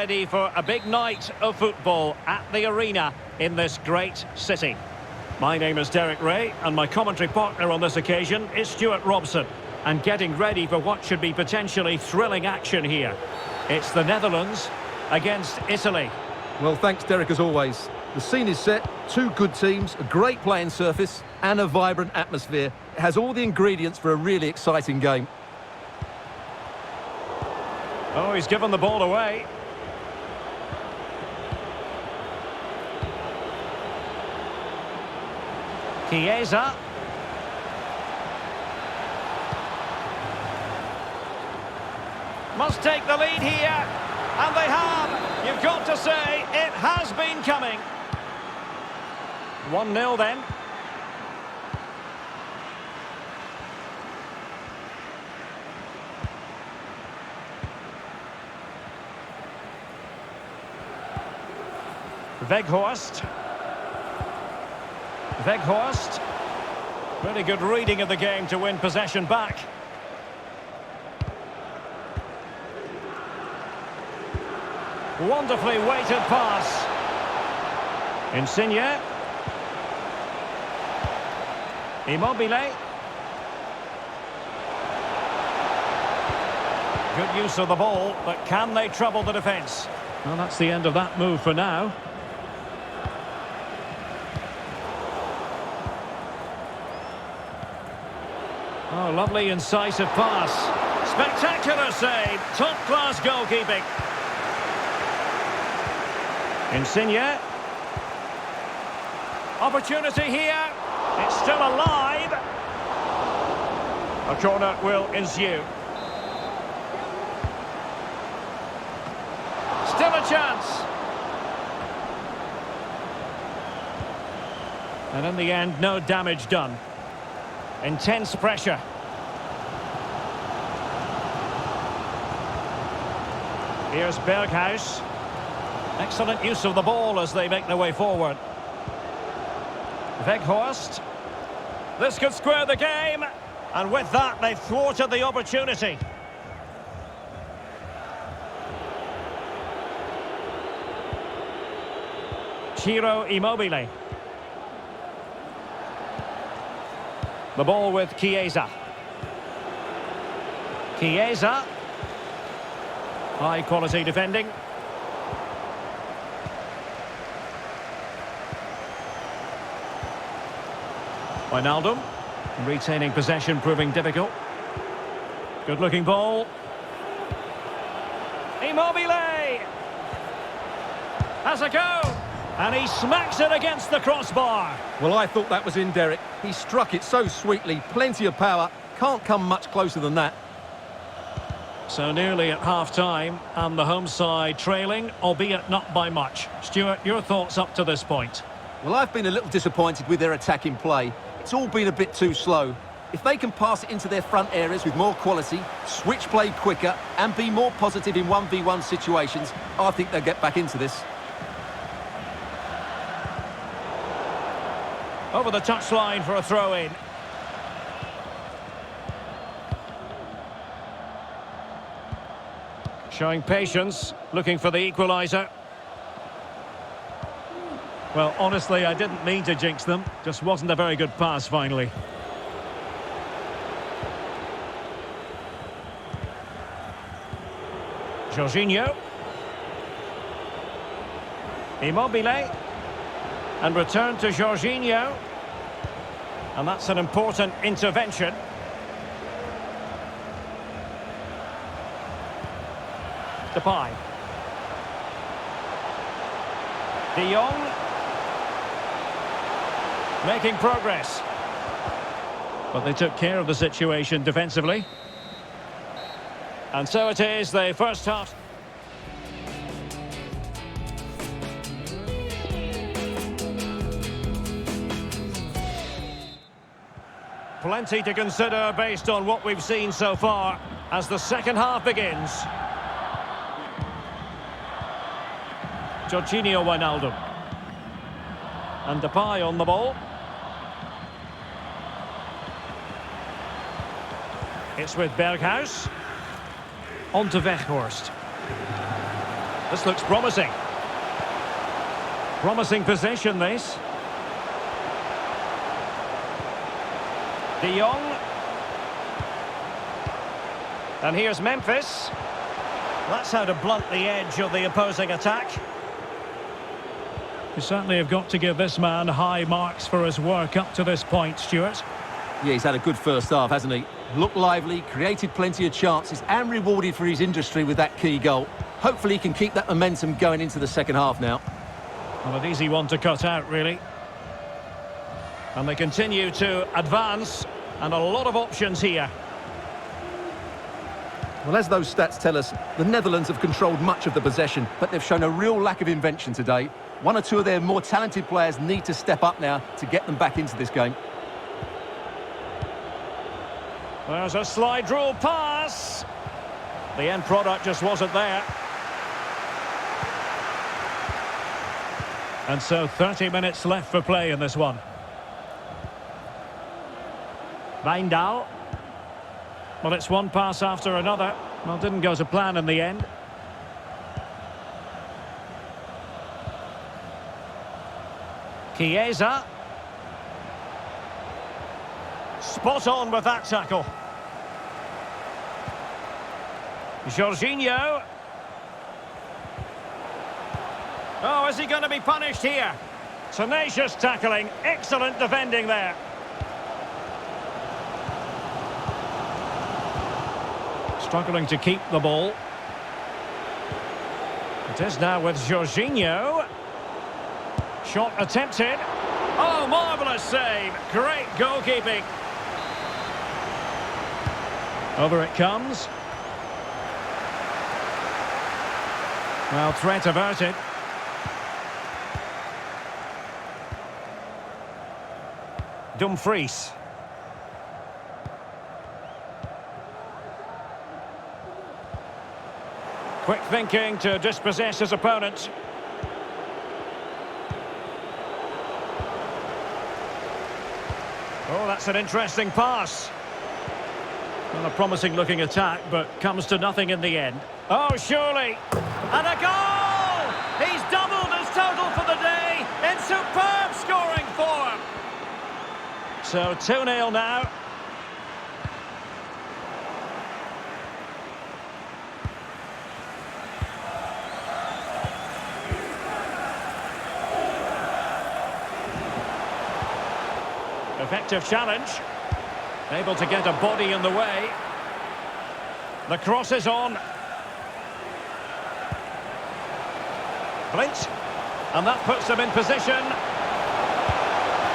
ready for a big night of football at the arena in this great city. My name is Derek Ray, and my commentary partner on this occasion is Stuart Robson. And getting ready for what should be potentially thrilling action here. It's the Netherlands against Italy. Well, thanks, Derek, as always. The scene is set, two good teams, a great playing surface and a vibrant atmosphere. It has all the ingredients for a really exciting game. Oh, he's given the ball away. Chiesa. Must take the lead here. And they have. You've got to say, it has been coming. 1-0 then. Weghorst. Weghorst. Really good reading of the game to win possession back. Wonderfully weighted pass. Insigne. Immobile. Good use of the ball, but can they trouble the defence? Well, that's the end of that move for now. Oh, lovely incisive pass. Spectacular save. Top-class goalkeeping. Insigne. Opportunity here. It's still alive. A corner will ensue. Still a chance. And in the end, no damage done. Intense pressure. Here's Berghuis. Excellent use of the ball as they make their way forward. Weghorst. This could square the game. And with that, they've thwarted the opportunity. Ciro Immobile. The ball with Chiesa. Chiesa. High quality defending. Wijnaldum. Retaining possession proving difficult. Good looking ball. Immobile. Has a go. And he smacks it against the crossbar. Well, I thought that was in, Derek. He struck it so sweetly, plenty of power. Can't come much closer than that. So nearly at half-time, and the home side trailing, albeit not by much. Stuart, your thoughts up to this point? Well, I've been a little disappointed with their attacking play. It's all been a bit too slow. If they can pass it into their front areas with more quality, switch play quicker, and be more positive in 1v1 situations, I think they'll get back into this. Over the touchline for a throw-in. Showing patience, looking for the equaliser. Well, honestly, I didn't mean to jinx them. Just wasn't a very good pass, finally. Jorginho. Immobile. And return to Jorginho. And that's an important intervention. Depay. De Jong. Making progress. But they took care of the situation defensively. And so it is, the first half. Plenty to consider based on what we've seen so far as the second half begins. Jorginho Wijnaldum. And Depay on the ball. It's with Berghuis. On to Weghorst. This looks promising. Promising possession, this. De Jong. And here's Memphis. That's how to blunt the edge of the opposing attack. You certainly have got to give this man high marks for his work up to this point, Stuart. Yeah, he's had a good first half, hasn't he? Looked lively, created plenty of chances and rewarded for his industry with that key goal. Hopefully he can keep that momentum going into the second half now. Well, an easy one to cut out, really. And they continue to advance, and a lot of options here. Well, as those stats tell us, the Netherlands have controlled much of the possession, but they've shown a real lack of invention today. One or two of their more talented players need to step up now to get them back into this game. There's a slide rule pass. The end product just wasn't there. And so 30 minutes left for play in this one. Wijndal. Well, it's one pass after another. Well, didn't go to plan in the end. Chiesa. Spot on with that tackle. Jorginho. Oh, is he going to be punished here? Tenacious tackling, excellent defending there. Struggling to keep the ball. It is now with Jorginho. Shot attempted. Oh, marvellous save. Great goalkeeping. Over it comes. Well, threat averted. Dumfries. Quick thinking to dispossess his opponent. Oh, that's an interesting pass. Well, a promising looking attack, but comes to nothing in the end. Oh, surely. And a goal! He's doubled his total for the day in superb scoring form. So 2-0 now. Effective challenge. Able to get a body in the way. The cross is on. Blind. And that puts them in position.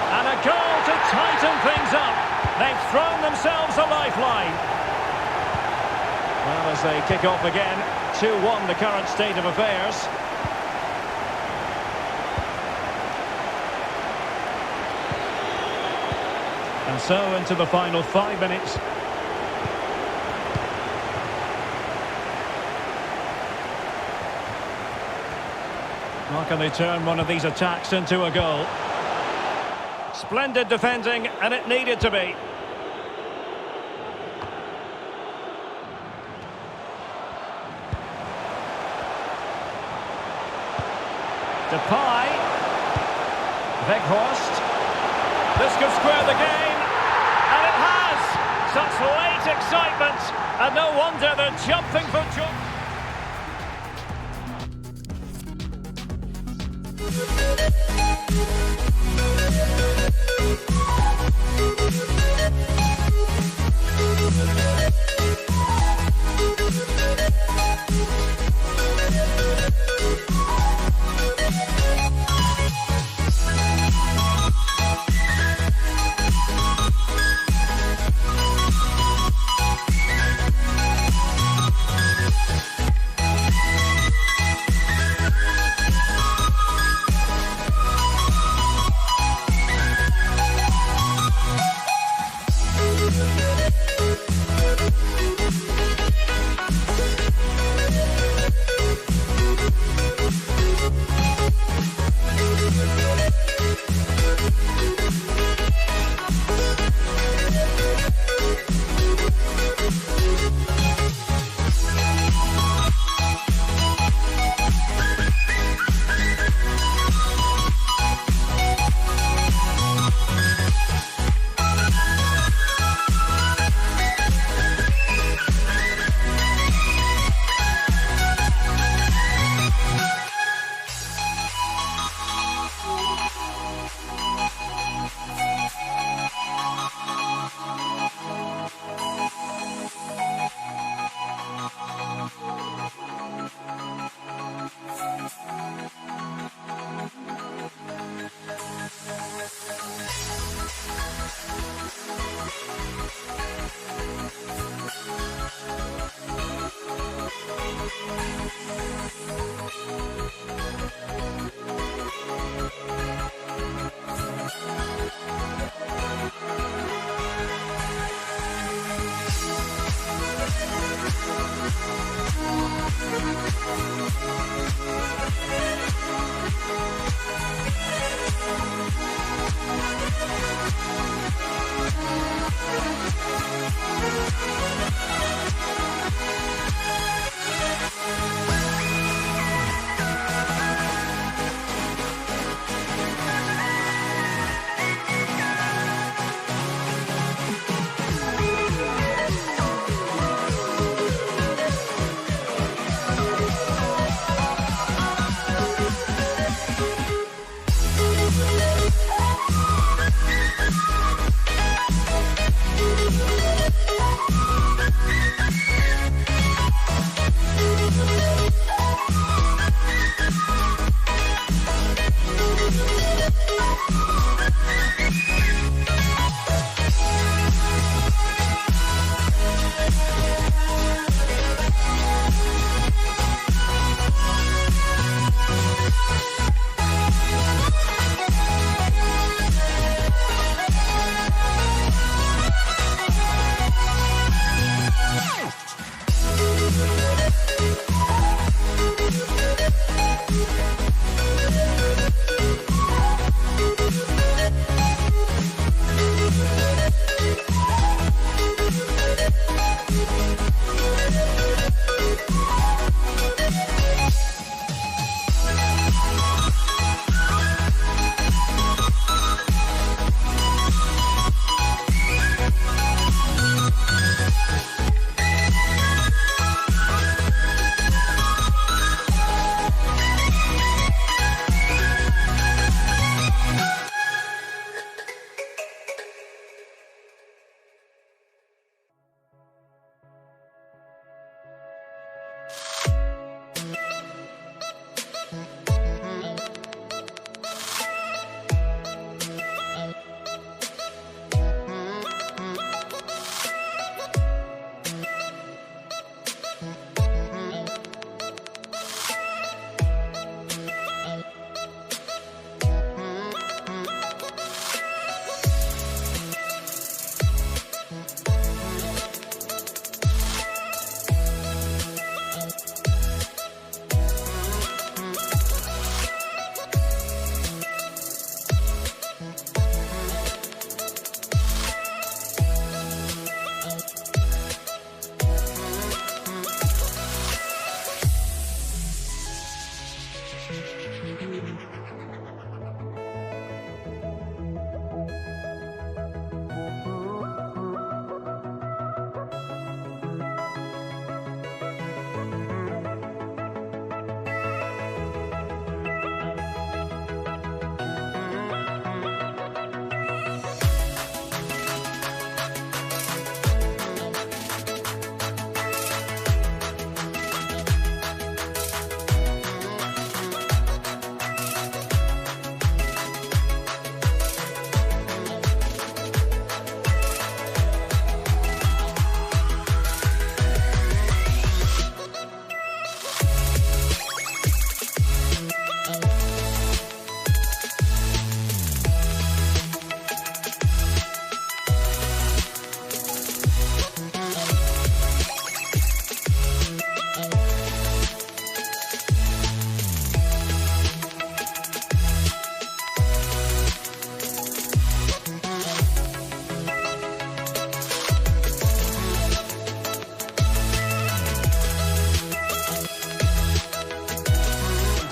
And a goal to tighten things up. They've thrown themselves a lifeline. Well, as they kick off again, 2-1 the current state of affairs. And so into the final 5 minutes. How can they turn one of these attacks into a goal? Splendid defending, and it needed to be. Depay. Weghorst. This could square the game. And it has! Such late excitement, and no wonder they're jumping for joy.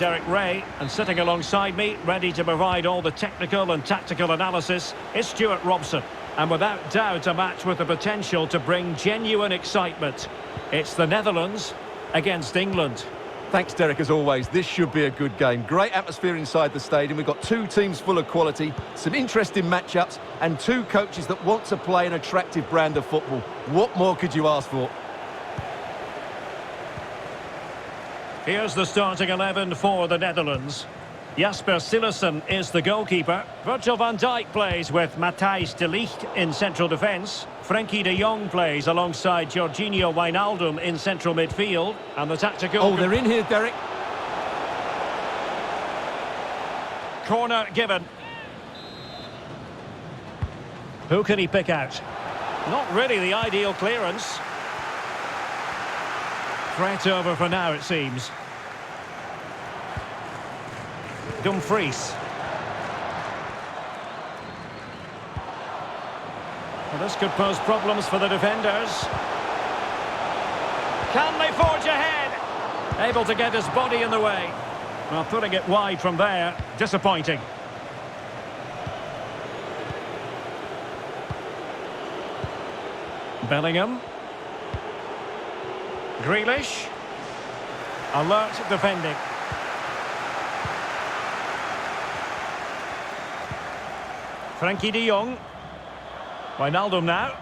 Derek Ray, and sitting alongside me, ready to provide all the technical and tactical analysis, is Stuart Robson. And without doubt, a match with the potential to bring genuine excitement. It's the Netherlands against England. Thanks, Derek, as always. This should be a good game. Great atmosphere inside the stadium. We've got two teams full of quality, some interesting matchups, and two coaches that want to play an attractive brand of football. What more could you ask for? Here's the starting 11 for the Netherlands. Jasper Cillessen is the goalkeeper. Virgil van Dijk plays with Matthijs de Ligt in central defence. Frenkie de Jong plays alongside Georginio Wijnaldum in central midfield. And the tactical... Oh, they're in here, Derek. Corner given. Who can he pick out? Not really the ideal clearance. Threat over for now, it seems. Dumfries. Well, this could pose problems for the defenders. Can they forge ahead? Able to get his body in the way. Well, putting it wide from there, disappointing. Bellingham. Grealish. Alert defending. Frenkie de Jong. Wijnaldum now.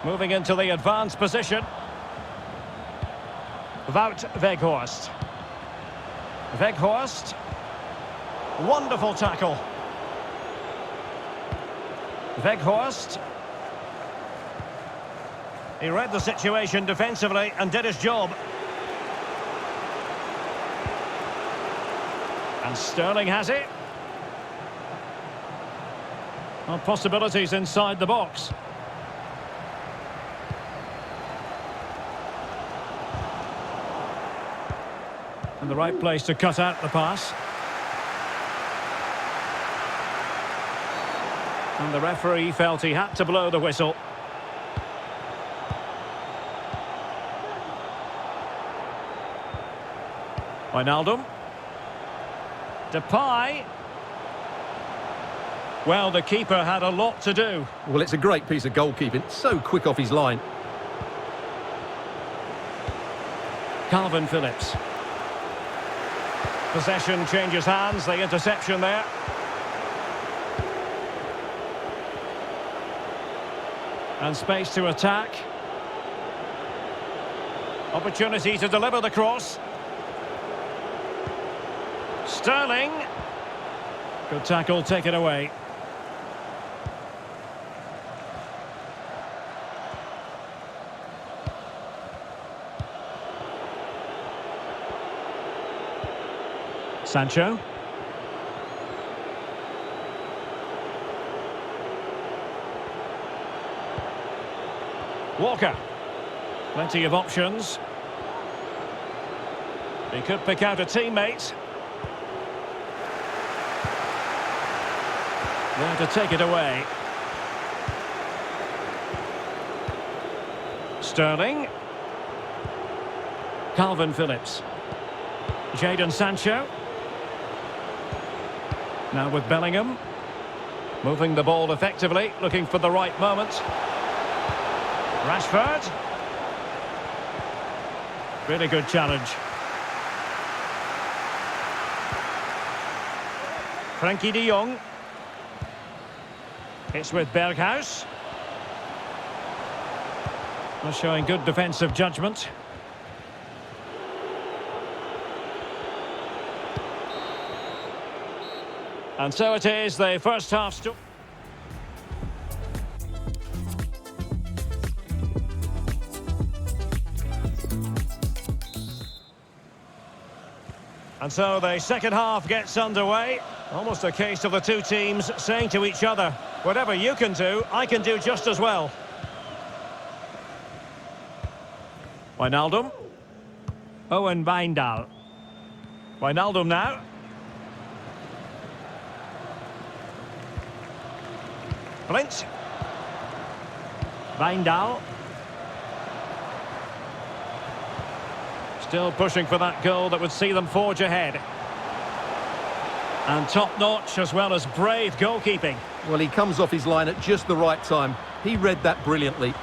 Moving into the advanced position. Wout Weghorst. Weghorst. Wonderful tackle. Weghorst. He read the situation defensively and did his job. And Sterling has it. Well, possibilities inside the box. And the right place to cut out the pass. And the referee felt he had to blow the whistle. Wijnaldum. Depay. Well, the keeper had a lot to do. Well, it's a great piece of goalkeeping. So quick off his line. Calvin Phillips. Possession changes hands, the interception there. And space to attack. Opportunity to deliver the cross. Sterling. Good tackle, take it away. Sancho. Walker. Plenty of options. He could pick out a teammate. There to take it away. Sterling. Calvin Phillips. Jadon Sancho. Now with Bellingham. Moving the ball effectively, looking for the right moment. Rashford. Really good challenge. Frenkie de Jong. It's with Berghuis. Well, showing good defensive judgment. And so it is, the first half. And so the second half gets underway. Almost a case of the two teams saying to each other, whatever you can do, I can do just as well. Wijnaldum. Owen Wijndal. Wijnaldum now. Blind. Wijndal. Still pushing for that goal that would see them forge ahead. And top-notch as well as brave goalkeeping. Well, he comes off his line at just the right time. He read that brilliantly.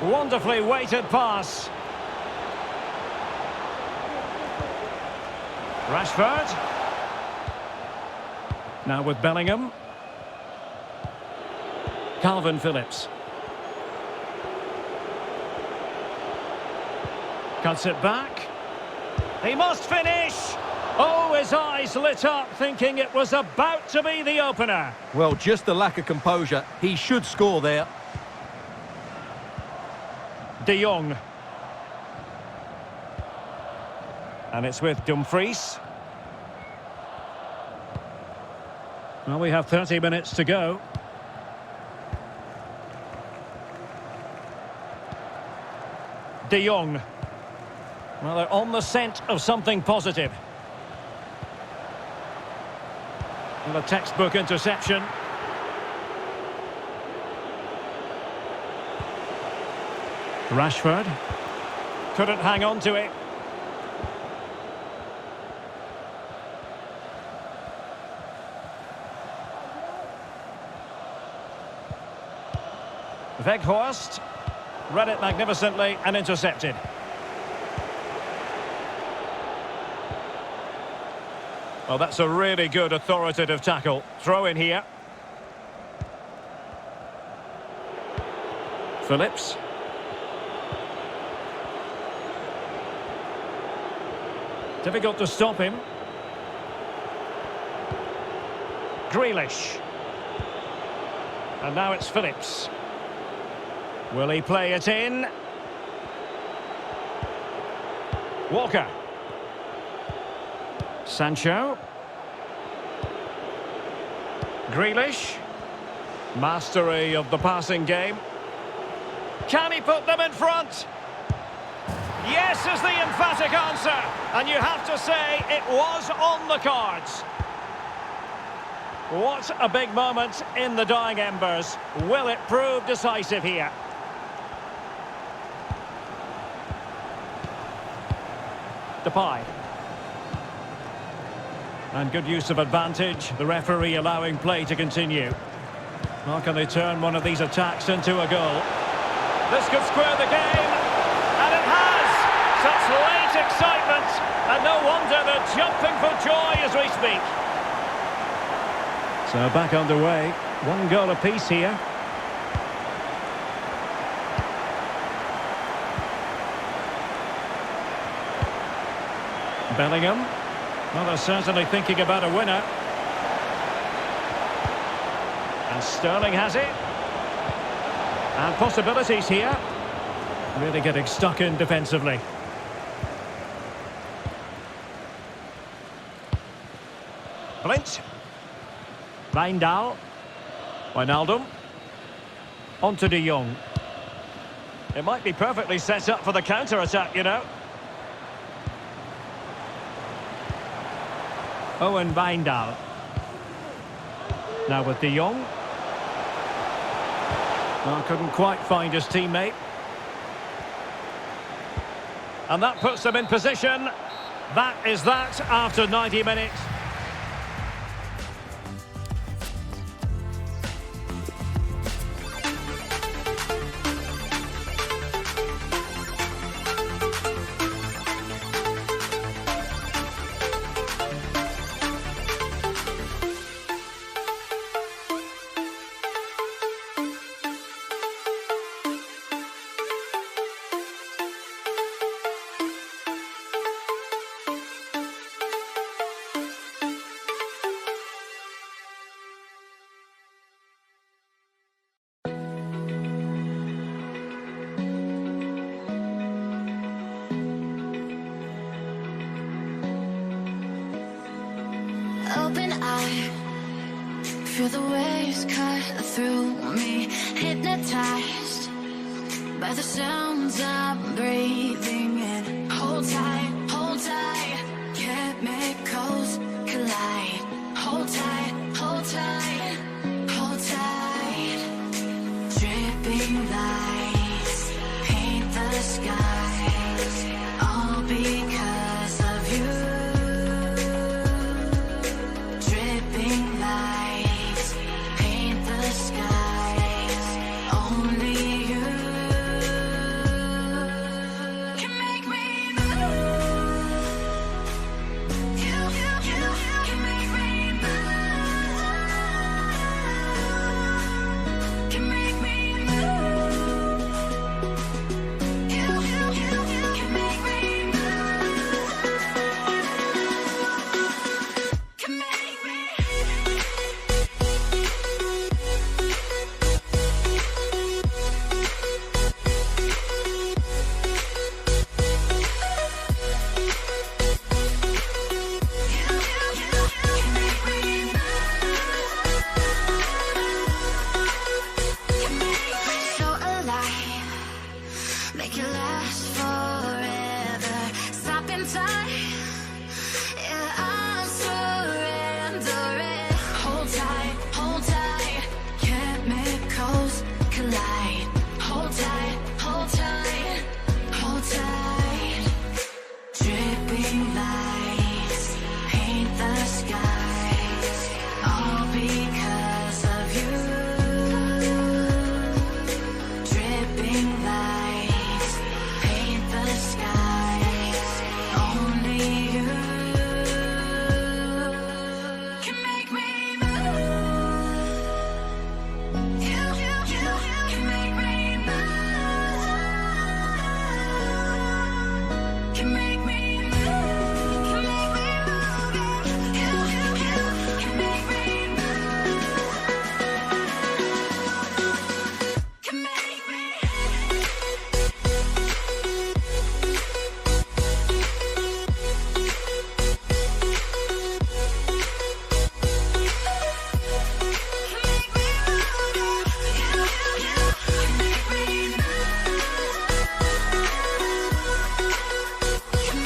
Wonderfully weighted pass. Rashford. Now with Bellingham. Calvin Phillips. Cuts it back. He must finish. Oh, his eyes lit up, thinking it was about to be the opener. Well, just the lack of composure. He should score there. De Jong. And it's with Dumfries. Well, we have 30 minutes to go. De Jong. Well, they're on the scent of something positive. And a textbook interception. Rashford. Couldn't hang on to it. Weghorst. Read it magnificently and intercepted. Well, that's a really good authoritative tackle. Throw in here. Phillips. Difficult to stop him. Grealish. And now it's Phillips. Will he play it in? Walker. Sancho. Grealish. Mastery of the passing game. Can he put them in front? Yes is the emphatic answer. And you have to say it was on the cards. What a big moment in the dying embers. Will it prove decisive here? Depay. And good use of advantage. The referee allowing play to continue. How can they turn one of these attacks into a goal? This could square the game. And it has! Such late excitement. And no wonder they're jumping for joy as we speak. So back underway. One goal apiece here. Bellingham. Well, they're certainly thinking about a winner. And Sterling has it. And possibilities here. Really getting stuck in defensively. Blind. Wijndal. Wijnaldum. On to De Jong. It might be perfectly set up for the counter-attack, you know. Owen Wijndal. Now with De Jong. Well, couldn't quite find his teammate. And that puts them in position. That is that after 90 minutes. Open eye, feel the waves cut through me. Hypnotized by the sounds I'm breathing in. Hold tight, chemicals collide. Hold tight, hold tight, hold tight. skies, all because of you. Dripping lights paint the skies, only you can make me move. You can make me move. Can make me move. You can make me move. Can make me. So alive, make it last forever. Stop in time, yeah, I'm surrendering. Hold tight, chemicals collide. Hold tight, hold tight, hold tight. Dripping lights paint the skies, all because of you. Dripping lights paint the skies, only you can make me move. You can make me move. Can make me move. Can make me move. You can make me move. Can make me. Can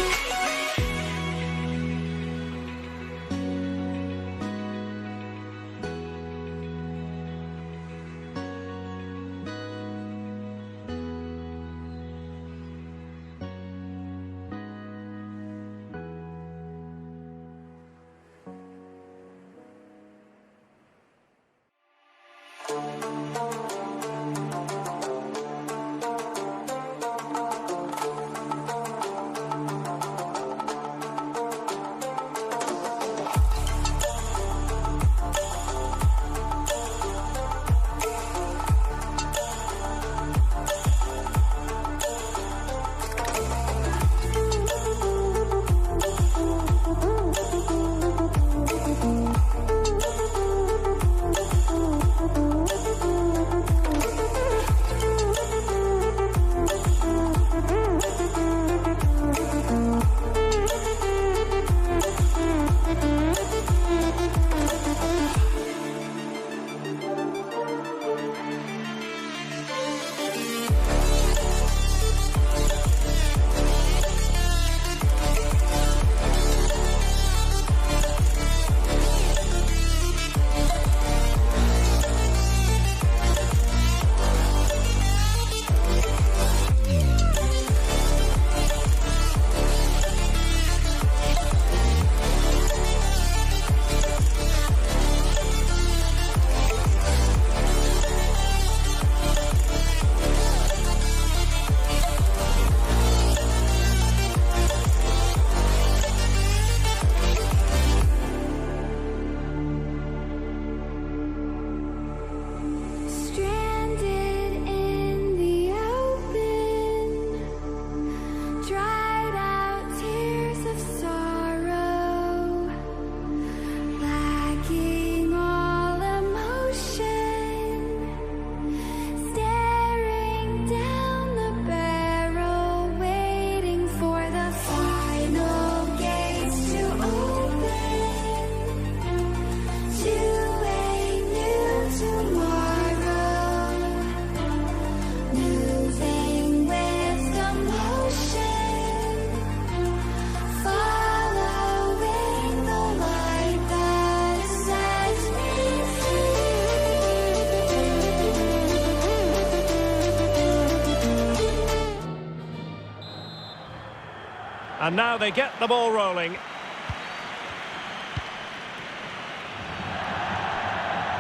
And now they get the ball rolling.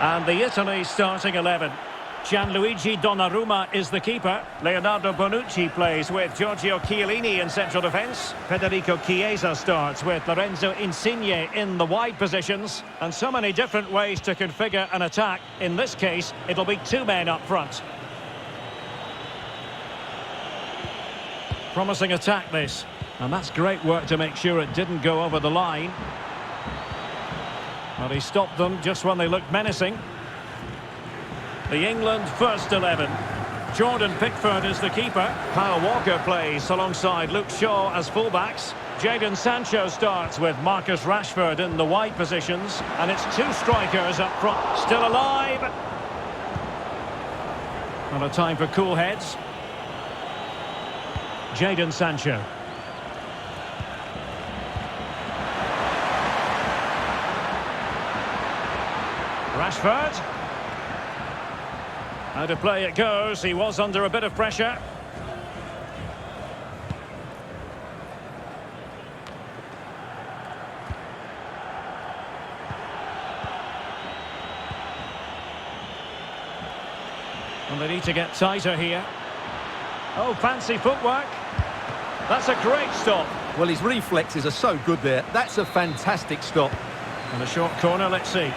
And the Italy starting 11. Gianluigi Donnarumma is the keeper. Leonardo Bonucci plays with Giorgio Chiellini in central defence. Federico Chiesa starts with Lorenzo Insigne in the wide positions. And so many different ways to configure an attack. In this case, it'll be two men up front. Promising attack, this. And that's great work to make sure it didn't go over the line. Well, he stopped them just when they looked menacing. The England first 11. Jordan Pickford is the keeper. Kyle Walker plays alongside Luke Shaw as fullbacks. Jadon Sancho starts with Marcus Rashford in the wide positions. And it's two strikers up front. Still alive. And a time for cool heads. Jadon Sancho. Rashford. Out of play it goes. He was under a bit of pressure. And they need to get tighter here. Oh, fancy footwork. That's a great stop. Well, his reflexes are so good there. That's a fantastic stop. And a short corner, let's see.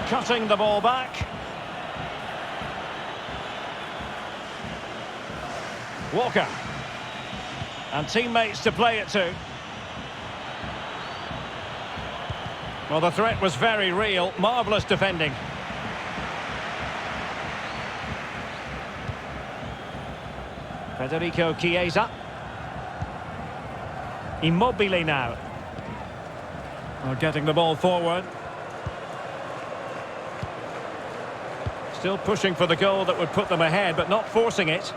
Cutting the ball back. Walker. And teammates to play it to. Well, the threat was very real. Marvellous defending. Federico Chiesa. Immobile now. Well, getting the ball forward. Still pushing for the goal that would put them ahead, but not forcing it.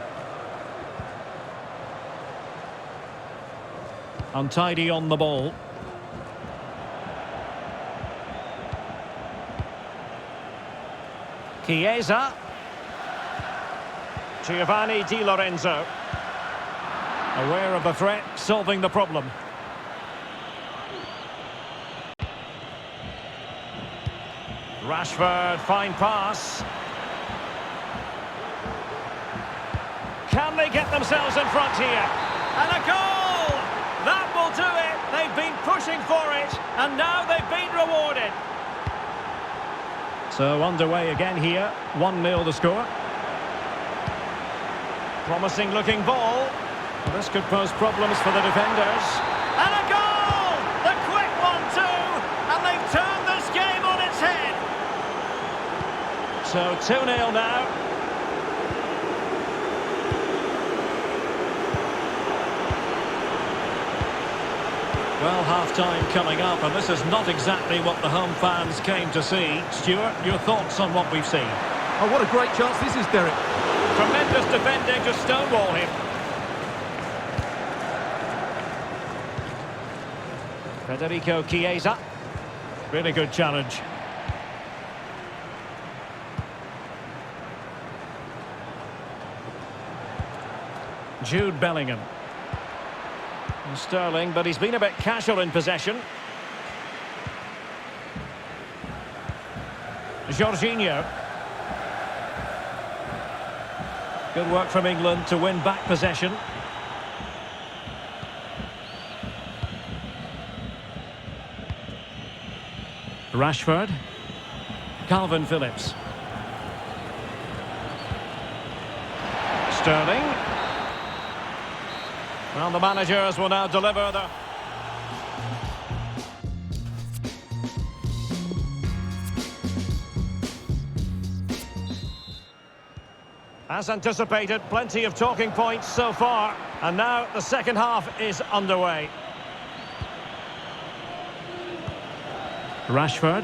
Untidy on the ball. Chiesa. Giovanni Di Lorenzo. Aware of the threat, solving the problem. Rashford, fine pass. Can they get themselves in front here? And a goal! That will do it. They've been pushing for it, and now they've been rewarded. So underway again here. 1-0 the score. Promising looking ball. Well, this could pose problems for the defenders. And a goal! The quick one too! And they've turned this game on its head. So 2-0 now. Well, half-time coming up, and this is not exactly what the home fans came to see. Stuart, your thoughts on what we've seen? Oh, what a great chance this is, Derek. Tremendous defending to stonewall him. Federico Chiesa. Really good challenge. Jude Bellingham. Sterling, but he's been a bit casual in possession. Jorginho. Good work from England to win back possession. Rashford. Calvin Phillips. Sterling. Well, the managers will now deliver the... As anticipated, plenty of talking points so far. And now the second half is underway. Rashford.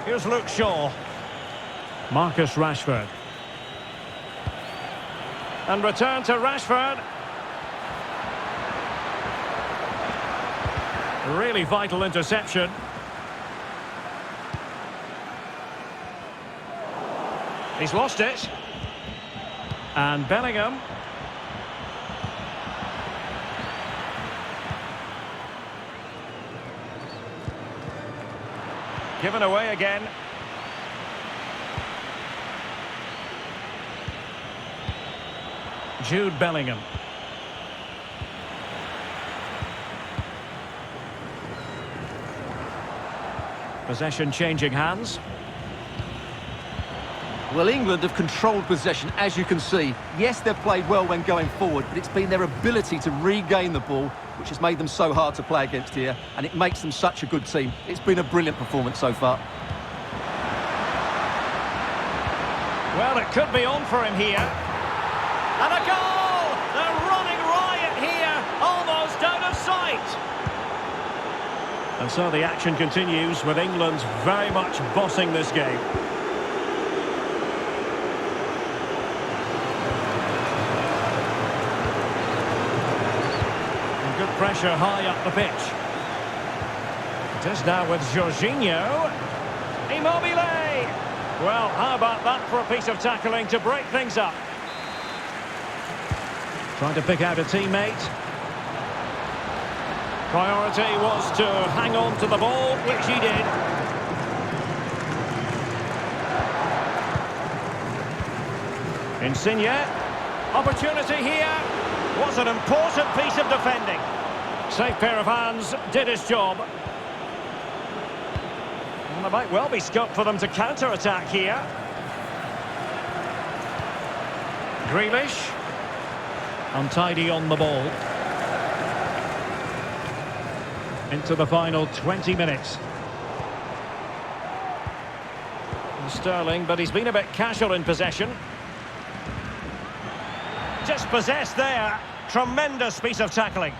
Here's Luke Shaw. Marcus Rashford. And return to Rashford. Really vital interception. He's lost it. And Bellingham. Given away again. Jude Bellingham. Possession changing hands. Well, England have controlled possession, as you can see. Yes, they've played well when going forward, but it's been their ability to regain the ball which has made them so hard to play against here, and it makes them such a good team. It's been a brilliant performance so far. Well, it could be on for him here. And a goal! They're running riot here, almost out of sight. And so the action continues with England very much bossing this game. And good pressure high up the pitch. It is now with Jorginho. Immobile! Well, how about that for a piece of tackling to break things up? Trying to pick out a teammate. Priority was to hang on to the ball, which he did. Insigne. Opportunity here. Was an important piece of defending. Safe pair of hands, did his job. And there might well be scope for them to counter-attack here. Grealish. Untidy on the ball. Into the final 20 minutes. Sterling, but he's been a bit casual in possession. Just possessed there. Tremendous piece of tackling.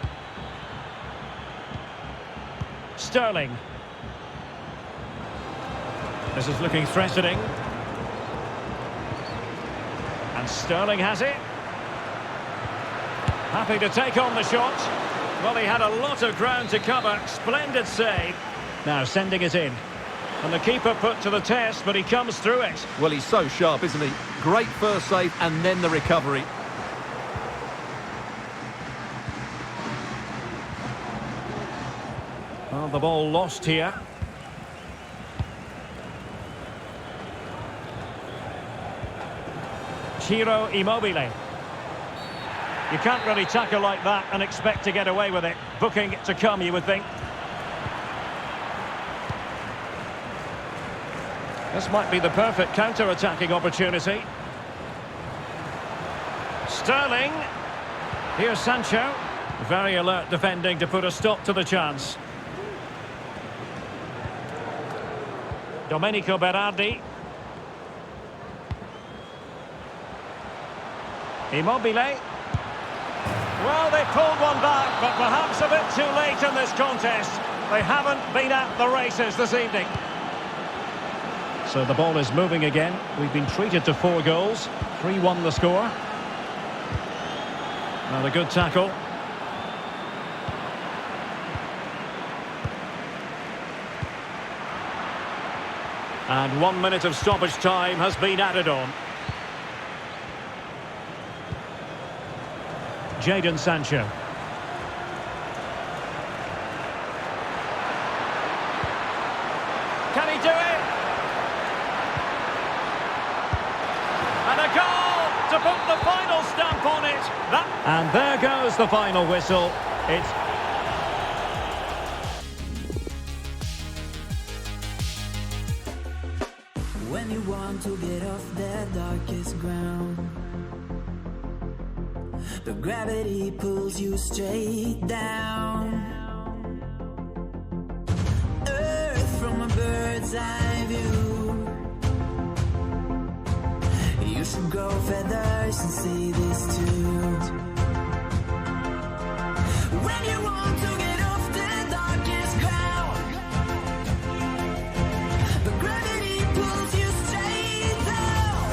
Sterling. This is looking threatening. And Sterling has it. Happy to take on the shot. Well, he had a lot of ground to cover. Splendid save. Now sending it in. And the keeper put to the test, but he comes through it. Well, he's so sharp, isn't he? Great first save and then the recovery. Well, the ball lost here. Ciro Immobile. You can't really tackle like that and expect to get away with it. Booking to come, you would think. This might be the perfect counter-attacking opportunity. Sterling. Here's Sancho. Very alert defending to put a stop to the chance. Domenico Berardi. Immobile. Well, they pulled one back, but perhaps a bit too late in this contest. They haven't been at the races this evening. So the ball is moving again. We've been treated to 4 goals. 3-1 the score. Well, a good tackle. And 1 minute of stoppage time has been added on. Jadon Sancho. Can he do it? And a goal to put the final stamp on it. And there goes the final whistle. It's when you want to get off that darkest ground, but gravity pulls you straight down. Earth from a bird's eye view. You should grow feathers and see this too. When you want to get off the darkest ground, but gravity pulls you straight down.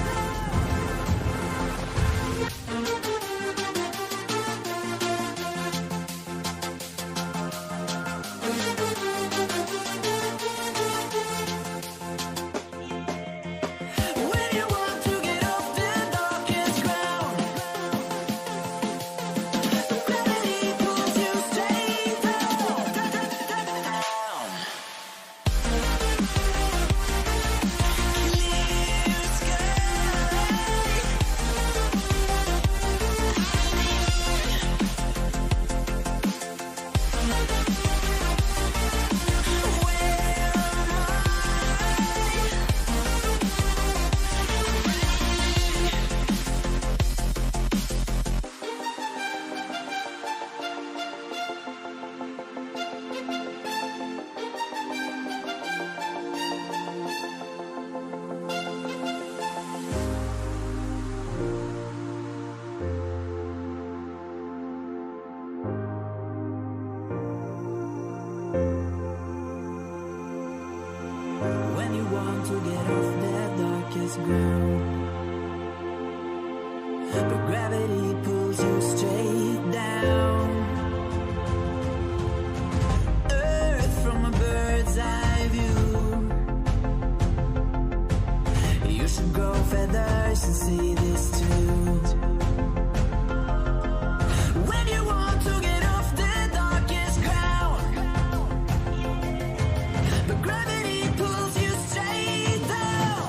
When you want to get off the darkest ground, eyes and see this too. When you want to get off the darkest ground, but gravity pulls you straight down.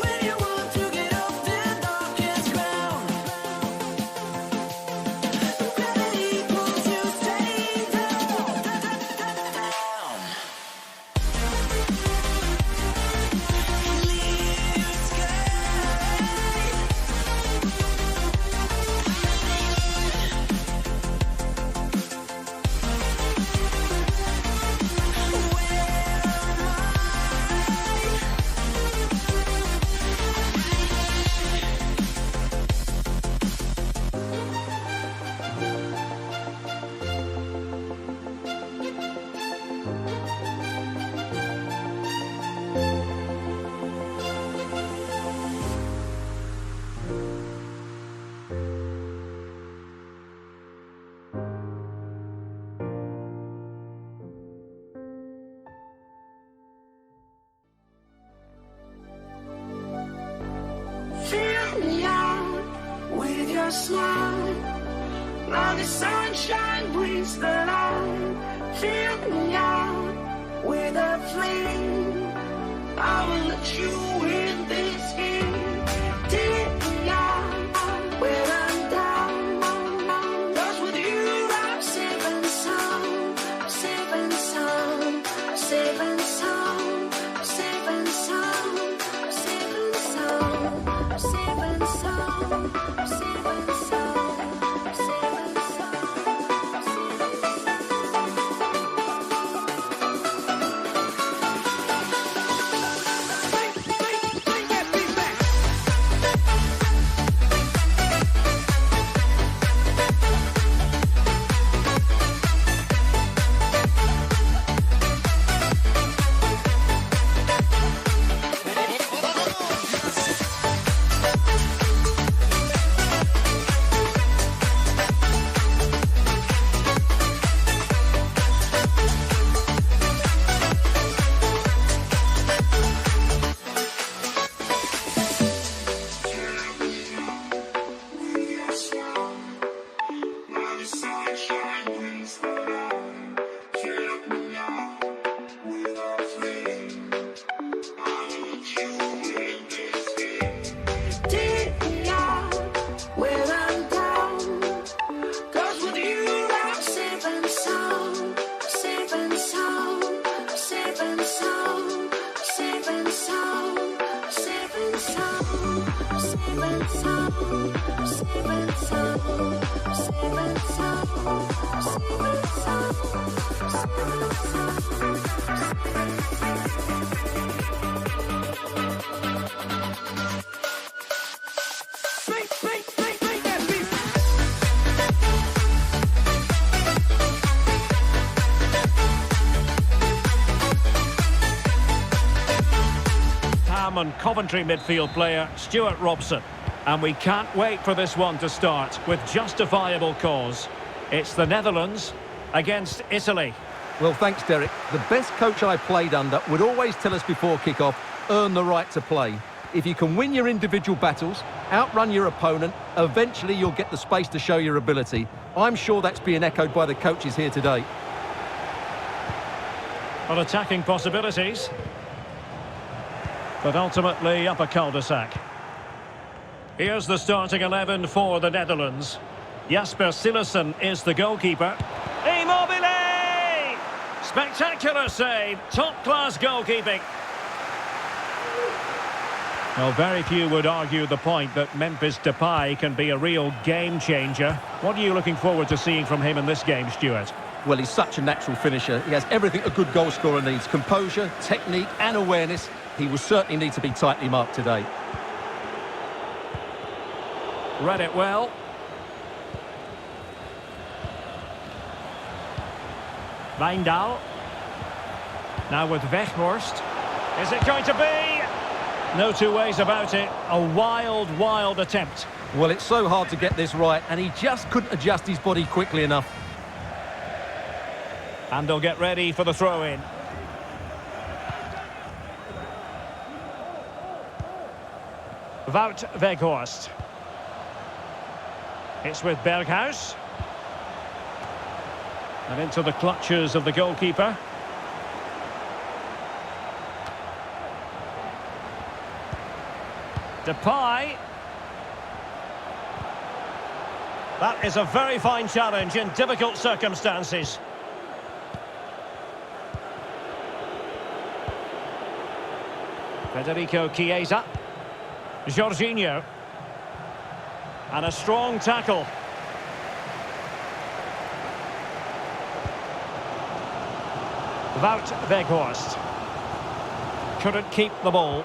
When you want to get off the darkest ground, gravity pulls you straight down. Clear Fill me out with your smile. Now the sunshine brings the light. Fill me out with a flame. I will let you in this game. Take me out when I'm down. 'Cause with you I'm safe and sound. I'm safe and sound. I'm safe and sound. I'm safe and sound. I'm safe and sound. I'm safe and sound. I'm safe and sound. I'm safe and Bring that beat back. Take me out when I'm down. 'Cause with you I'm safe and sound. I'm safe and sound. I'm safe and sound. I'm safe and sound. I'm safe and sound. I'm safe and sound. I'm safe and sound. I'm safe and sound. I'm safe and sound. I'm Bring that beat. Ham and Coventry midfield player Stuart Robson. And we can't wait for this one to start with justifiable cause. It's the Netherlands against Italy. Well, thanks, Derek. The best coach I played under would always tell us before kick-off, earn the right to play. If you can win your individual battles, outrun your opponent, eventually you'll get the space to show your ability. I'm sure that's being echoed by the coaches here today. Well, attacking possibilities, but ultimately up a cul-de-sac. Here's the starting 11 for the Netherlands. Jasper Cillessen is the goalkeeper. Immobile! Spectacular save, top-class goalkeeping. Well, very few would argue the point that Memphis Depay can be a real game-changer. What are you looking forward to seeing from him in this game, Stuart? Well, he's such a natural finisher. He has everything a good goal scorer needs. Composure, technique and awareness. He will certainly need to be tightly marked today. Read it well. Wijndal. Now with Weghorst. Is it going to be? No two ways about it. A wild, wild attempt. Well, it's so hard to get this right, and he just couldn't adjust his body quickly enough. And they'll get ready for the throw-in. Wout Weghorst. It's with Berghuis. And into the clutches of the goalkeeper. Depay. That is a very fine challenge in difficult circumstances. Federico Chiesa. Jorginho. And a strong tackle. Wout Weghorst. Couldn't keep the ball.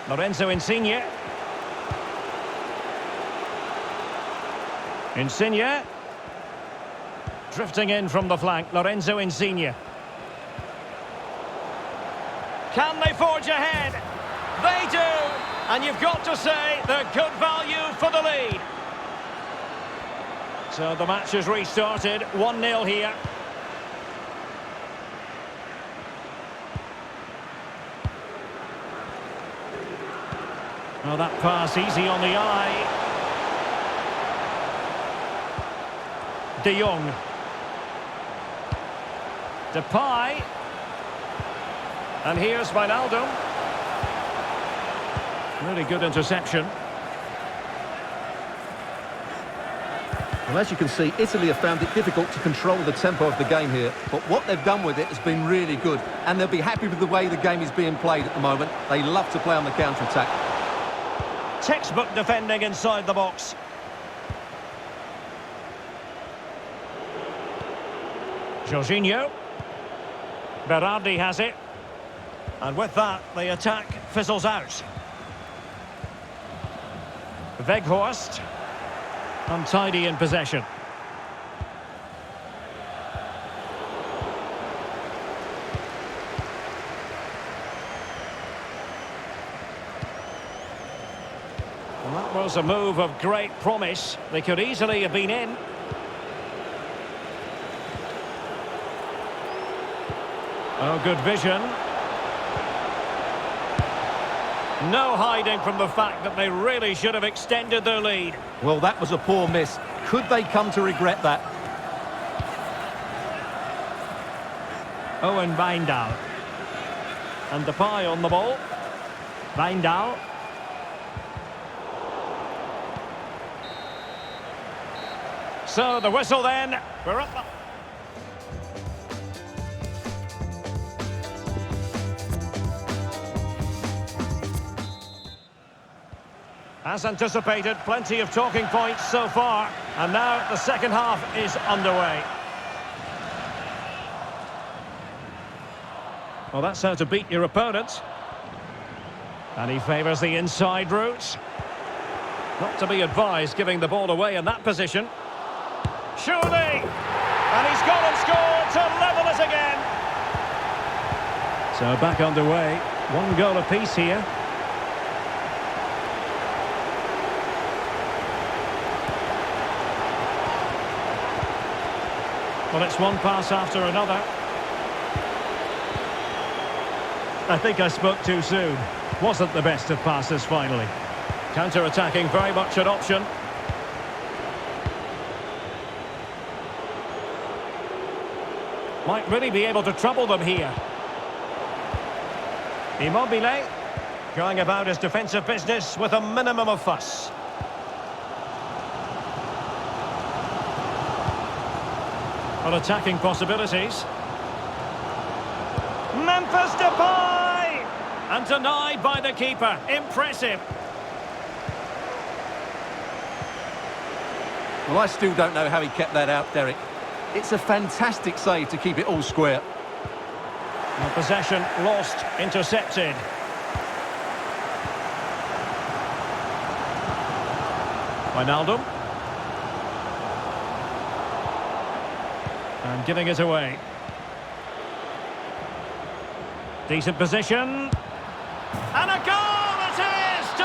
Lorenzo Insigne. Insigne. Drifting in from the flank, Lorenzo Insigne. Can they forge ahead? They do! And you've got to say they're good value for the lead. So the match has restarted, 1-0 here. Well, that pass easy on the eye. De Jong. Depay. And here's Wijnaldum. Really good interception. Well, as you can see, Italy have found it difficult to control the tempo of the game here, but what they've done with it has been really good, and they'll be happy with the way the game is being played at the moment. They love to play on the counter-attack. Textbook defending inside the box. Jorginho. Berardi has it. And with that, the attack fizzles out. Weghorst. Untidy in possession. Well, that was a move of great promise. They could easily have been in. Oh, good vision. No hiding from the fact that they really should have extended their lead. Well, that was a poor miss. Could they come to regret that? Owen Wijndal. And Depay on the ball. Wijndal. So the whistle then. We're up. As anticipated, plenty of talking points so far. And now the second half is underway. Well, that's how to beat your opponent. And he favours the inside route. Not to be advised giving the ball away in that position. Surely! And he's gone and scored to level it again. So back underway. 1 goal apiece here. Well, it's one pass after another. I think I spoke too soon. Wasn't the best of passes finally. Counter-attacking, very much an option. Might really be able to trouble them here. Immobile going about his defensive business with a minimum of fuss. Well, attacking possibilities. Memphis Depay! And denied by the keeper. Impressive. Well, I still don't know how he kept that out, Derek. It's a fantastic save to keep it all square. And possession lost, intercepted. Wijnaldum. And giving it away. Decent position. And a goal it is!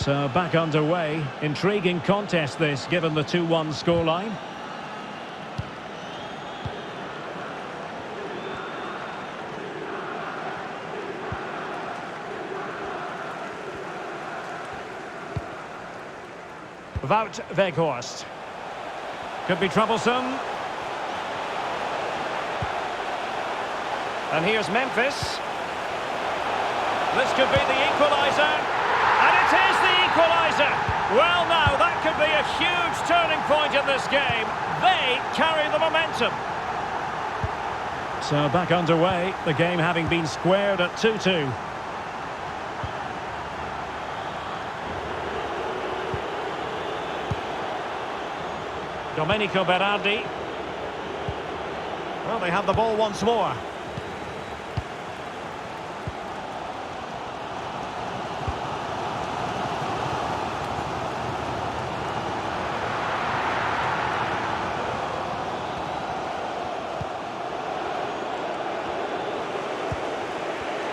So back underway. Intriguing contest this, given the 2-1 scoreline. Wout Weghorst. Could be troublesome. And here's Memphis. This could be the equaliser. And it is the equaliser. Well, now, that could be a huge turning point in this game. They carry the momentum. So back underway, the game having been squared at 2-2. Domenico Berardi. Well, they have the ball once more.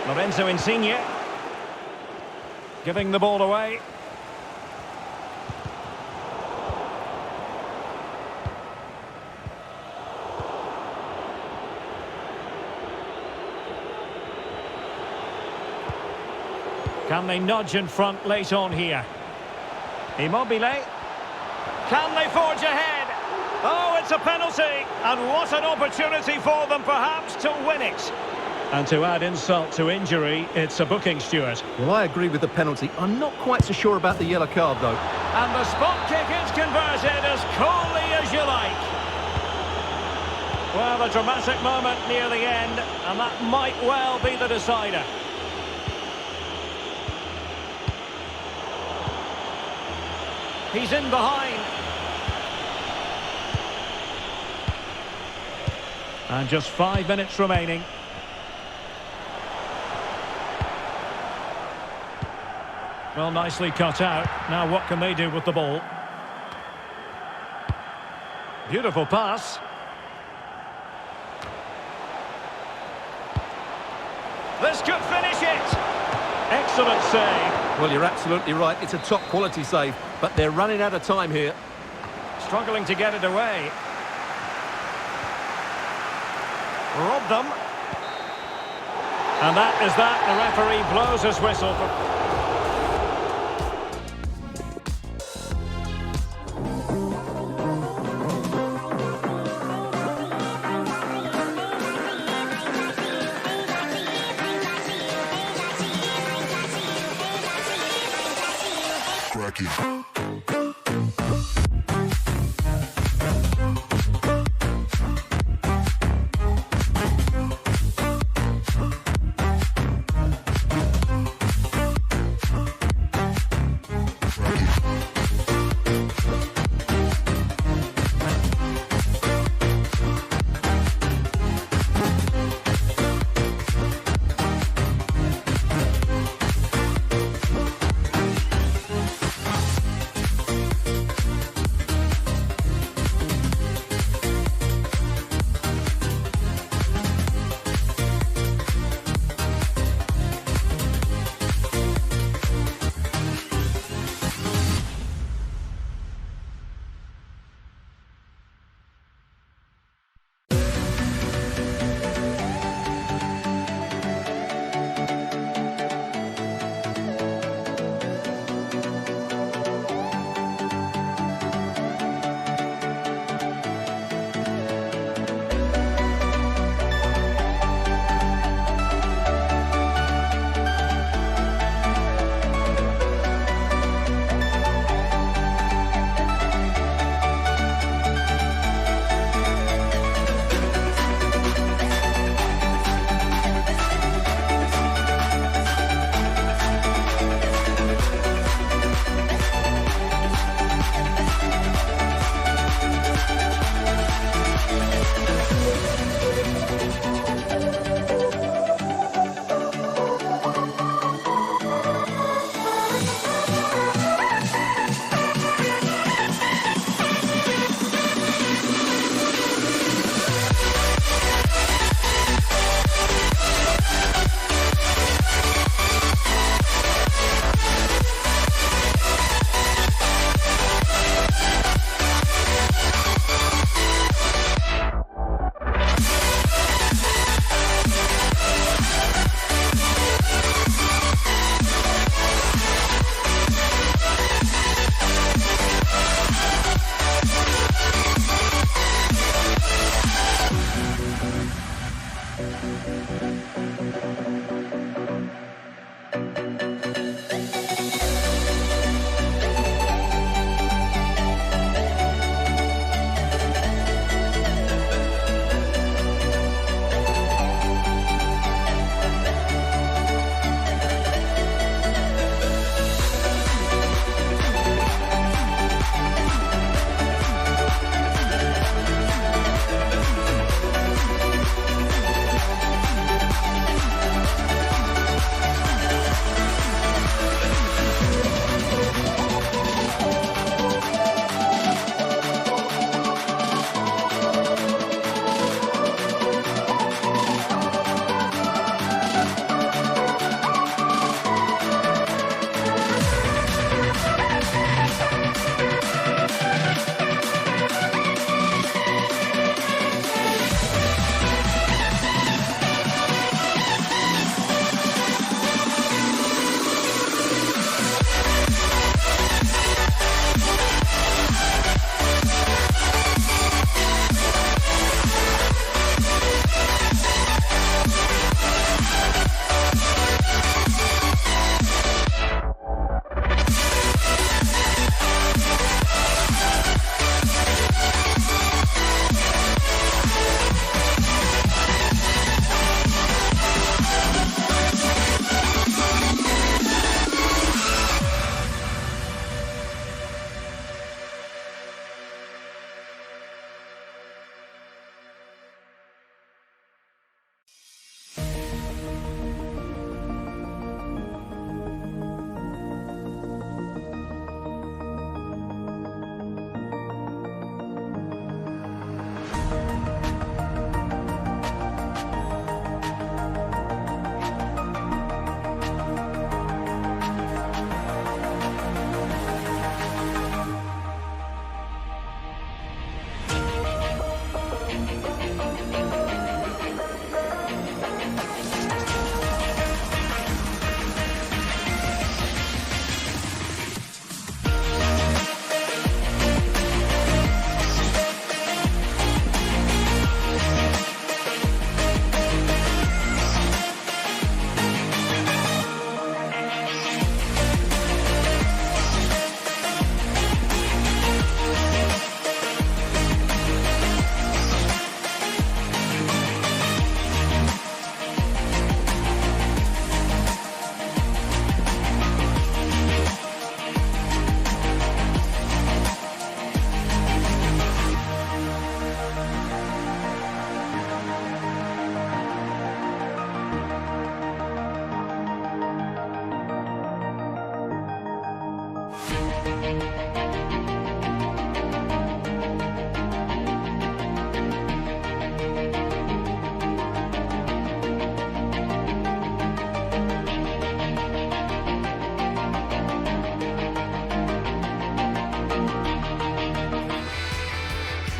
Lorenzo Insigne. Giving the ball away. Can they nudge in front late on here? Immobile. Can they forge ahead? Oh, it's a penalty. And what an opportunity for them, perhaps, to win it. And to add insult to injury, it's a booking, Stuart. Well, I agree with the penalty. I'm not quite so sure about the yellow card, though. And the spot kick is converted as coolly as you like. Well, a dramatic moment near the end, and that might well be the decider. He's in behind. And just 5 minutes remaining. Well, nicely cut out. Now what can they do with the ball? Beautiful pass. This could finish it. Excellent save. Well, you're absolutely right. It's a top quality save, but they're running out of time here. Struggling to get it away. Robbed them. And that is that. The referee blows his whistle. Cracking.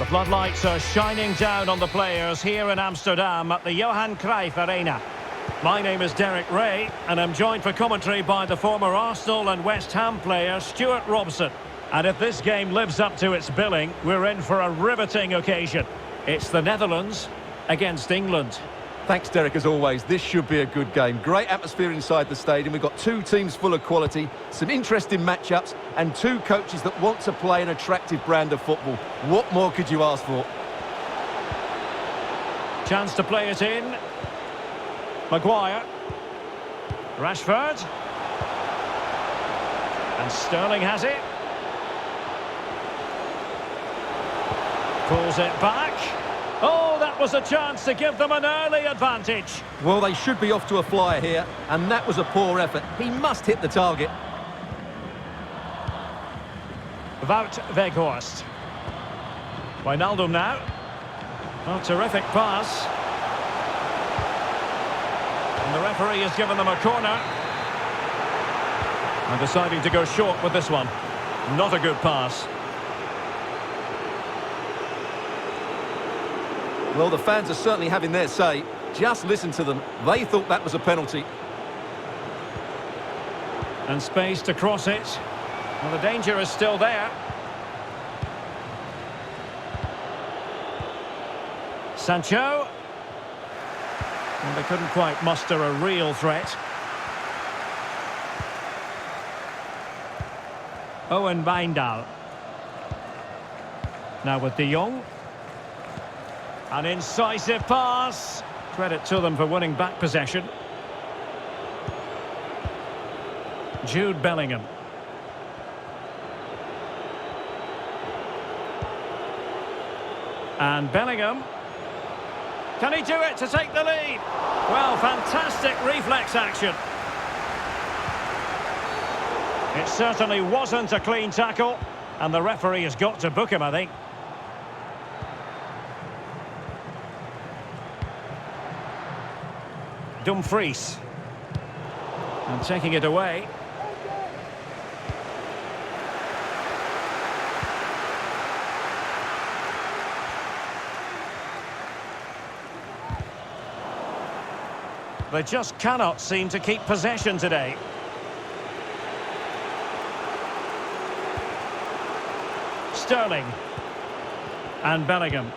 floodlights are shining down on the players here in Amsterdam at the Johan Cruyff Arena. My name is Derek Ray, and I'm joined for commentary by the former Arsenal and West Ham player Stuart Robson. And if this game lives up to its billing, we're in for a riveting occasion. It's the Netherlands against England. Thanks, Derek, as always. This should be a good game. Great atmosphere inside the stadium. We've got two teams full of quality, some interesting matchups, and two coaches that want to play an attractive brand of football. What more could you ask for? Chance to play it in. Maguire. Rashford. And Sterling has it. Pulls it back. Oh, that was a chance to give them an early advantage. Well, they should be off to a flyer here, and that was a poor effort. He must hit the target. Wout Weghorst. Wijnaldum now. Oh, terrific pass. And the referee has given them a corner. And deciding to go short with this one. Not a good pass. Well, the fans are certainly having their say. Just listen to them. They thought that was a penalty. And space to cross it. Well, the danger is still there. Sancho. And they couldn't quite muster a real threat. Owen Wijndal. Now with De Jong. An incisive pass. Credit to them for winning back possession. Jude Bellingham. And Bellingham. Can he do it to take the lead? Well, fantastic reflex action. It certainly wasn't a clean tackle, and the referee has got to book him, I think. Dumfries. And taking it away. They just cannot seem to keep possession today. Sterling. And Bellingham.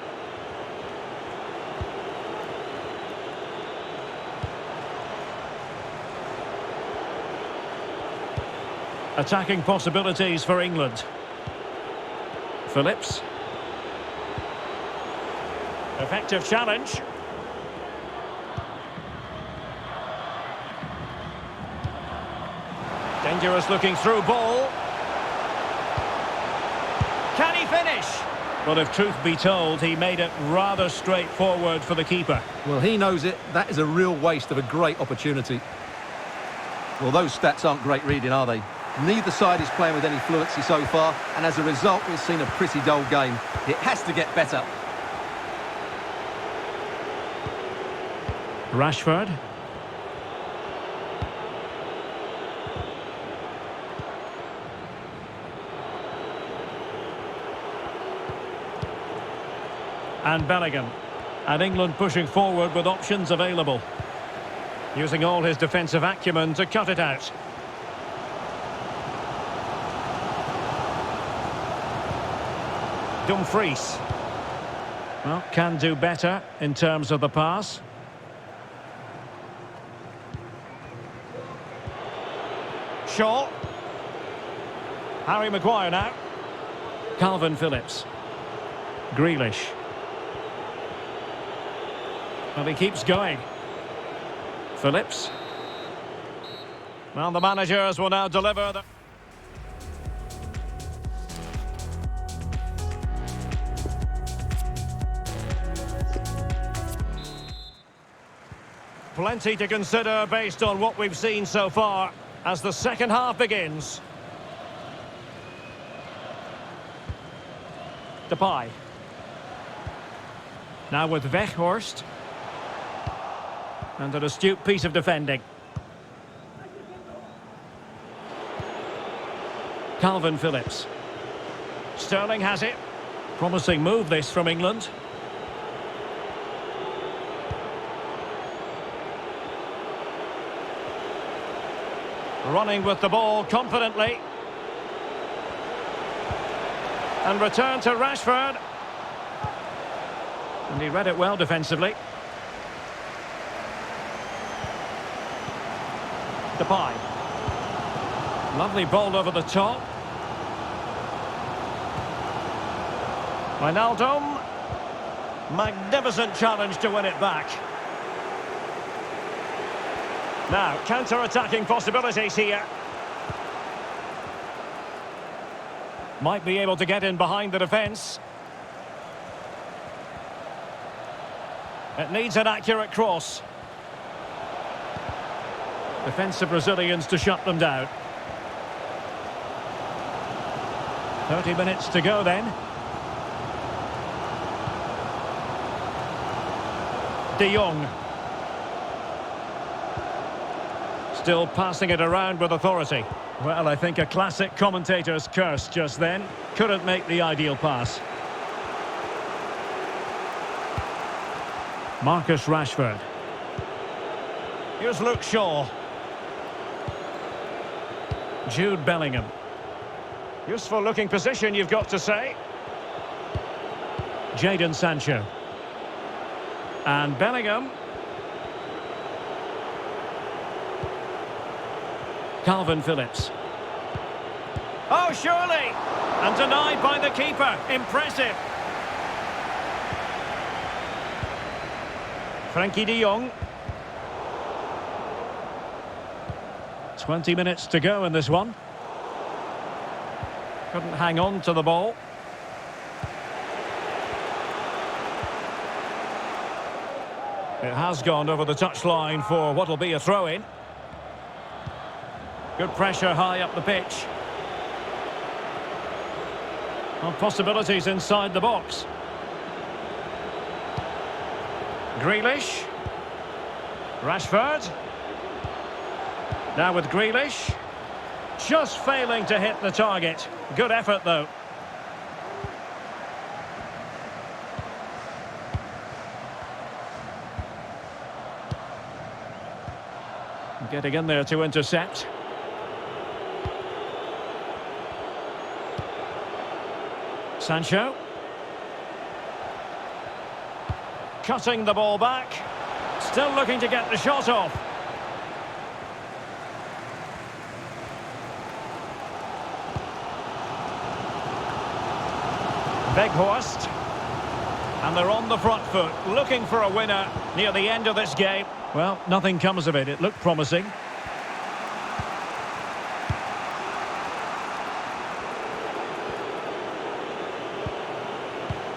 Attacking possibilities for England. Phillips. Effective challenge. Dangerous looking through ball. Can he finish? Well, if truth be told, he made it rather straightforward for the keeper. Well, he knows it. That is a real waste of a great opportunity. Well, those stats aren't great reading, are they? Neither side is playing with any fluency so far, and as a result, we've seen a pretty dull game. It has to get better. Rashford. And Bellingham. And England pushing forward with options available. Using all his defensive acumen to cut it out. Dumfries. Well, can do better in terms of the pass. Shaw. Harry Maguire now. Calvin Phillips. Grealish. Well, he keeps going. Phillips. Well, the managers will now deliver the... Plenty to consider based on what we've seen so far as the second half begins. Depay. Now with Weghorst. And an astute piece of defending. Calvin Phillips. Sterling has it. Promising move this from England. Running with the ball confidently. And return to Rashford. And he read it well defensively. Depay. Lovely ball over the top. Wijnaldum. Magnificent challenge to win it back. Now, counter-attacking possibilities here. Might be able to get in behind the defence. It needs an accurate cross. Defensive Brazilians to shut them down. 30 minutes to go then. De Jong. Still passing it around with authority. Well, I think a classic commentator's curse just then. Couldn't make the ideal pass. Marcus Rashford. Here's Luke Shaw. Jude Bellingham. Useful looking position, you've got to say. Jadon Sancho. And Bellingham. Calvin Phillips. Oh, surely! And denied by the keeper. Impressive. Frankie de Jong. 20 minutes to go in this one. Couldn't hang on to the ball. It has gone over the touchline for what will be a throw-in. Good pressure high up the pitch. Well, possibilities inside the box. Grealish. Rashford. Now with Grealish. Just failing to hit the target. Good effort though. Getting in there to intercept. Sancho. Cutting the ball back. Still looking to get the shot off. Weghorst. And they're on the front foot, looking for a winner near the end of this game. Well, nothing comes of it. It looked promising.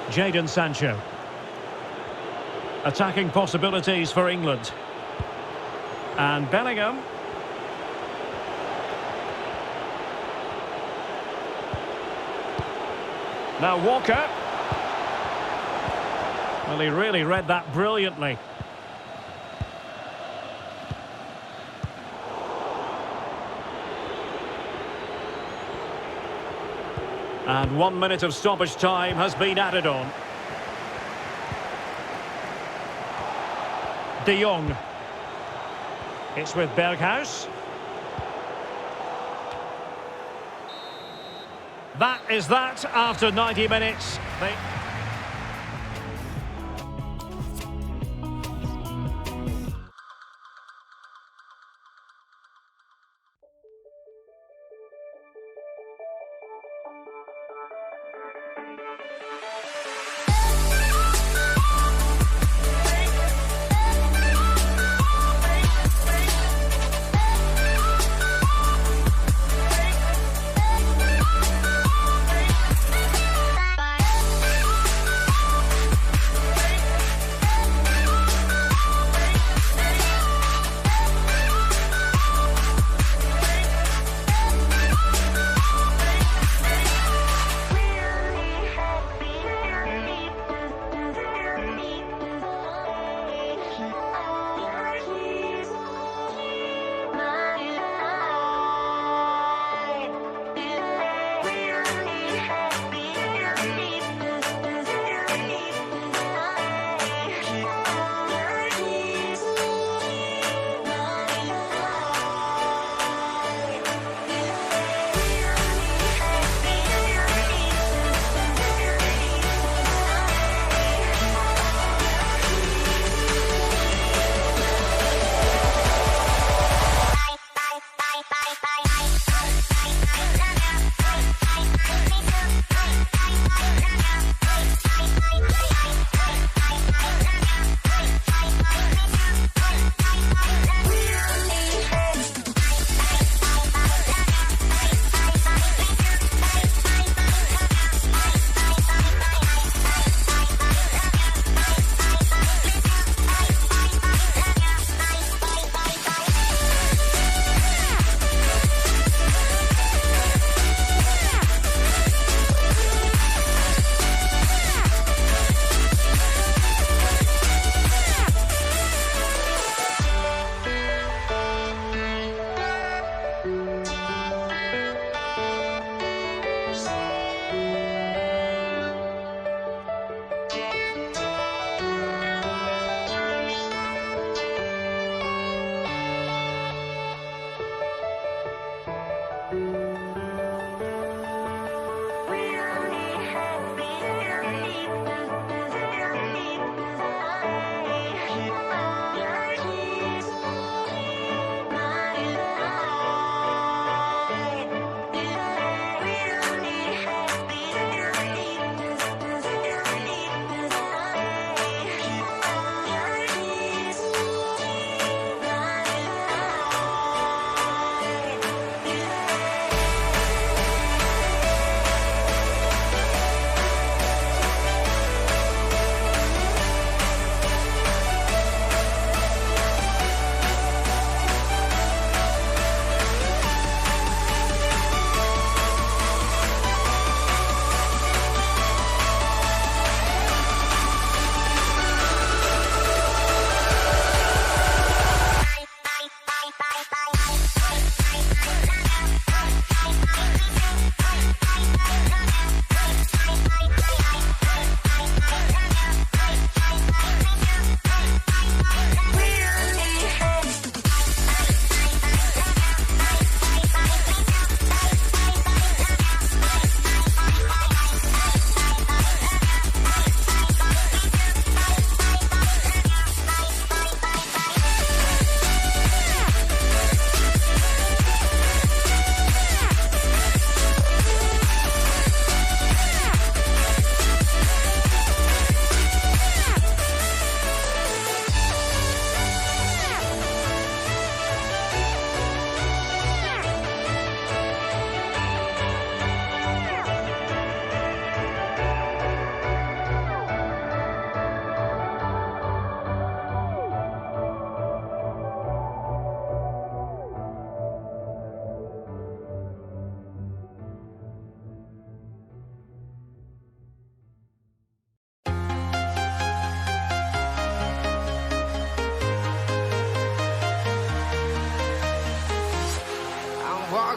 Jadon Sancho. Attacking possibilities for England. And Bellingham. Now Walker. Well, he really read that brilliantly. And 1 minute of stoppage time has been added on. De Jong. It's with Berghuis. That is that after 90 minutes.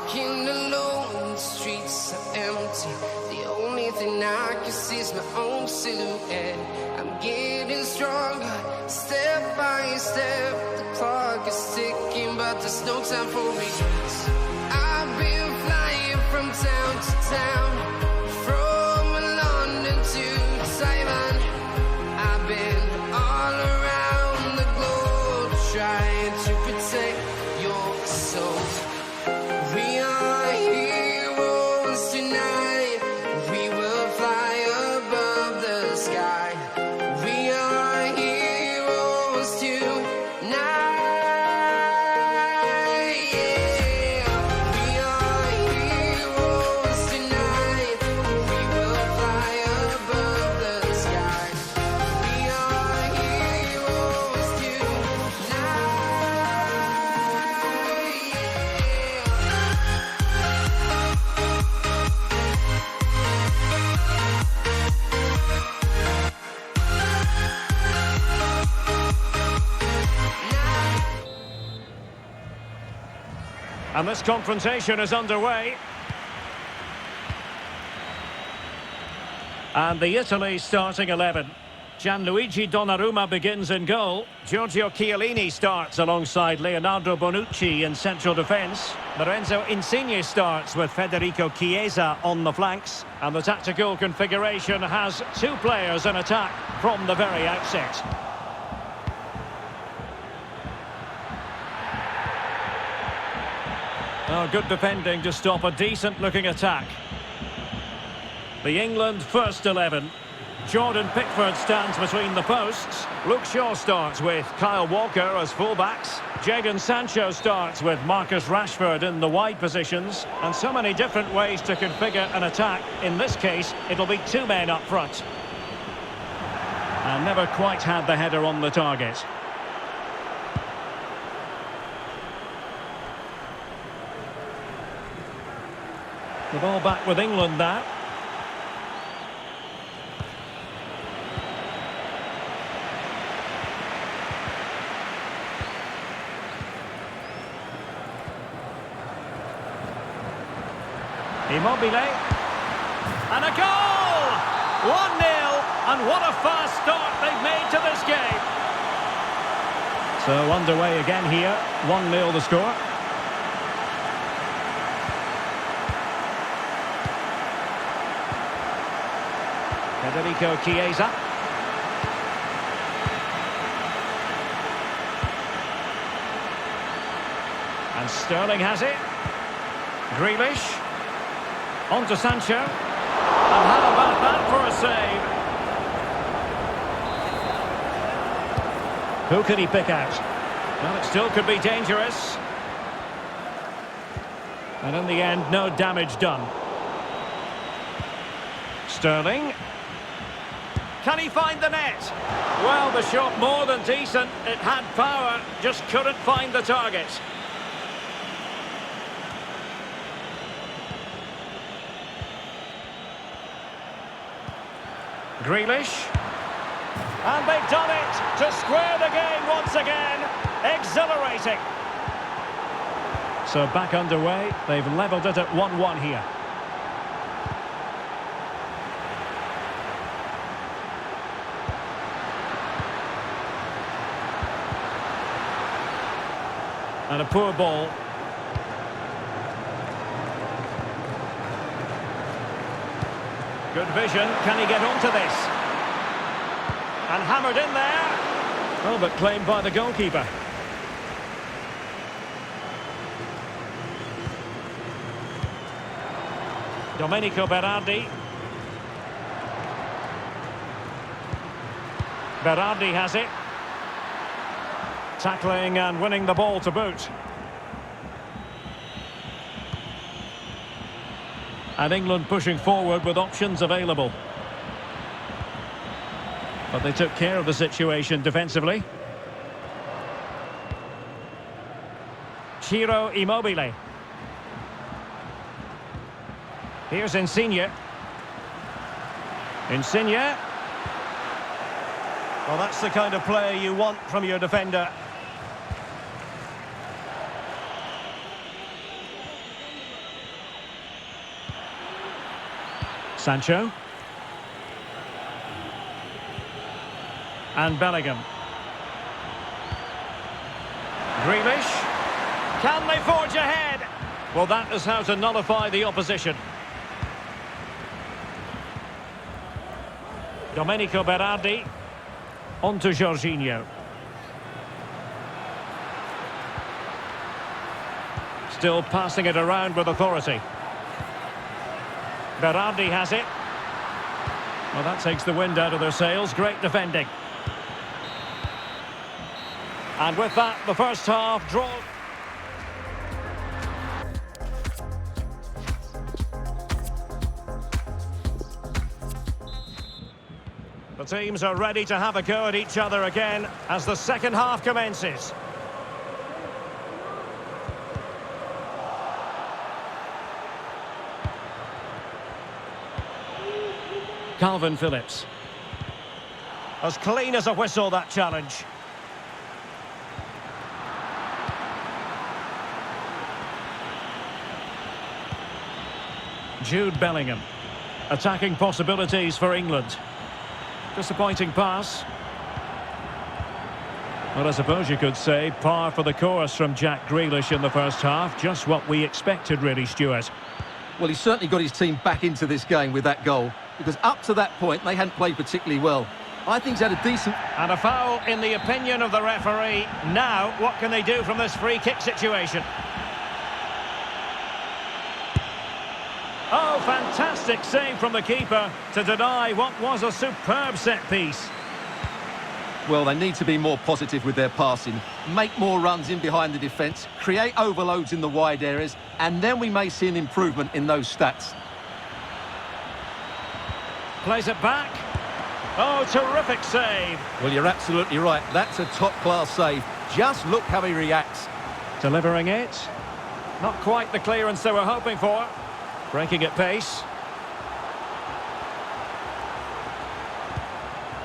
walking alone, the streets are empty. The only thing I can see is my own silhouette. I'm getting stronger, step by step. The clock is ticking, but there's no time for regrets. I've been flying from town to town, from London to Taiwan. I've been all around the globe, trying to protect your soul. We are heroes tonight. We will fly above the sky. We are heroes tonight. Yeah. We are heroes tonight. We will fly above the sky. We are heroes tonight. And this confrontation is underway. And the Italy starting 11. Gianluigi Donnarumma begins in goal. Giorgio Chiellini starts alongside Leonardo Bonucci in central defence. Lorenzo Insigne starts with Federico Chiesa on the flanks. And the tactical configuration has two players in attack from the very outset. Oh, good defending to stop a decent-looking attack. The England first 11. Jordan Pickford stands between the posts. Luke Shaw starts with Kyle Walker as fullbacks. Jadon Sancho starts with Marcus Rashford in the wide positions. And so many different ways to configure an attack. In this case, it'll be two men up front. And never quite had the header on the target. The ball back with England now. Immobile. And a goal! 1-0, and what a fast start they've made to this game. So underway again here, 1-0 the score. Federico Chiesa. And Sterling has it. Grealish. On to Sancho. And how about that for a save? Who can he pick out? Well, it still could be dangerous. And in the end, no damage done. Sterling. Can he find the net? Well, the shot more than decent. It had power, just couldn't find the target. Grealish. And they've done it to square the game once again. Exhilarating. So back underway. They've levelled it at 1-1 here. And a poor ball. Good vision. Can he get onto this? And hammered in there. Oh, but claimed by the goalkeeper. Domenico Berardi. Berardi has it. Tackling and winning the ball to boot. And England pushing forward with options available. But they took care of the situation defensively. Ciro Immobile. Here's Insigne. Insigne. Well, that's the kind of play you want from your defender. Sancho. And Bellingham. Grealish. Can they forge ahead? Well, that is how to nullify the opposition. Domenico Berardi. On to Jorginho. Still passing it around with authority. Berardi has it. Well, that takes the wind out of their sails. Great defending. And with that, the first half drawn. The teams are ready to have a go at each other again as the second half commences. Calvin Phillips. As clean as a whistle, that challenge. Jude Bellingham. Attacking possibilities for England. Disappointing pass. Well, I suppose you could say par for the course from Jack Grealish in the first half. Just what we expected, really, Stuart. Well, he certainly got his team back into this game with that goal, because up to that point, they hadn't played particularly well. I think he's had a decent... And a foul in the opinion of the referee. Now, what can they do from this free kick situation? Oh, fantastic save from the keeper to deny what was a superb set piece. Well, they need to be more positive with their passing, make more runs in behind the defence, create overloads in the wide areas, and then we may see an improvement in those stats. Plays it back. Oh, terrific save. Well, you're absolutely right. That's a top-class save. Just look how he reacts. Delivering it. Not quite the clearance they were hoping for. Breaking at pace.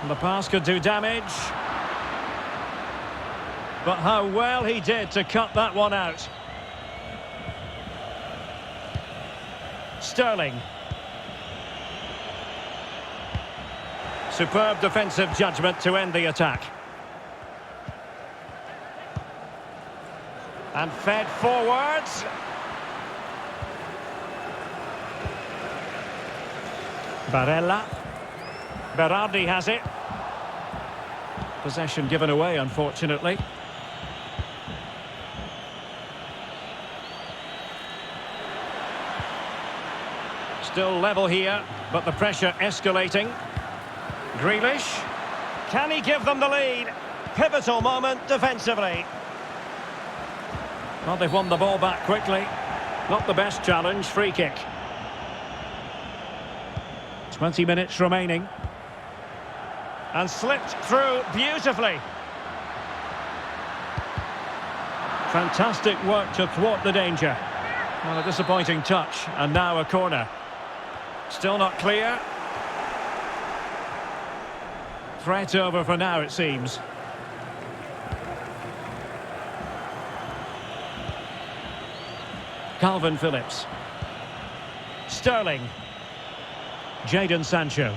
And the pass could do damage. But how well he did to cut that one out. Sterling. Superb defensive judgment to end the attack. And fed forwards. Barella. Berardi has it. Possession given away, unfortunately. Still level here, but the pressure escalating. Grealish. Can he give them the lead? Pivotal moment defensively. Well, they've won the ball back quickly. Not the best challenge, free kick. 20 minutes remaining. And slipped through beautifully. Fantastic work to thwart the danger. Well, a disappointing touch, and now a corner. Still not clear. Threat over for now, it seems. Calvin Phillips. Sterling. Jadon Sancho.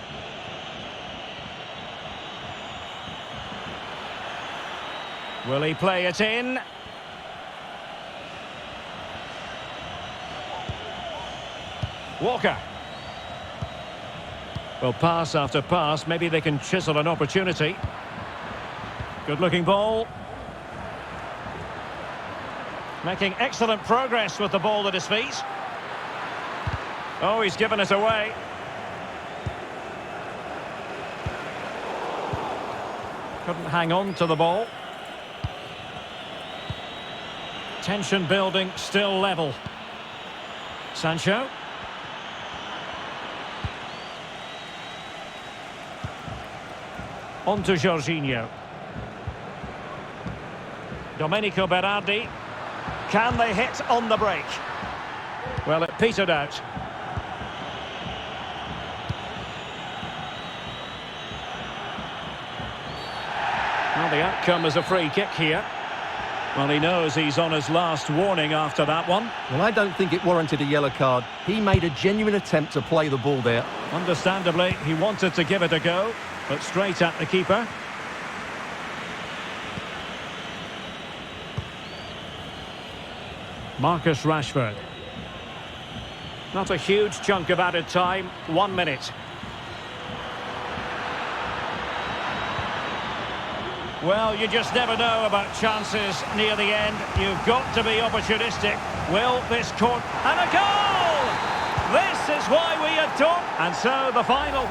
Will he play it in? Walker. Well, pass after pass, maybe they can chisel an opportunity. Good-looking ball. Making excellent progress with the ball at his feet. Oh, he's given it away. Couldn't hang on to the ball. Tension building, still level. Sancho. On to Jorginho. Domenico Berardi. Can they hit on the break? Well, it petered out. Well, the outcome is a free kick here. Well, he knows he's on his last warning after that one. Well, I don't think it warranted a yellow card. He made a genuine attempt to play the ball there. Understandably, he wanted to give it a go, but straight at the keeper. Marcus Rashford. Not a huge chunk of added time, 1 minute. Well, you just never know about chances near the end. You've got to be opportunistic. Will this court... And a goal! This is why we adore... And so the final...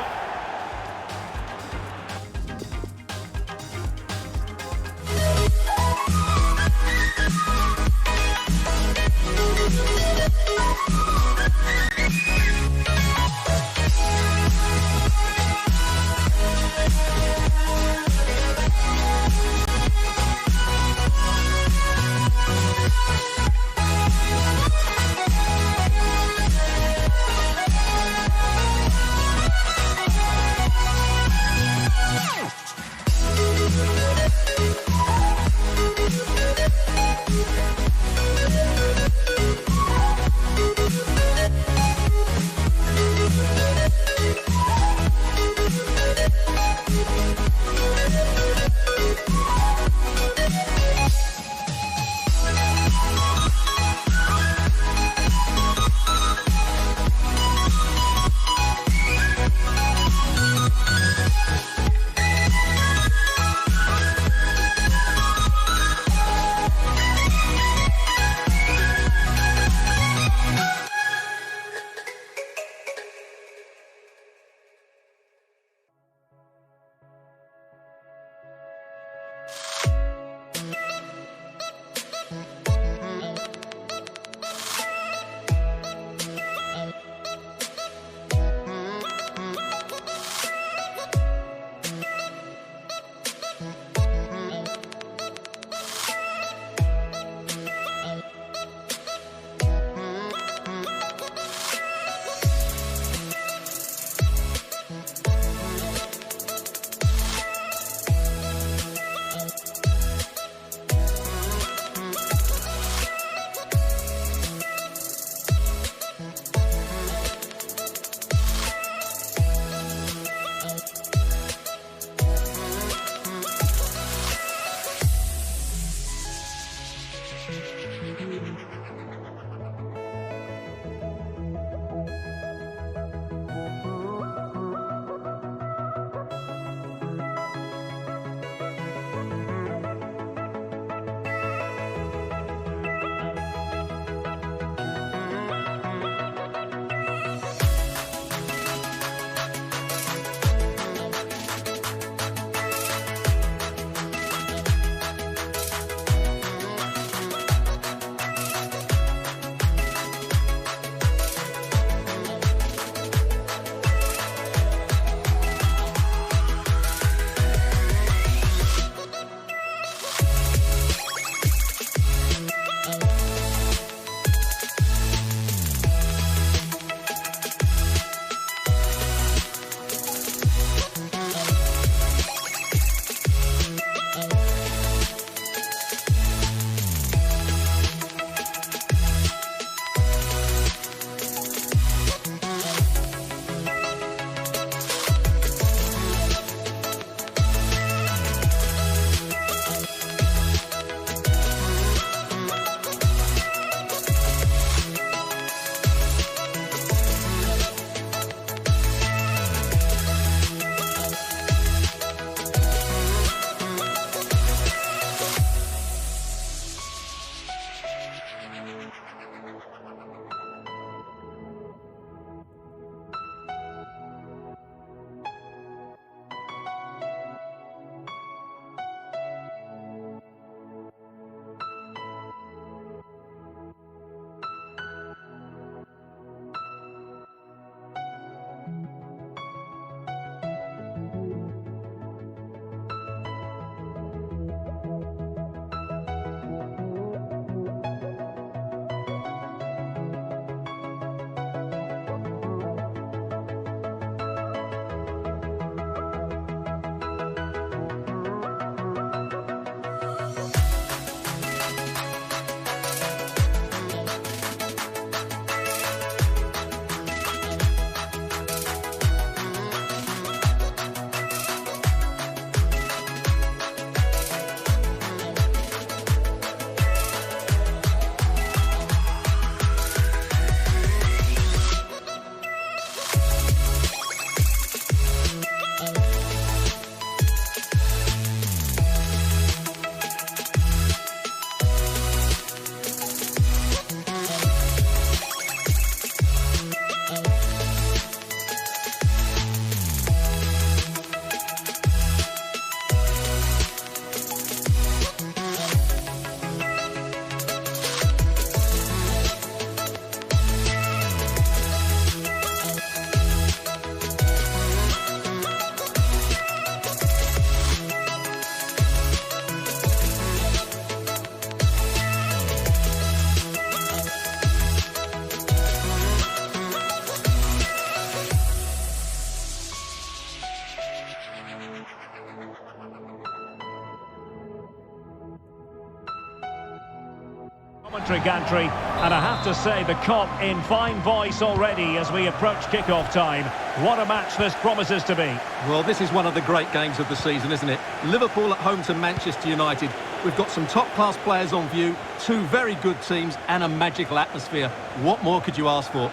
Commentary gantry, and I have to say the cop in fine voice already as we approach kick-off time. What a match this promises to be. Well, this is one of the great games of the season, isn't it? Liverpool at home to Manchester United. We've got some top-class players on view, two very good teams and a magical atmosphere. What more could you ask for?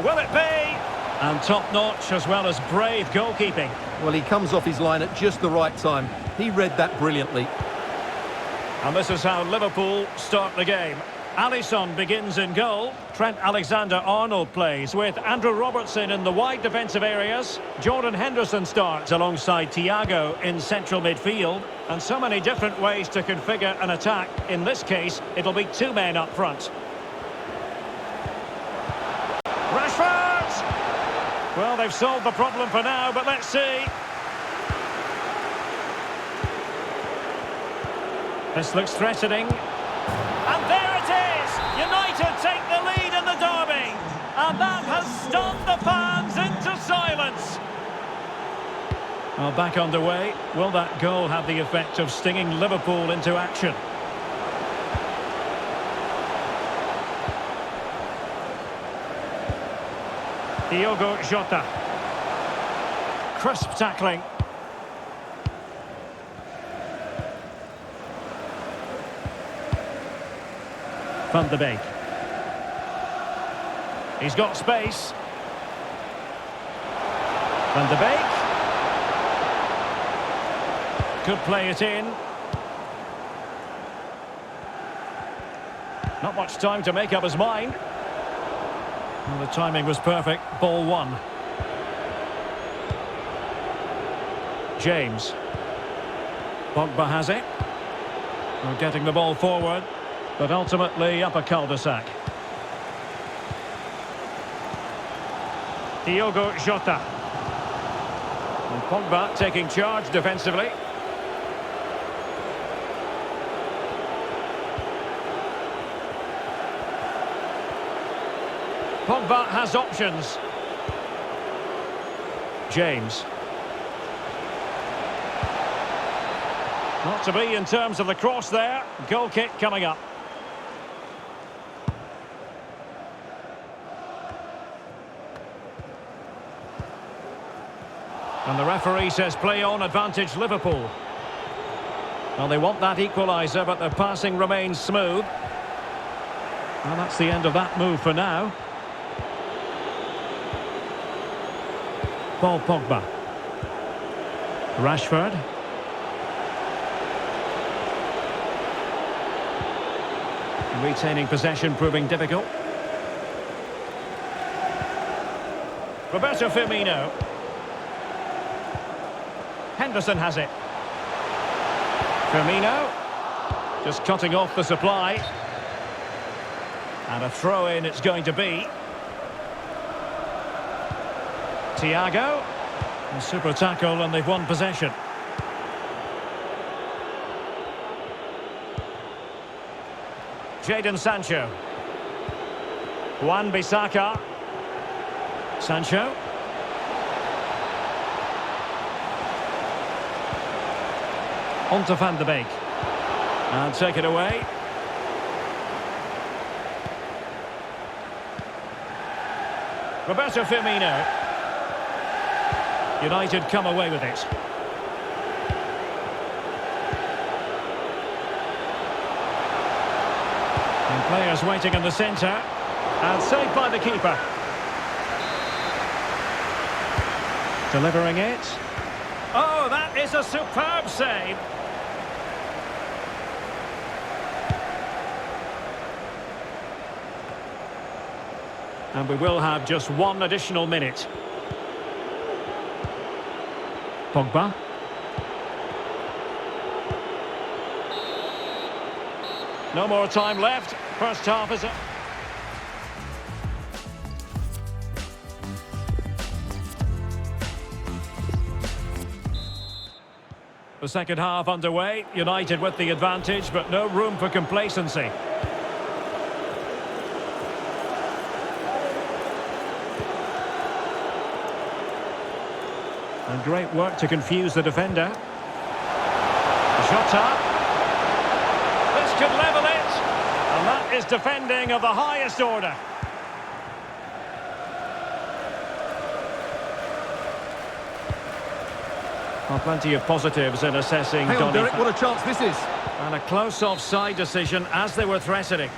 Will it be? And top-notch as well as brave goalkeeping. Well, he comes off his line at just the right time. He read that brilliantly. And this is how Liverpool start the game. Alisson begins in goal. Trent Alexander-Arnold plays with Andrew Robertson in the wide defensive areas. Jordan Henderson starts alongside Thiago in central midfield. And so many different ways to configure an attack. In this case, it'll be two men up front. Rashford! Well, they've solved the problem for now, but let's see. This looks threatening. And there it is! United take the lead in the derby. And that has stunned the fans into silence. Well, back underway. Will that goal have the effect of stinging Liverpool into action? Diogo Jota. Crisp tackling. Van de Beek. He's got space. Van de Beek. Could play it in. Not much time to make up his mind. Well, the timing was perfect. Ball one. James. Pogba has it. We're getting the ball forward, but ultimately up a cul-de-sac. Diogo Jota. And Pogba taking charge defensively. Pogba has options. James. Not to be in terms of the cross there. Goal kick coming up. And the referee says play on, advantage Liverpool. Well, they want that equaliser, but their passing remains smooth. Well, that's the end of that move for now. Paul Pogba. Rashford. Retaining possession proving difficult. Roberto Firmino. Henderson has it. Firmino. Just cutting off the supply. And a throw-in it's going to be. Thiago. A super tackle and they've won possession. Jadon Sancho. Wan-Bissaka. Sancho. On to Van de Beek. And take it away. Roberto Firmino. United come away with it. And players waiting in the centre. And saved by the keeper. Delivering it. Oh, that is a superb save. And we will have just one additional minute. Pogba. No more time left. First half is up. The second half underway. United with the advantage, but no room for complacency. And great work to confuse the defender. Jota. This could level it. And is defending of the highest order. Well, plenty of positives in assessing Hang on, Donny. Derek, what a chance this is. And a close offside decision as they were threatening.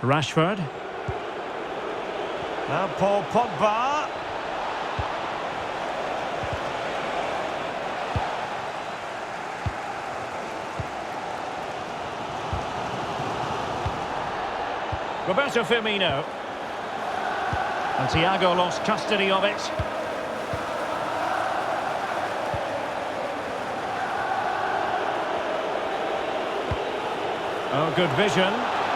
Rashford. Now Paul Pogba. Roberto Firmino. And Thiago lost custody of it. Oh, good vision.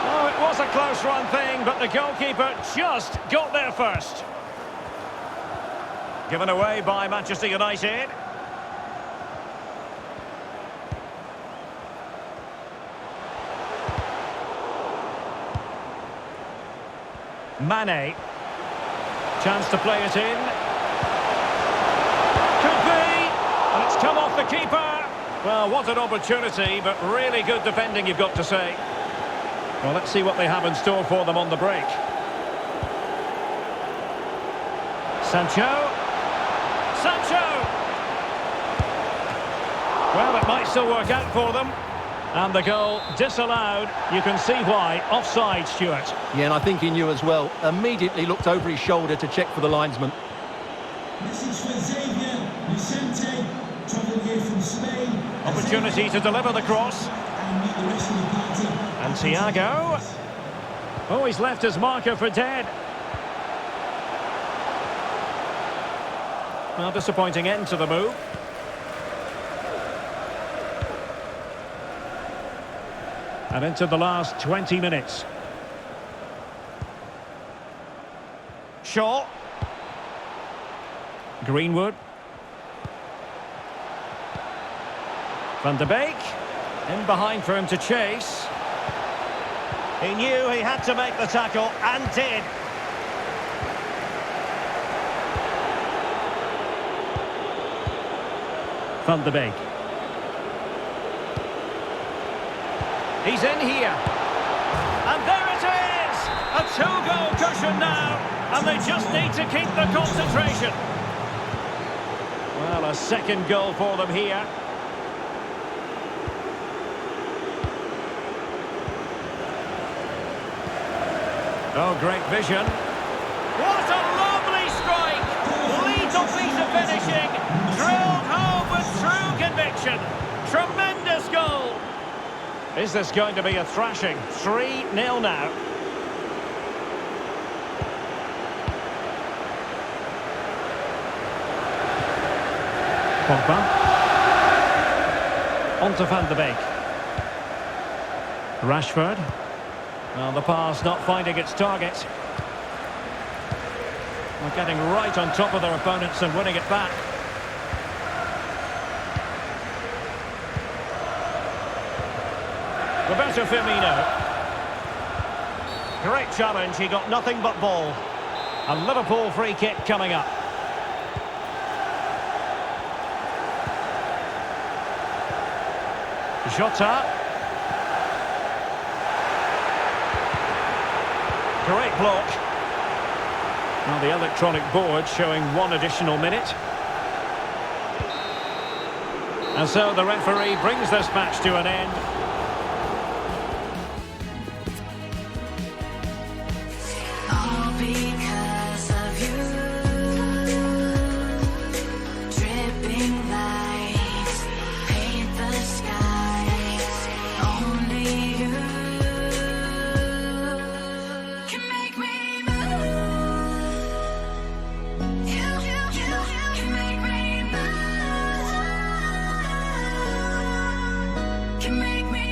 Oh, it was a close run thing, but the goalkeeper just got there first. Given away by Manchester United. Mane. Chance to play it in. Could be. And it's come off the keeper. Well, what an opportunity, but really good defending, you've got to say. Well, let's see what they have in store for them on the break. Sancho. Sancho! Well, it might still work out for them. And the goal disallowed. You can see why. Offside, Stuart. Yeah, and I think he knew as well. Immediately looked over his shoulder to check for the linesman. Message for Xavier Vicente, travelling here from Spain. Opportunity to deliver the cross. And meet the rest of the party. And Thiago. Oh, he's left his marker for dead. Well, disappointing end to the move. And into the last 20 minutes. Shaw. Greenwood. Van de Beek. In behind for him to chase. He knew he had to make the tackle, and did. Van de Beek. He's in here. And there it is! A two-goal cushion now. And they just need to keep the concentration. Well, a second goal for them here. Oh, great vision. What a lovely strike! Lethal piece of finishing. Drilled home with true conviction. Tremendous goal. Is this going to be a thrashing? 3-0 now. Pogba. On to Van de Beek. Rashford. Well, the pass not finding its target. Well, getting right on top of their opponents and winning it back. Roberto Firmino. Great challenge, he got nothing but ball. A Liverpool free kick coming up. Jota. Great block. Now the electronic board showing 1 additional minute. And so the referee brings this match to an end. All because of you. Dripping lights paint the skies. Only you can make me move. You can make me move. Can make me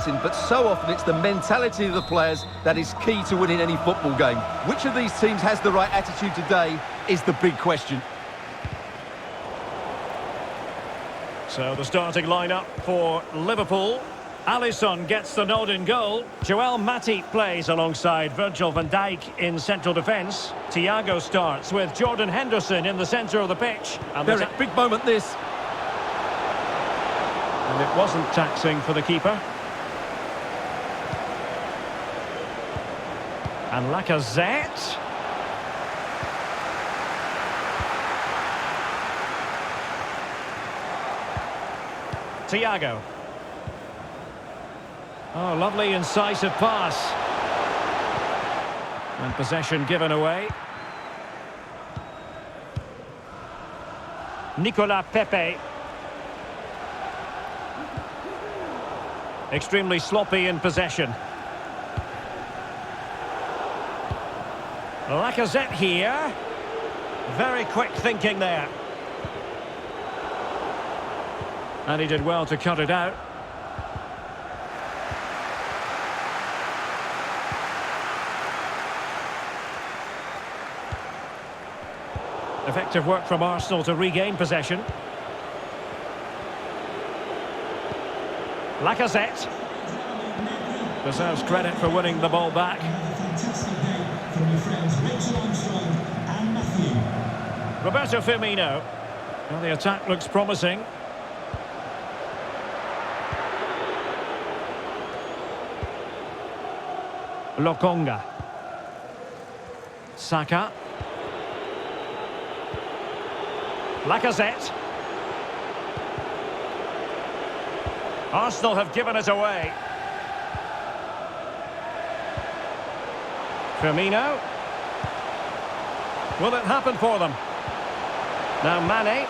pressing, but so often it's the mentality of the players that is key to winning any football game. Which of these teams has the right attitude today is the big question. So the starting lineup for Liverpool. Alisson gets the nod in goal. Joel Matip plays alongside Virgil van Dijk in central defence. Thiago starts with Jordan Henderson in the centre of the pitch. And Very big moment this. And it wasn't taxing for the keeper. And Lacazette. Thiago. Oh, lovely incisive pass. And possession given away. Nicolas Pepe. Extremely sloppy in possession. Lacazette here. Very quick thinking there. And he did well to cut it out. Effective work from Arsenal to regain possession. Lacazette deserves credit for winning the ball back. Fantastic day from your friends Rachel Armstrong and Matthew. Roberto Firmino. Well, the attack looks promising. Lokonga. Saka. Lacazette. Arsenal have given it away. Firmino. Will it happen for them? Now Mane.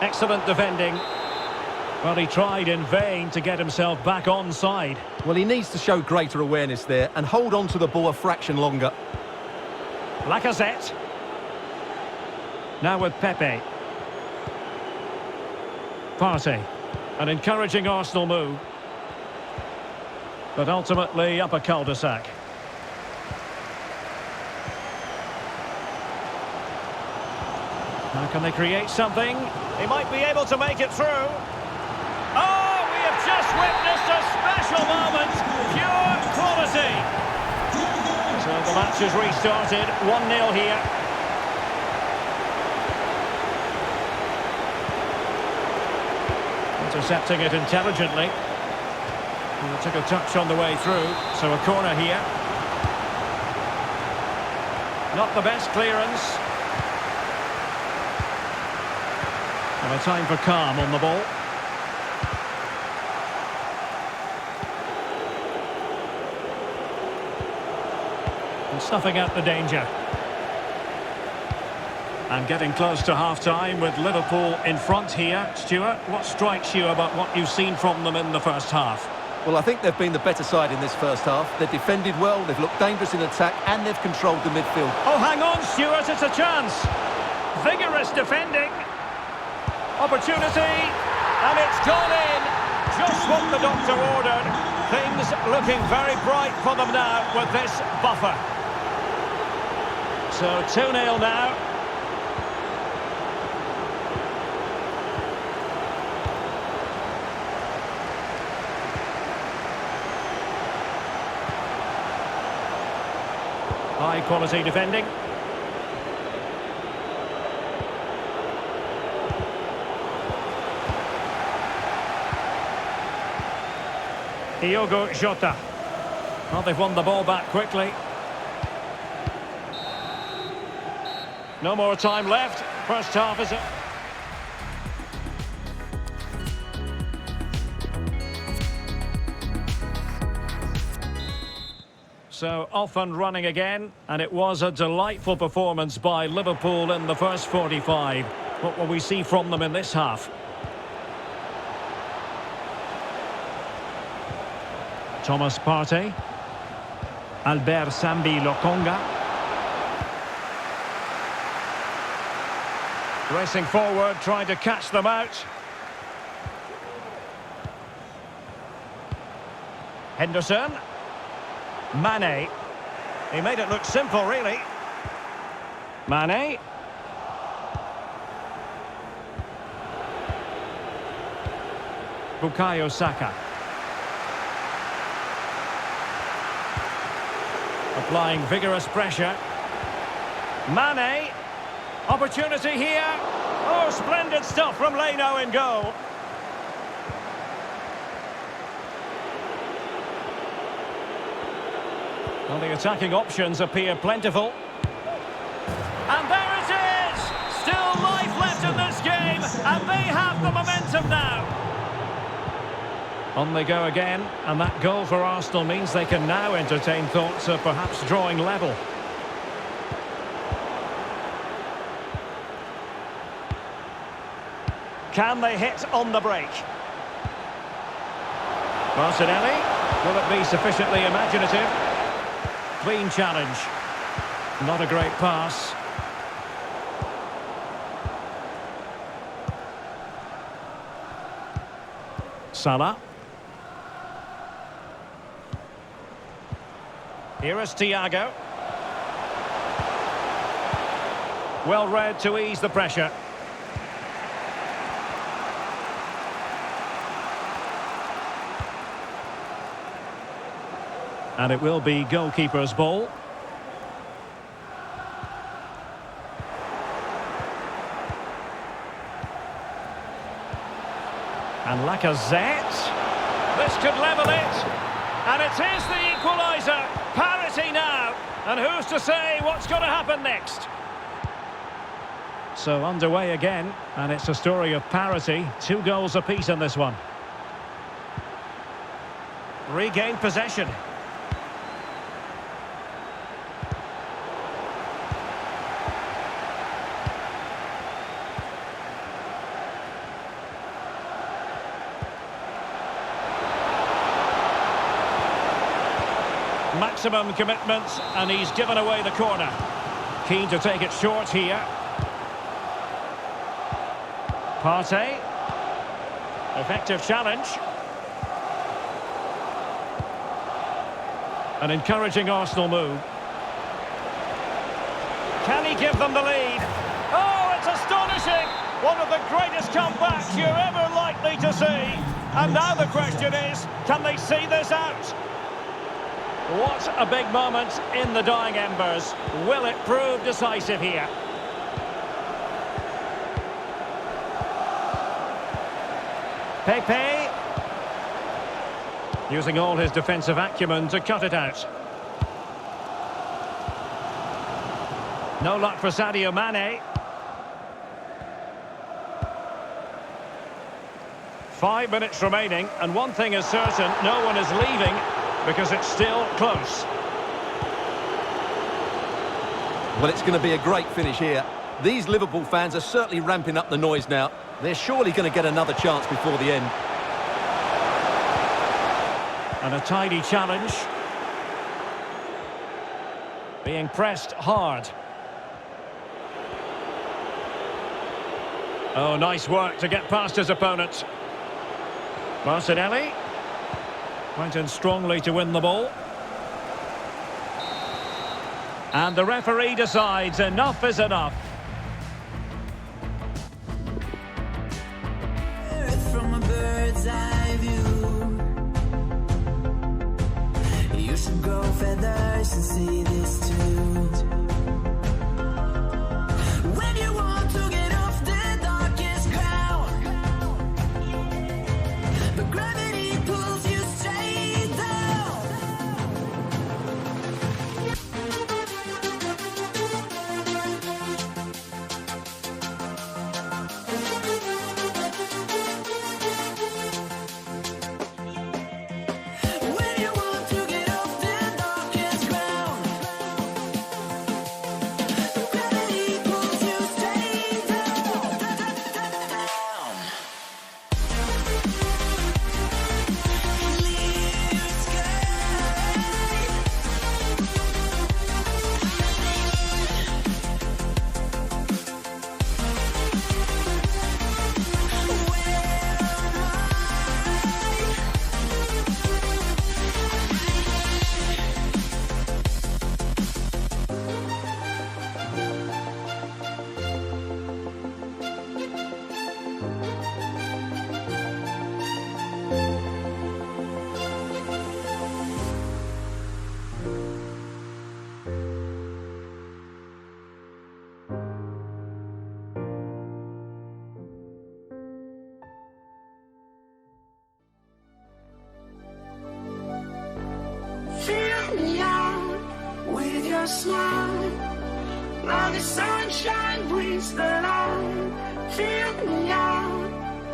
Excellent defending. Well, he tried in vain to get himself back onside. Well, he needs to show greater awareness there and hold on to the ball a fraction longer. Lacazette. Now with Pepe. Partey. An encouraging Arsenal move. But ultimately up a cul-de-sac. Now can they create something? They might be able to make it through. Oh, we have just witnessed a special moment. Pure quality. So the match has restarted. 1-0 here. Intercepting it intelligently. And it took a touch on the way through, so a corner here. Not the best clearance. And a time for calm on the ball. And snuffing out the danger. And getting close to half-time with Liverpool in front here. Stuart, what strikes you about what you've seen from them in the first half? Well, I think they've been the better side in this first half. They've defended well, they've looked dangerous in attack, and they've controlled the midfield. Oh, hang on, Stuart, it's a chance. Vigorous defending. Opportunity. And it's gone in. Just what the doctor ordered. Things looking very bright for them now with this buffer. So 2-0 now. High quality defending. Diogo Jota. Well, they've won the ball back quickly. No more time left. First half is it. So off and running again, and it was a delightful performance by Liverpool in the first 45. What will we see from them in this half? Thomas Partey. Albert Sambi Lokonga. Racing forward, trying to catch them out. Henderson. Mane. He made it look simple, really. Mane. Bukayo Saka. Applying vigorous pressure. Mane. Opportunity here. Oh, splendid stuff from Leno in goal. Well, the attacking options appear plentiful. And there it is! Still life left in this game, and they have the momentum now. On they go again, and that goal for Arsenal means they can now entertain thoughts of perhaps drawing level. Can they hit on the break? Martinelli, will it be sufficiently imaginative? Clean challenge. Not a great pass. Salah. Here is Thiago. Well read to ease the pressure. And it will be goalkeeper's ball. And Lacazette. This could level it. And it is the equaliser. Parity now. And who's to say what's going to happen next? So underway again. And it's a story of parity. 2 goals apiece in this one. Regained possession. Maximum commitment, and he's given away the corner. Keen to take it short here. Partey. Effective challenge. An encouraging Arsenal move. Can he give them the lead? Oh, it's astonishing! One of the greatest comebacks you're ever likely to see. And now the question is, can they see this out? What a big moment in the dying embers. Will it prove decisive here? Pepe. Using all his defensive acumen to cut it out. No luck for Sadio Mane. 5 minutes remaining, and one thing is certain, no one is leaving, because it's still close. Well, it's going to be a great finish here. These Liverpool fans are certainly ramping up the noise now. They're surely going to get another chance before the end. And a tidy challenge. Being pressed hard. Oh, nice work to get past his opponent. Martinelli. Went in strongly to win the ball. And the referee decides enough is enough. From a bird's eye view, you should grow feathers and see this too. When you want to get off the darkest ground, but gravity pulls you straight down. When you want to get off the darkest ground, Take me out with your smile. Now the sunshine brings the light. Fill me out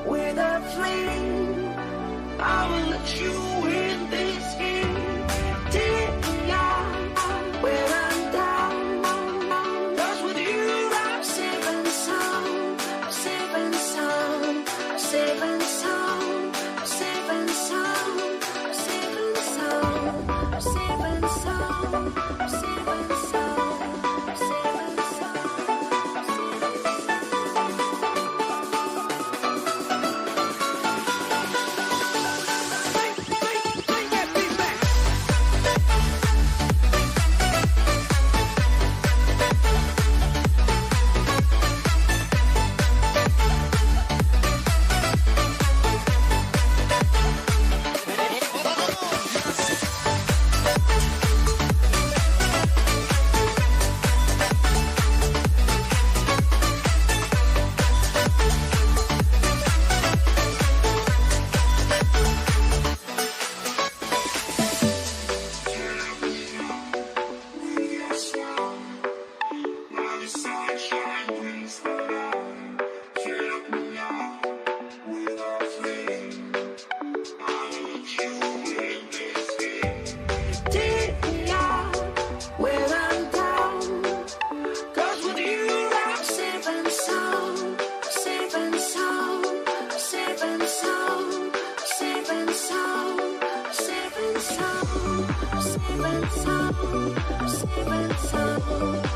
with a flame. I will let you in this game. Take me out where I'm down. 'Cause with you I'm safe and sound. I'm safe and sound. I'm safe and sound. I'm safe and sound. I'm safe and sound. I'm safe and sound. I'm safe and sound. I'm safe and sound. Bring that beat back. Take me out where I'm down. 'Cause with you I'm safe and sound. I'm safe and sound. I'm safe and sound. I'm safe and sound. I'm safe and sound. I'm safe and sound. I'm safe and sound.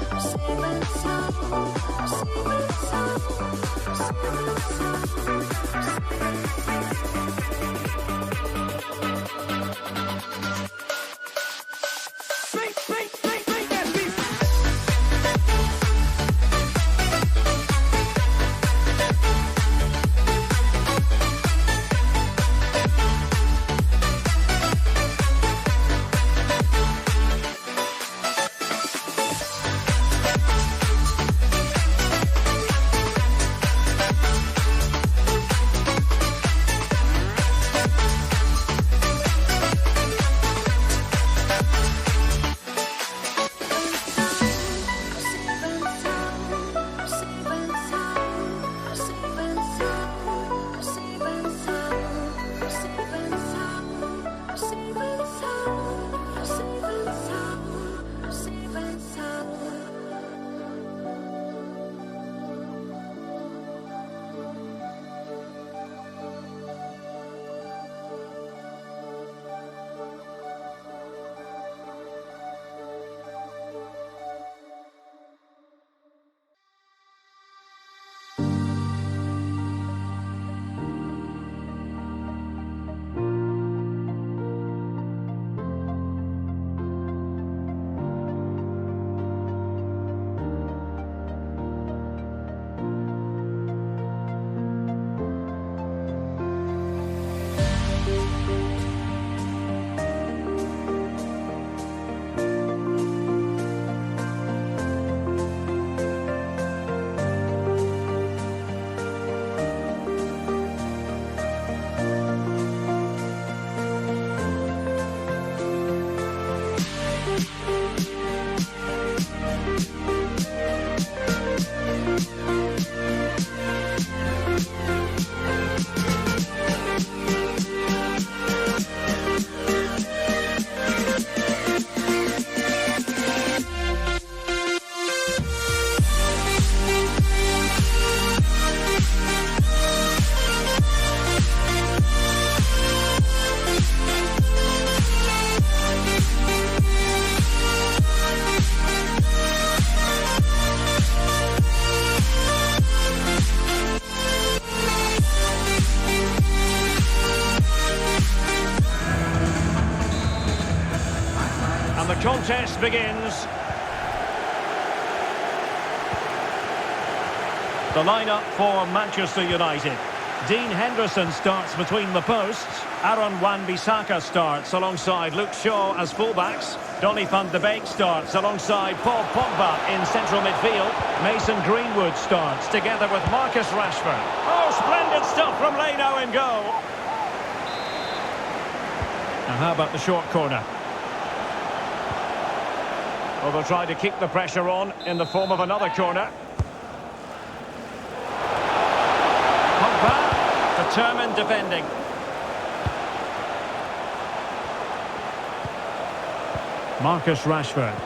I'm safe and sound. I'm safe and sound. Bring that beat back. The contest begins. The lineup for Manchester United. Dean Henderson starts between the posts. Aaron Wan-Bissaka starts alongside Luke Shaw as fullbacks. Donny van de Beek starts alongside Paul Pogba in central midfield. Mason Greenwood starts together with Marcus Rashford. Oh, splendid stuff from Leno in goal. And how about the short corner? Well, they'll try to keep the pressure on in the form of another corner. Pogba, determined defending. Marcus Rashford.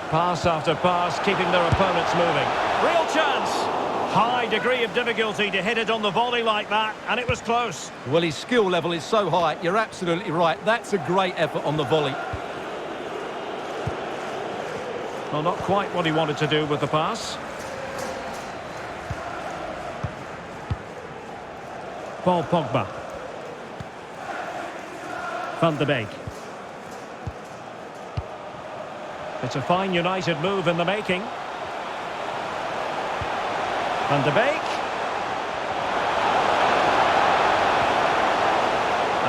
Pass after pass, keeping their opponents moving. Real chance! High degree of difficulty to hit it on the volley like that, and it was close. Well, his skill level is so high, you're absolutely right. That's a great effort on the volley. Well, not quite what he wanted to do with the pass. Paul Pogba. Van de Beek. It's a fine United move in the making. Van de Beek.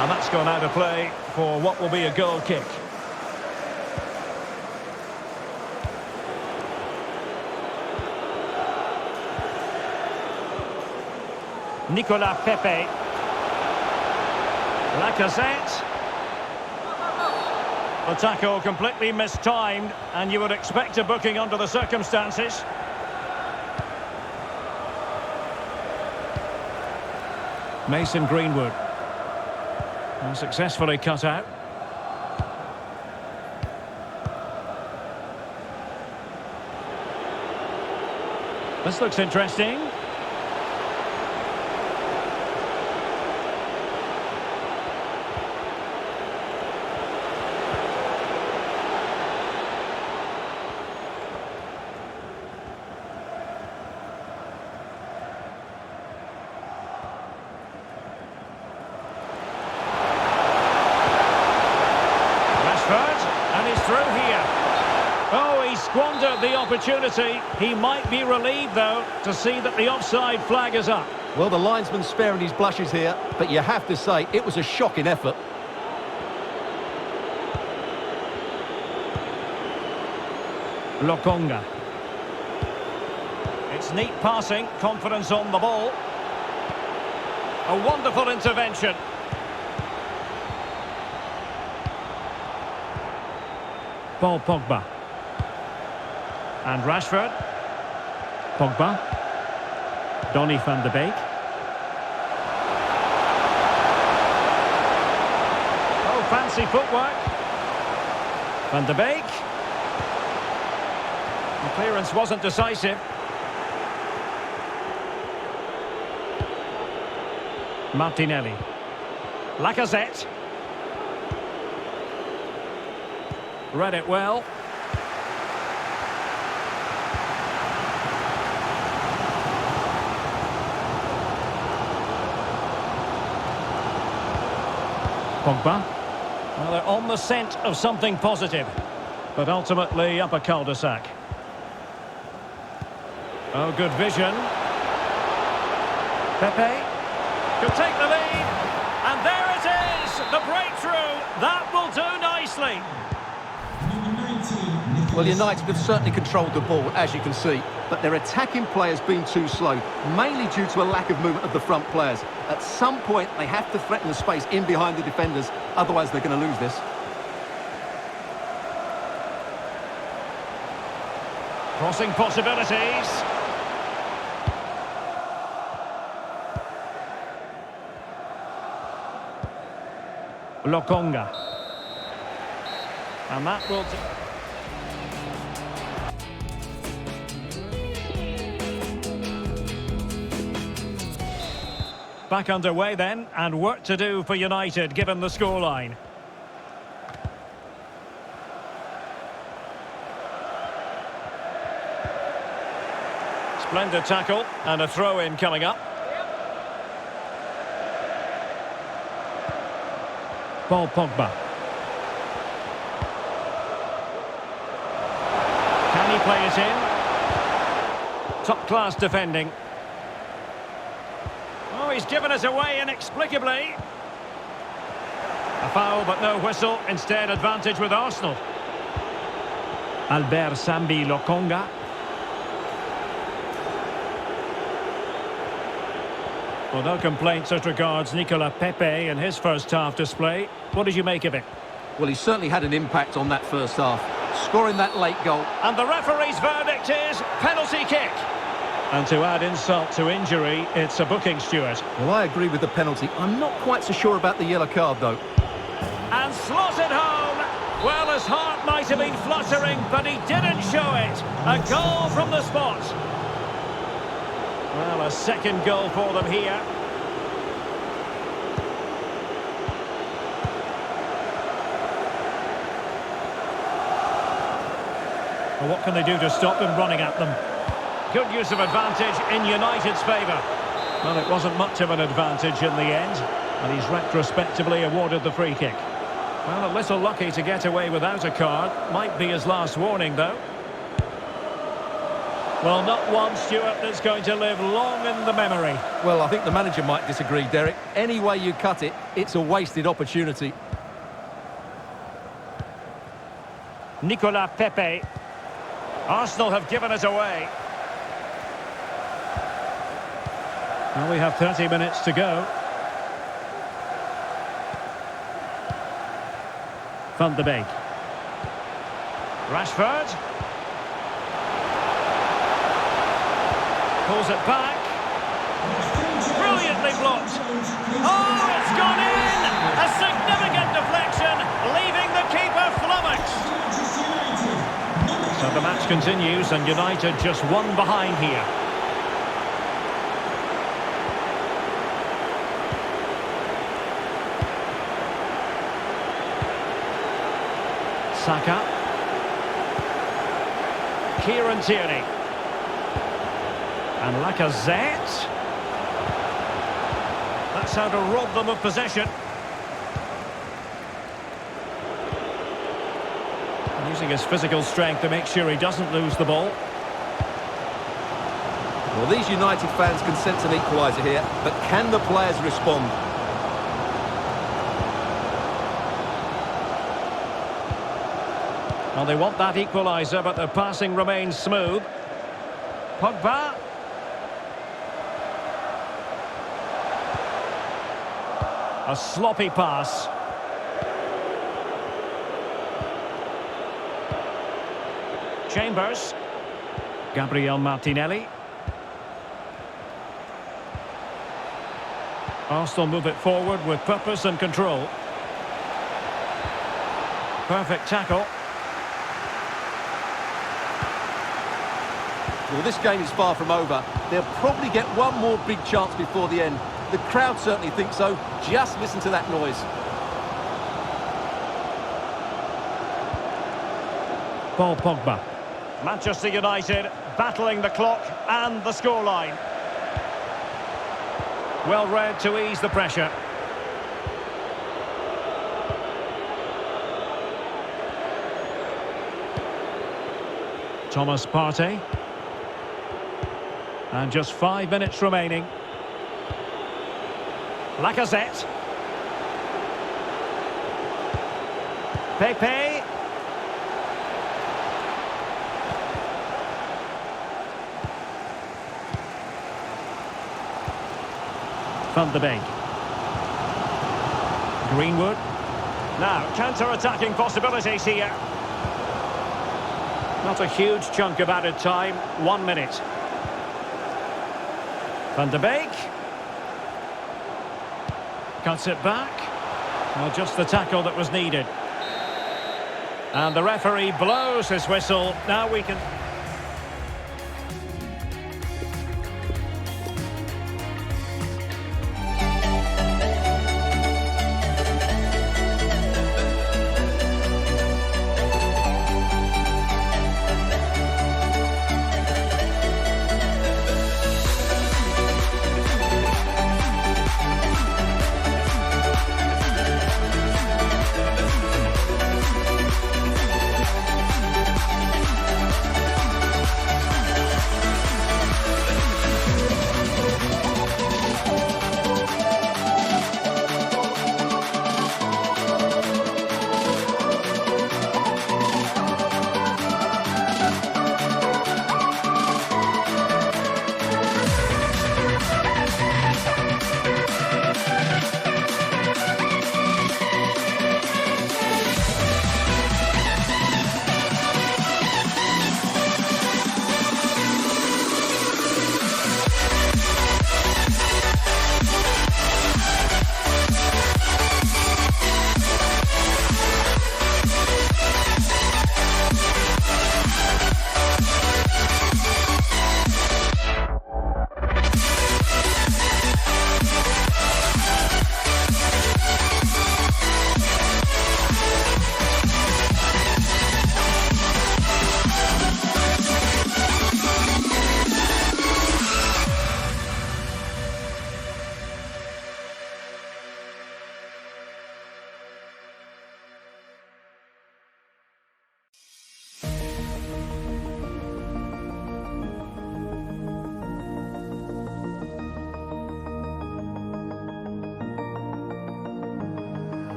And that's gone out of play for what will be a goal kick. Nicolas Pepe. Lacazette. The tackle completely mistimed, and you would expect a booking under the circumstances. Mason Greenwood. And successfully cut out. This looks interesting. And he's through here. Oh, he squandered the opportunity. He might be relieved, though, to see that the offside flag is up. Well, the linesman's sparing his blushes here, but you have to say it was a shocking effort. Lokonga. It's neat passing, confidence on the ball. A wonderful intervention. Paul Pogba. And Rashford. Pogba. Donny van de Beek. Oh, fancy footwork. Van de Beek. The clearance wasn't decisive. Martinelli. Lacazette. Read it well. Pogba. Well, they're on the scent of something positive, but ultimately up a cul-de-sac. Oh, good vision. Pepe could take the lead, and there it is, the breakthrough. That will do nicely. Well, United have certainly controlled the ball, as you can see, but their attacking play has been too slow, mainly due to a lack of movement of the front players. At some point, they have to threaten the space in behind the defenders, otherwise they're going to lose this. Crossing possibilities. Lokonga. And that will... Back underway then, and work to do for United, given the scoreline. Splendid tackle, and a throw-in coming up. Paul Pogba. Can he play it in? Top-class defending. Oh, he's given us away inexplicably. A foul, but no whistle. Instead, advantage with Arsenal. Albert Sambi Lokonga. Well, no complaints as regards Nicolas Pepe in his first half display. What did you make of it? Well, he certainly had an impact on that first half. scoring that late goal. And the referee's verdict is penalty kick. And to add insult to injury, it's a booking, Stuart. Well, I agree with the penalty. I'm not quite so sure about the yellow card, though. And slotted home. Well, his heart might have been fluttering, but he didn't show it. A goal from the spot. Well, a second goal for them here. Well, what can they do to stop him running at them? Good use of advantage in United's favour. Well, it wasn't much of an advantage in the end, and he's retrospectively awarded the free kick. Well, a little lucky to get away without a card. Might be his last warning, though. Well, not one, Stuart, that's going to live long in the memory. Well, I think the manager might disagree, Derek. Any way you cut it, it's a wasted opportunity. Nicolas Pepe. Arsenal have given it away. Well, we have 30 minutes to go. Van de Beek. Rashford. Pulls it back. Brilliantly blocked. Oh, it's gone in! A significant deflection, leaving the keeper flummoxed. So the match continues, and United just one behind here. Saka. Kieran Tierney. And Lacazette. That's how to rob them of possession. Using his physical strength to make sure he doesn't lose the ball. Well, these United fans can sense an equaliser here, but can the players respond? Well, they want that equaliser, but their passing remains smooth. Pogba. A sloppy pass. Chambers. Gabriel Martinelli. Arsenal move it forward with purpose and control. Perfect tackle. Well, this game is far from over. They'll probably get one more big chance before the end. The crowd certainly think so. Just listen to that noise. Paul Pogba. Manchester United battling the clock and the scoreline. Well read to ease the pressure. Thomas Partey. And just 5 minutes remaining. Lacazette. Pepe. Van de Beek. Greenwood. Now, counter-attacking possibilities here. Not a huge chunk of added time. 1 minute. Van de Beek. Cuts it back. Well, just the tackle that was needed. And the referee blows his whistle. Now we can...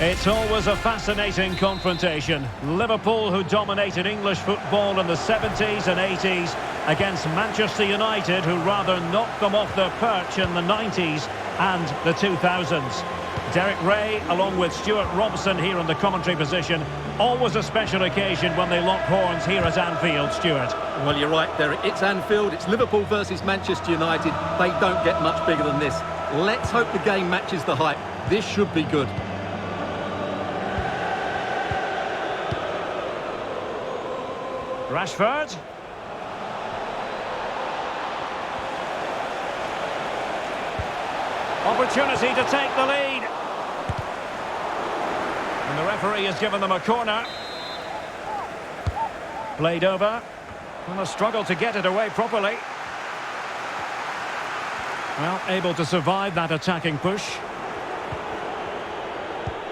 It's always a fascinating confrontation. Liverpool, who dominated English football in the 70s and 80s, against Manchester United, who rather knocked them off their perch in the 90s and the 2000s. Derek Ray, along with Stuart Robson here in the commentary position. Always a special occasion when they lock horns here at Anfield, Stuart. Well, you're right, Derek. It's Anfield. It's Liverpool versus Manchester United. They don't get much bigger than this. Let's hope the game matches the hype. This should be good. Rashford. Opportunity to take the lead. And the referee has given them a corner. Played over. And a struggle to get it away properly. Well, able to survive that attacking push.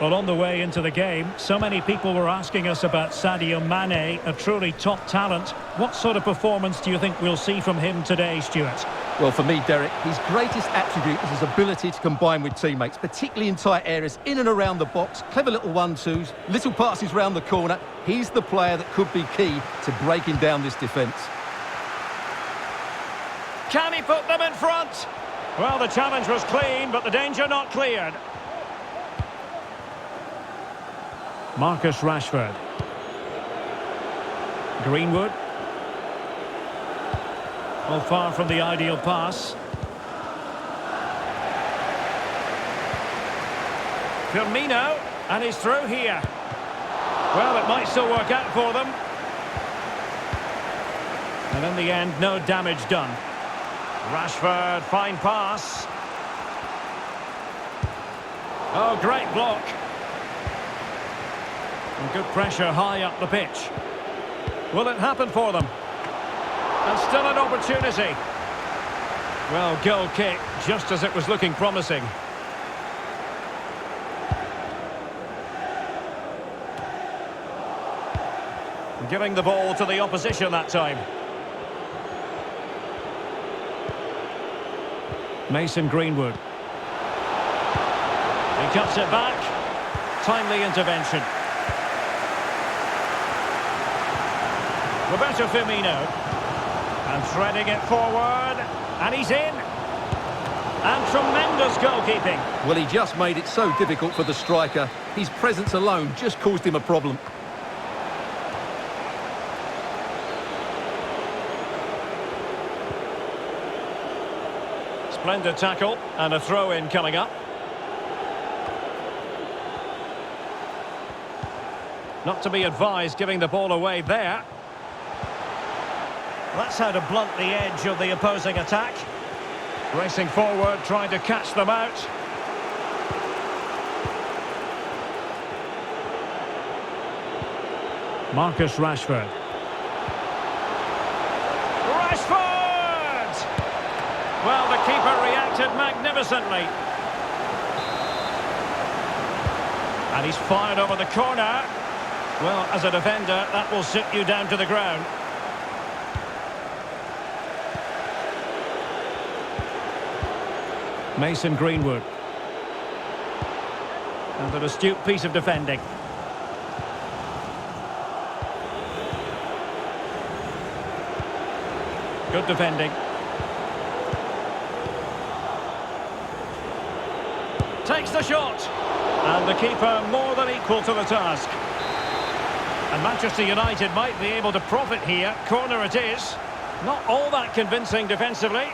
Well, on the way into the game, so many people were asking us about Sadio Mane, a truly top talent. What sort of performance do you think we'll see from him today, Stuart? Well, for me, Derek, his greatest attribute is his ability to combine with teammates, particularly in tight areas, in and around the box, clever little 1-2s, little passes round the corner. He's the player that could be key to breaking down this defence. Can he put them in front? Well, the challenge was clean, but the danger not cleared. Marcus Rashford. Greenwood. Well, far from the ideal pass. Firmino, and he's through here. Well, it might still work out for them. And in the end, no damage done. Rashford, fine pass. Oh, great block. And good pressure high up the pitch. Will it happen for them? And still an opportunity. Well, goal kick, just as it was looking promising. Giving the ball to the opposition that time. Mason Greenwood. He cuts it back. Timely intervention. Roberto Firmino. And threading it forward. And he's in. And tremendous goalkeeping. Well, he just made it so difficult for the striker. His presence alone just caused him a problem. Splendid tackle, and a throw-in coming up. Not to be advised giving the ball away there. That's how to blunt the edge of the opposing attack. Racing forward, trying to catch them out. Marcus Rashford. Well, the keeper reacted magnificently. And he's fired over the corner. Well, as a defender, that will sit you down to the ground. Mason Greenwood. And an astute piece of defending. Good defending. Takes the shot. And the keeper more than equal to the task. And Manchester United might be able to profit here. Corner it is. Not all that convincing defensively.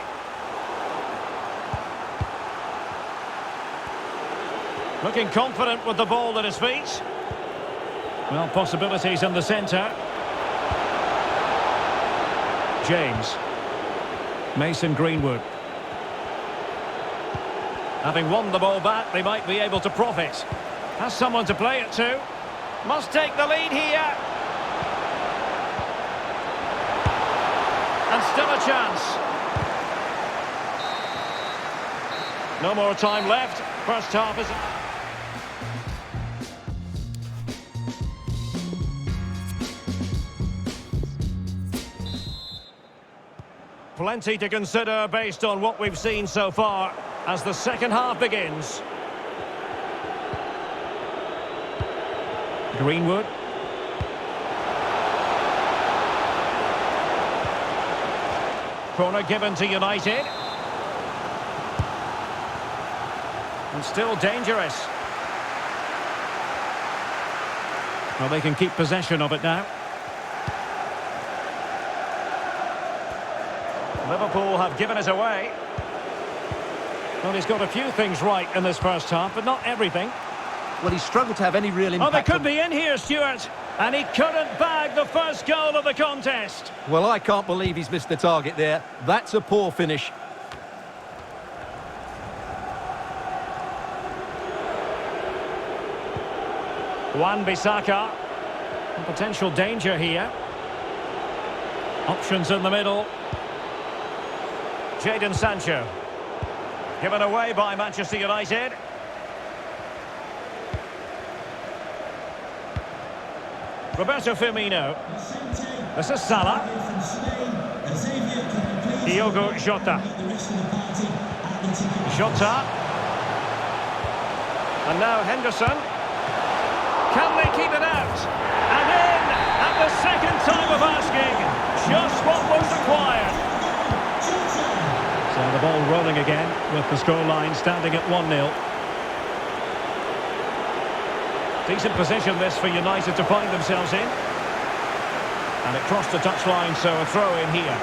Looking confident with the ball at his feet. Well, possibilities in the centre. James. Mason Greenwood. Having won the ball back, they might be able to profit. Has someone to play it to. Must take the lead here. And still a chance. No more time left. First half is... Plenty to consider based on what we've seen so far as the second half begins. Greenwood. Corner given to United. And still dangerous. Well, they can keep possession of it now. Liverpool have given it away. Well, he's got a few things right in this first half, but not everything. Well, he struggled to have any real impact. Oh, they could be in here, Stuart. And he couldn't bag the first goal of the contest. Well, I can't believe he's missed the target there. That's a poor finish. Wan-Bissaka. Potential danger here. Options in the middle. Jadon Sancho. Given away by Manchester United. Roberto Firmino. This is Salah. Diogo Jota. Jota. And now Henderson. Can they keep it out? And in at the second time of asking. Just what was required. So the ball rolling again with the scoreline standing at 1-0. Decent position this for United to find themselves in. And it crossed the touchline, so a throw in here.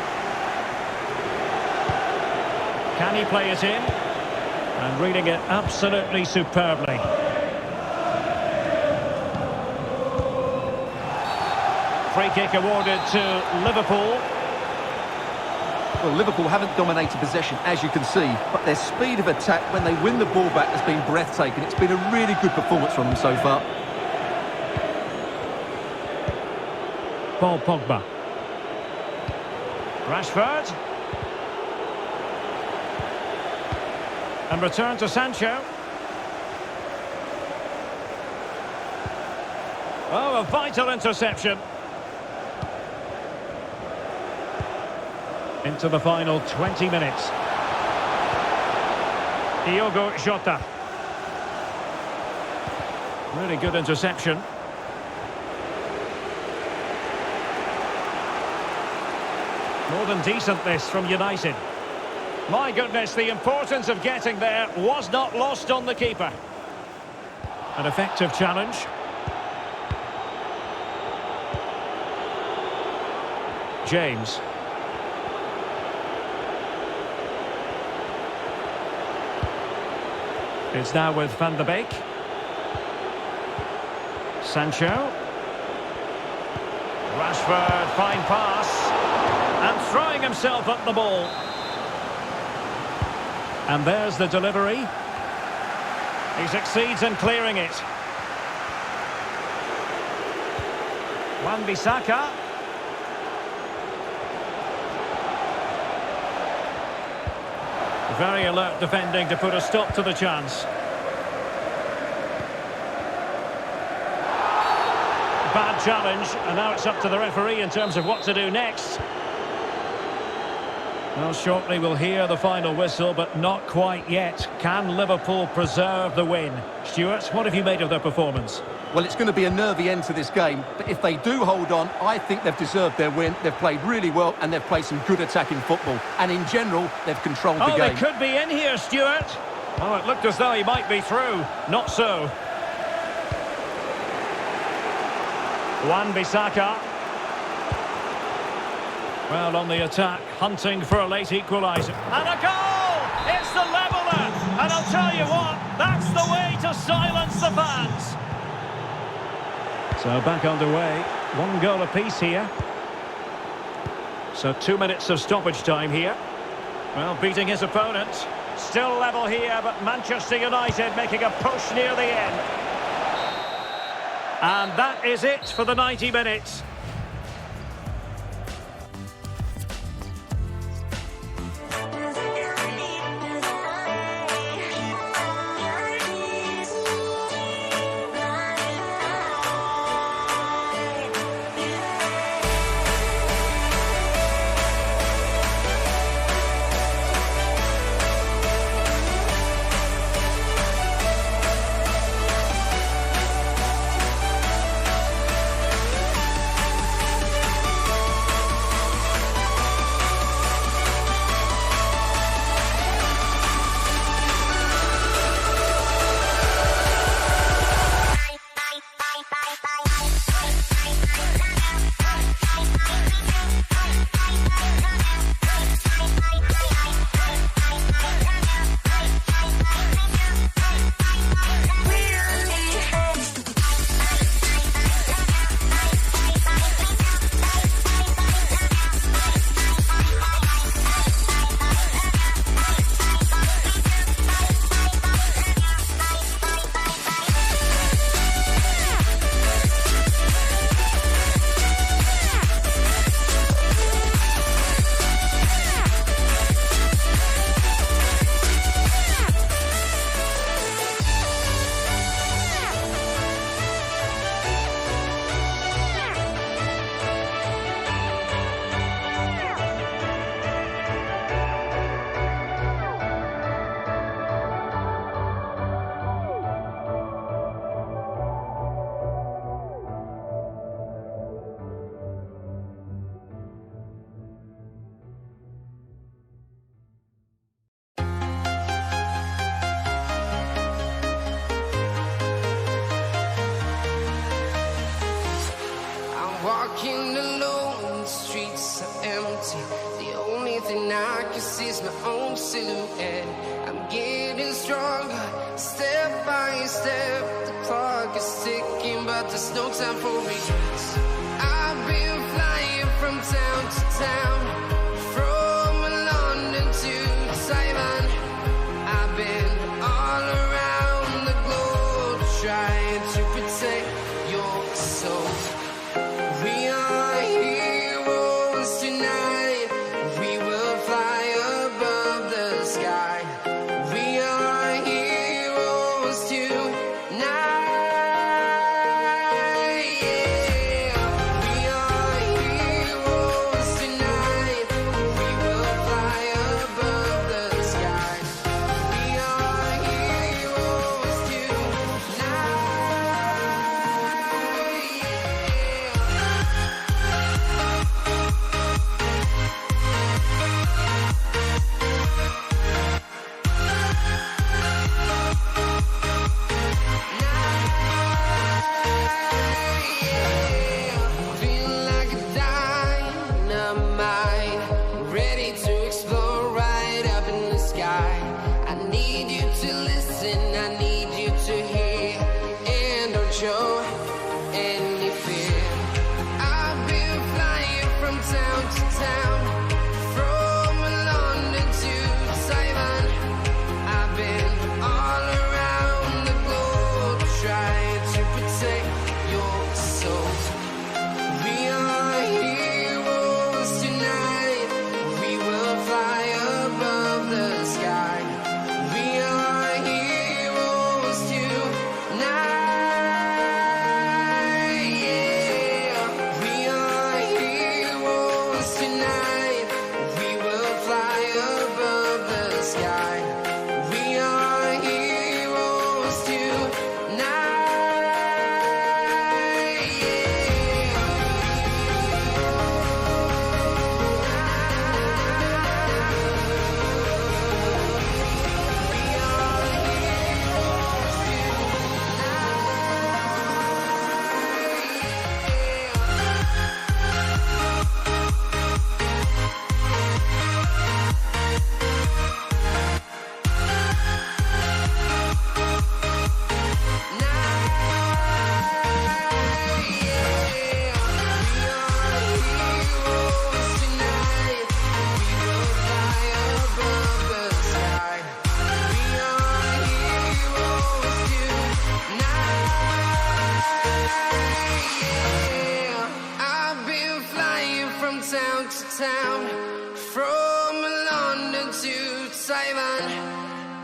Can he play it in? And reading it absolutely superbly. Free kick awarded to Liverpool. Well, Liverpool haven't dominated possession, as you can see, but their speed of attack when they win the ball back has been breathtaking. It's been a really good performance from them so far. Paul Pogba. Rashford. And return to Sancho. Oh, a vital interception. Into the final 20 minutes. Diogo Jota. Really good interception. More than decent this from United. My goodness, the importance of getting there was not lost on the keeper. An effective challenge. James. It's now with Van de Beek. Sancho. Rashford, fine pass. And throwing himself at the ball. And there's the delivery. He succeeds in clearing it. Wan-Bissaka. Very alert defending to put a stop to the chance. Bad challenge, and now it's up to the referee in terms of what to do next. Well, shortly we'll hear the final whistle, but not quite yet. Can Liverpool preserve the win? Stuart, what have you made of their performance? Well, it's going to be a nervy end to this game, but if they do hold on, I think they've deserved their win. They've played really well, and they've played some good attacking football. And in general, they've controlled the game. Oh, they could be in here, Stuart. Oh, it looked as though he might be through. Not so. Wan-Bissaka. Well, on the attack, hunting for a late equaliser. And a goal! It's the leveller! And I'll tell you what, that's the way to silence the fans. So back underway, 1 goal apiece here. So 2 minutes of stoppage time here. Well, beating his opponent. Still level here, but Manchester United making a push near the end. And that is it for the 90 minutes. own silhouette. I'm getting stronger, step by step. The clock is ticking, but there's no time for regrets. I've been flying from town to town, from London to Taiwan. I've been all around the globe trying to protect your soul. We are heroes tonight. We will fly above the sky. We are heroes tonight. Yeah. We are heroes tonight. We will fly above the sky. We are heroes tonight. Feel like a dynamite, ready to explode right up in the sky. I need you to listen, I need you to hear, and don't show any fear. I've been flying from town to town, from London to Taiwan. I've been all around the globe trying to protect your soul. We are heroes tonight. We will fly above the sky. We are heroes tonight. Yeah. We are heroes tonight. We will fly above the sky. We are heroes I've been flying from town to town, from London to Taiwan.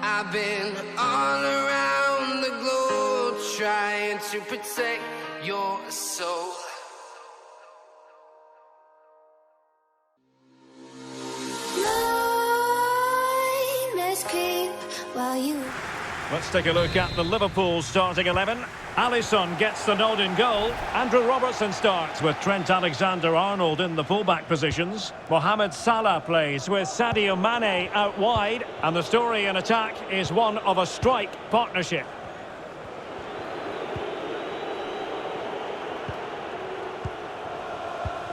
I've been all around the globe trying to protect your soul. Let's keep while you. Let's take a look at the Liverpool starting 11. Alisson gets the nod in goal. Andrew Robertson starts with Trent Alexander-Arnold in the fullback positions. Mohamed Salah plays with Sadio Mane out wide. And the story in attack is one of a strike partnership.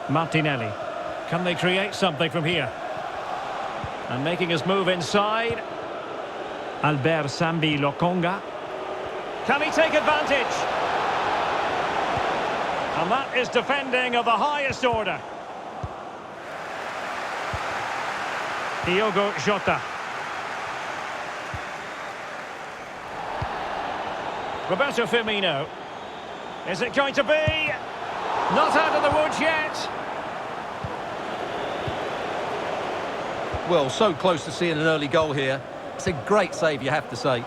Martinelli. Can they create something from here? And making his move inside. Albert Sambi Lokonga. Can he take advantage? And that is defending of the highest order. Diogo Jota. Roberto Firmino. Is it going to be? Not out of the woods yet. Well, so close to seeing an early goal here. It's a great save, you have to say.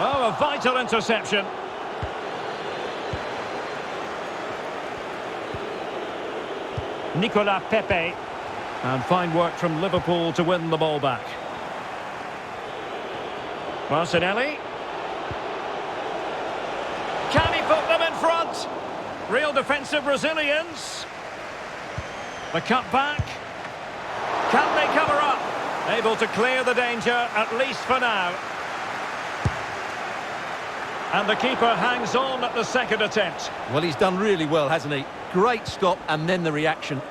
Oh, a vital interception. Nicolas Pepe. And fine work from Liverpool to win the ball back. Martinelli. Can he put them in front? Real defensive resilience. The cut back. Can they cover up? Able to clear the danger, at least for now. And the keeper hangs on at the second attempt. Well, he's done really well, hasn't he? Great stop, and then the reaction.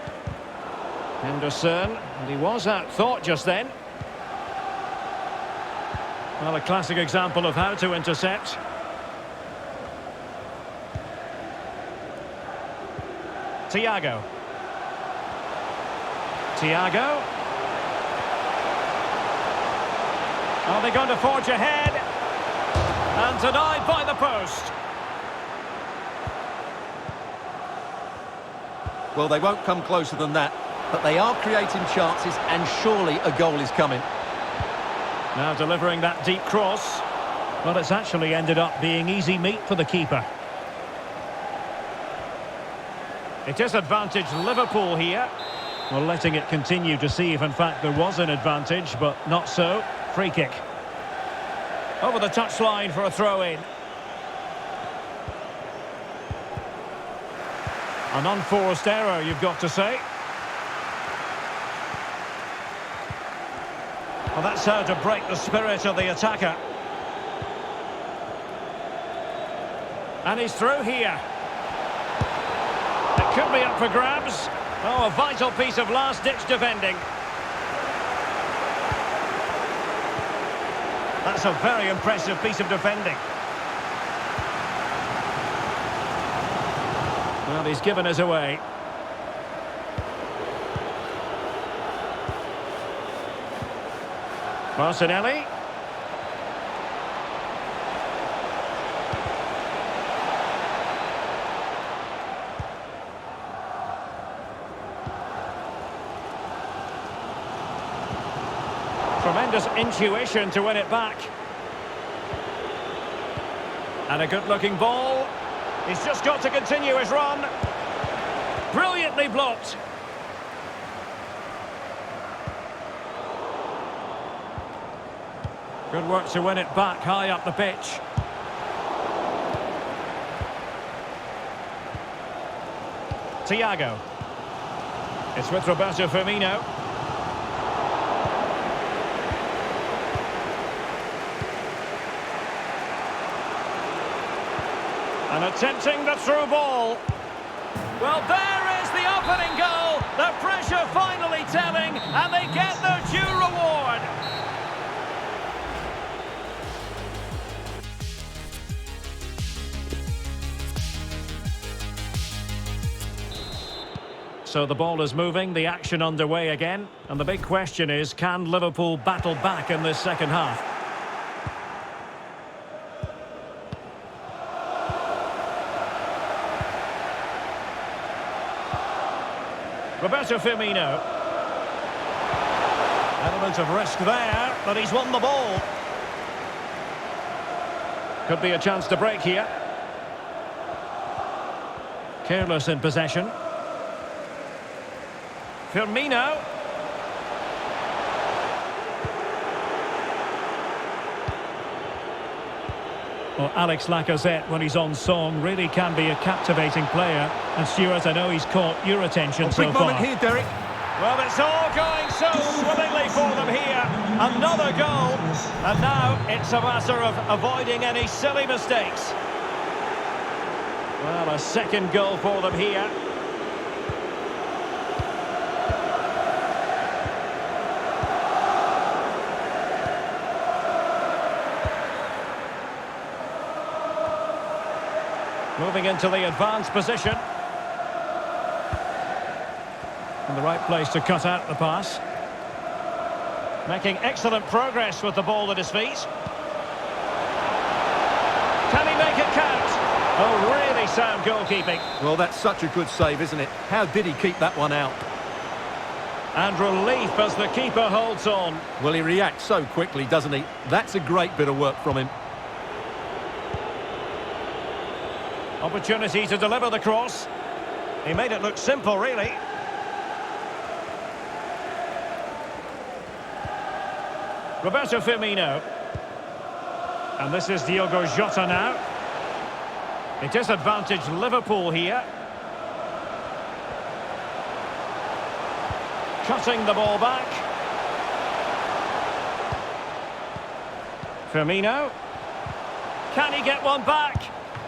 Henderson, and he was outthought just then. Well, a classic example of how to intercept. Thiago. Thiago. Are they going to forge ahead? And denied by the post. Well, they won't come closer than that, but they are creating chances, and surely a goal is coming. Now delivering that deep cross. Well, it's actually ended up being easy meat for the keeper. It is advantage Liverpool here. Well, letting it continue to see if in fact there was an advantage, but not so. Free kick. Over the touchline for a throw-in. An unforced error, you've got to say. Well, that's how to break the spirit of the attacker. And he's through here. It could be up for grabs. Oh, a vital piece of last-ditch defending. That's a very impressive piece of defending. Well, he's given us away. Martinelli. Tremendous intuition to win it back. And a good-looking ball. He's just got to continue his run. Brilliantly blocked. Good work to win it back high up the pitch. Thiago. It's with Roberto Firmino. And attempting the through ball. Well, there is the opening goal. The pressure finally telling, and they get their due reward. So the ball is moving, the action underway again. And the big question is, can Liverpool battle back in this second half? Roberto Firmino. Element of risk there, but he's won the ball. Could be a chance to break here. Careless in possession. Firmino. Well, Alex Lacazette, when he's on song, really can be a captivating player. And Stuart, I know he's caught your attention so far. Big moment here, Derek. Well, it's all going so swimmingly for them here. Another goal. And now it's a matter of avoiding any silly mistakes. Well, a second goal for them here. Moving into the advanced position. In the right place to cut out the pass. Making excellent progress with the ball at his feet. Can he make it count? Oh, really sound goalkeeping. Well, that's such a good save, isn't it? How did he keep that one out? And relief as the keeper holds on. Well, he reacts so quickly, doesn't he? That's a great bit of work from him. Opportunity to deliver the cross. He made it look simple, really. Roberto Firmino. And this is Diogo Jota now. It is advantage Liverpool here. Cutting the ball back. Firmino. Can he get one back?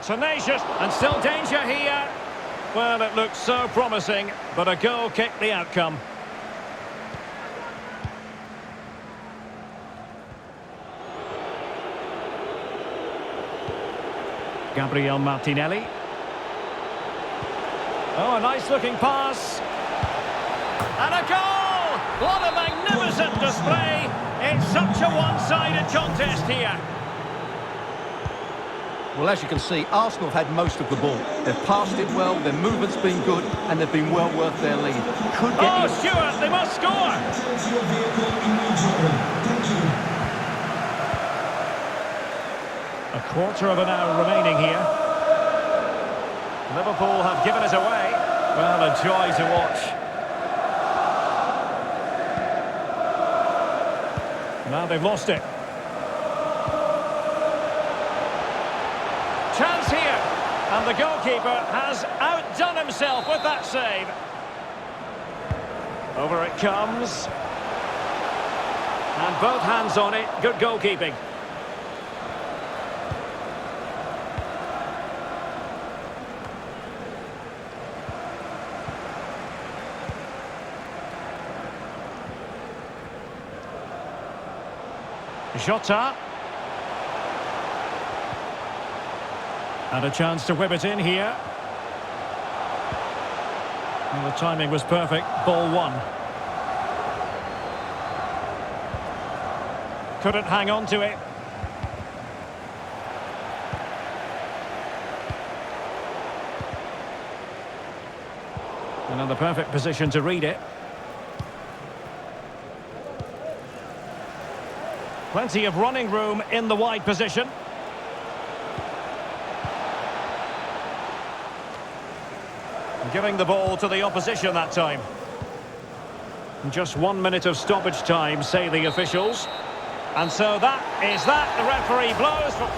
Tenacious, and still danger here. Well, it looked so promising, but a goal kicked the outcome. Gabriel Martinelli. Oh, a nice-looking pass. And a goal! What a magnificent display! It's such a one-sided contest here. Well, as you can see, Arsenal have had most of the ball. They've passed it well, their movement's been good, and they've been well worth their lead. Could get Oh, in. Stuart, they must score! Return to your vehicle immediately. Thank you. A quarter of an hour remaining here. Liverpool have given it away. Well, a joy to watch. Now they've lost it. Chance here. And the goalkeeper has outdone himself with that save. Over it comes. And both hands on it. Good goalkeeping. Jota. And a chance to whip it in here. And the timing was perfect. Ball one. Couldn't hang on to it. Another perfect position to read it. Plenty of running room in the wide position. Giving the ball to the opposition that time. Just 1 minute of stoppage time, say the officials. And so that is that. The referee blows for...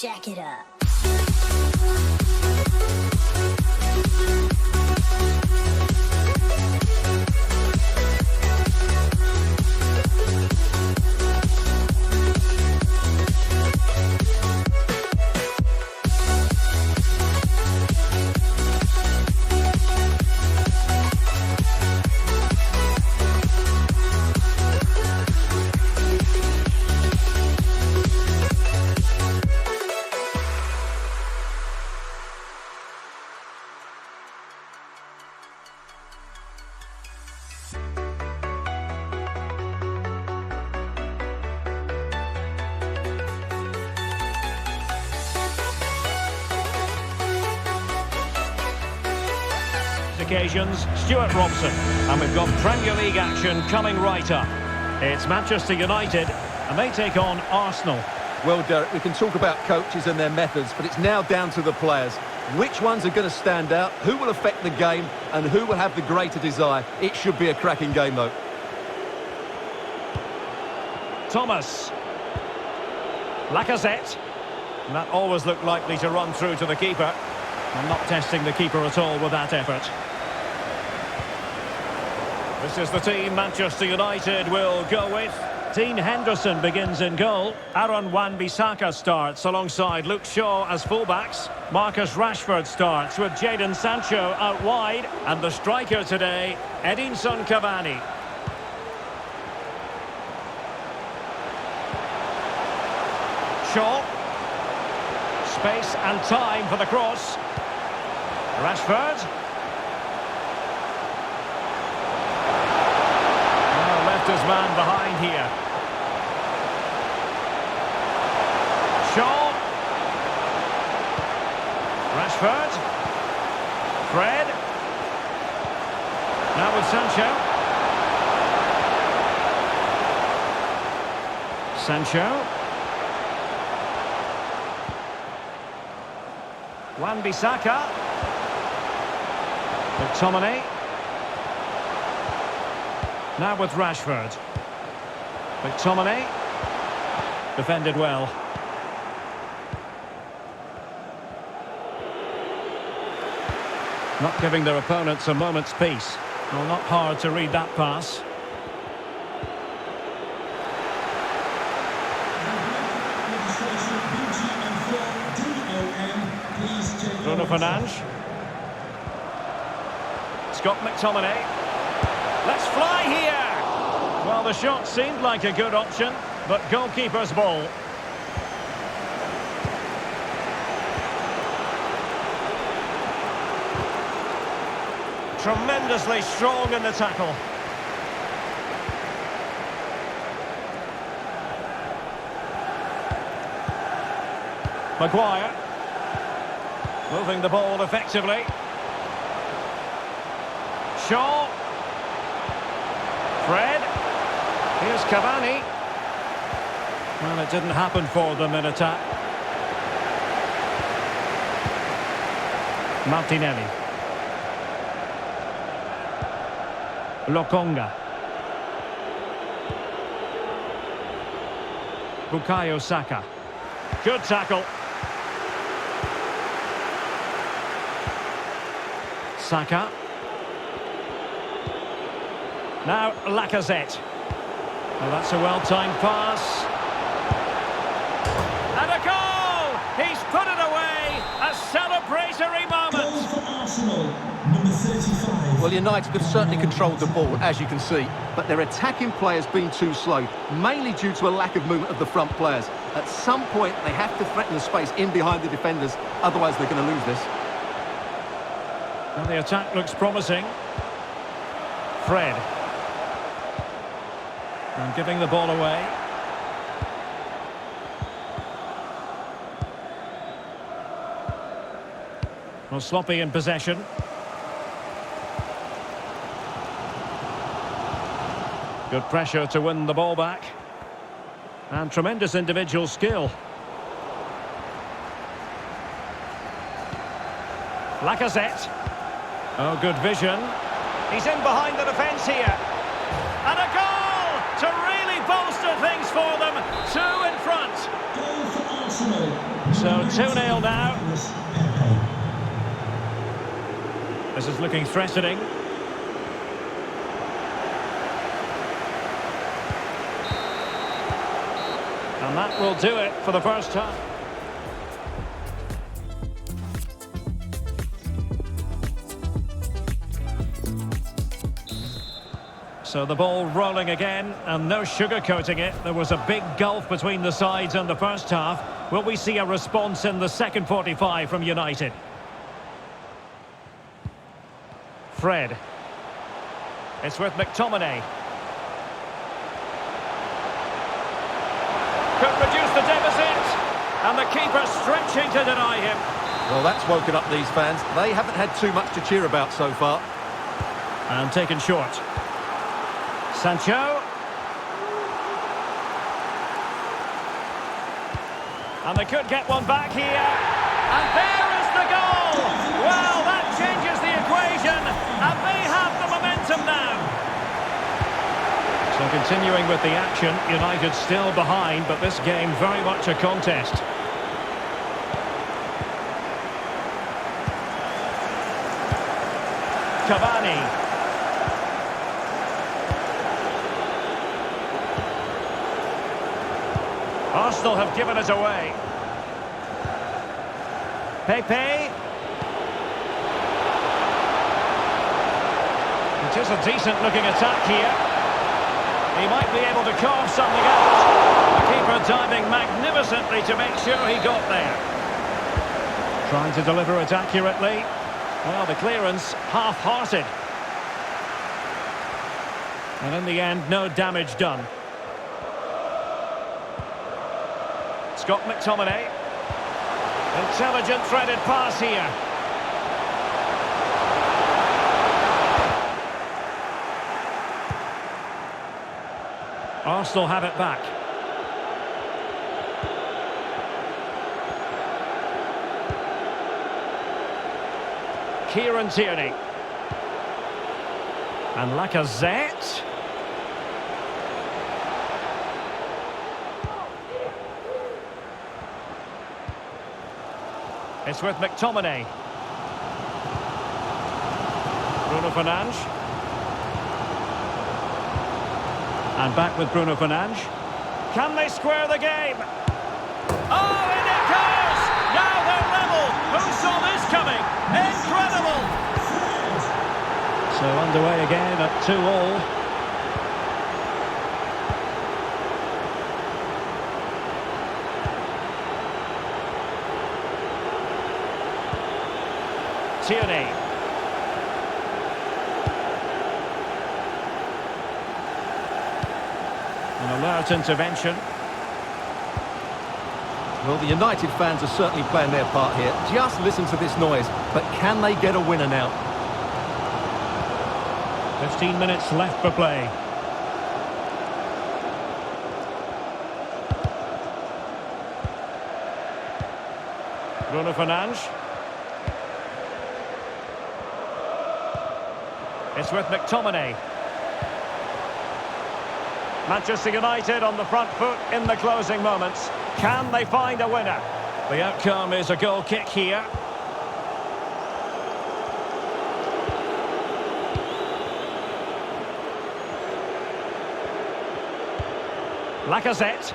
jack it up. Occasions, Stuart Robson, and we've got Premier League action coming right up. It's Manchester United, and they take on Arsenal. Well, Derek, we can talk about coaches and their methods, but it's now down to the players. Which ones are going to stand out, who will affect the game, and who will have the greater desire? It should be a cracking game, though. Thomas. Lacazette. And that always looked likely to run through to the keeper. I'm not testing the keeper at all with that effort. This is the team Manchester United will go with. Dean Henderson begins in goal. Aaron Wan-Bissaka starts alongside Luke Shaw as fullbacks. Marcus Rashford starts with Jadon Sancho out wide. And the striker today, Edinson Cavani. Shaw. Space and time for the cross. Rashford. Oh, left his man behind here. Shaw. Rashford. Fred. Now with Sancho. Sancho. Wan-Bissaka. McTominay. Now with Rashford. McTominay. Defended well. Not giving their opponents a moment's peace. Well, not hard to read that pass. Bruno Fernandes. Scott McTominay. Let's fly here! Well, the shot seemed like a good option, but goalkeeper's ball. Tremendously strong in the tackle. Maguire. Moving the ball effectively. Shaw. Fred. Here's Cavani. Well, it didn't happen for them in attack. Martinelli. Lokonga. Bukayo Saka. Good tackle. Saka. Now Lacazette. Well, that's a well-timed pass. And a goal! He's put it away! A celebratory moment! Goal for Arsenal, number 35. Well, United have certainly controlled the ball, as you can see, but their attacking play has been too slow, mainly due to a lack of movement of the front players. At some point, they have to threaten the space in behind the defenders, otherwise they're going to lose this. And the attack looks promising. Fred. And giving the ball away. Well, sloppy in possession. Good pressure to win the ball back. And tremendous individual skill. Lacazette. Oh, good vision. He's in behind the defence here. And a goal to really bolster things for them. 2 in front. Goal for Arsenal, So 2-0 now. Nicolas Pepe. This is looking threatening. And that will do it for the first half. So the ball rolling again, and no sugarcoating it. There was a big gulf between the sides in the first half. Will we see a response in the second 45 from United? Fred. It's with McTominay. Could reduce the deficit. And the keeper stretching to deny him. Well, that's woken up these fans. They haven't had too much to cheer about so far. And taken short. Sancho. And they could get one back here. And there is the goal! Well, that changes the equation. And they have the momentum now. So continuing with the action, United still behind, but this game very much a contest. Cavani. Arsenal have given it away. Pepe. It is a decent-looking attack here. He might be able to carve something out. The keeper diving magnificently to make sure he got there. Trying to deliver it accurately. Well, the clearance half-hearted. And in the end, no damage done. Scott McTominay. Intelligent threaded pass here. Arsenal have it back. Kieran Tierney. And Lacazette. It's with McTominay. Bruno Fernandes. And back with Bruno Fernandes. Can they square the game? Oh, and it goes! Now they're level. Who saw this coming? Incredible! So underway again at 2-2. Tierney. An alert intervention. Well, the United fans are certainly playing their part here. Just listen to this noise. But can they get a winner now? 15 minutes left for play. Bruno Fernandes. It's with McTominay. Manchester United on the front foot in the closing moments. Can they find a winner? The outcome is a goal kick here. Lacazette.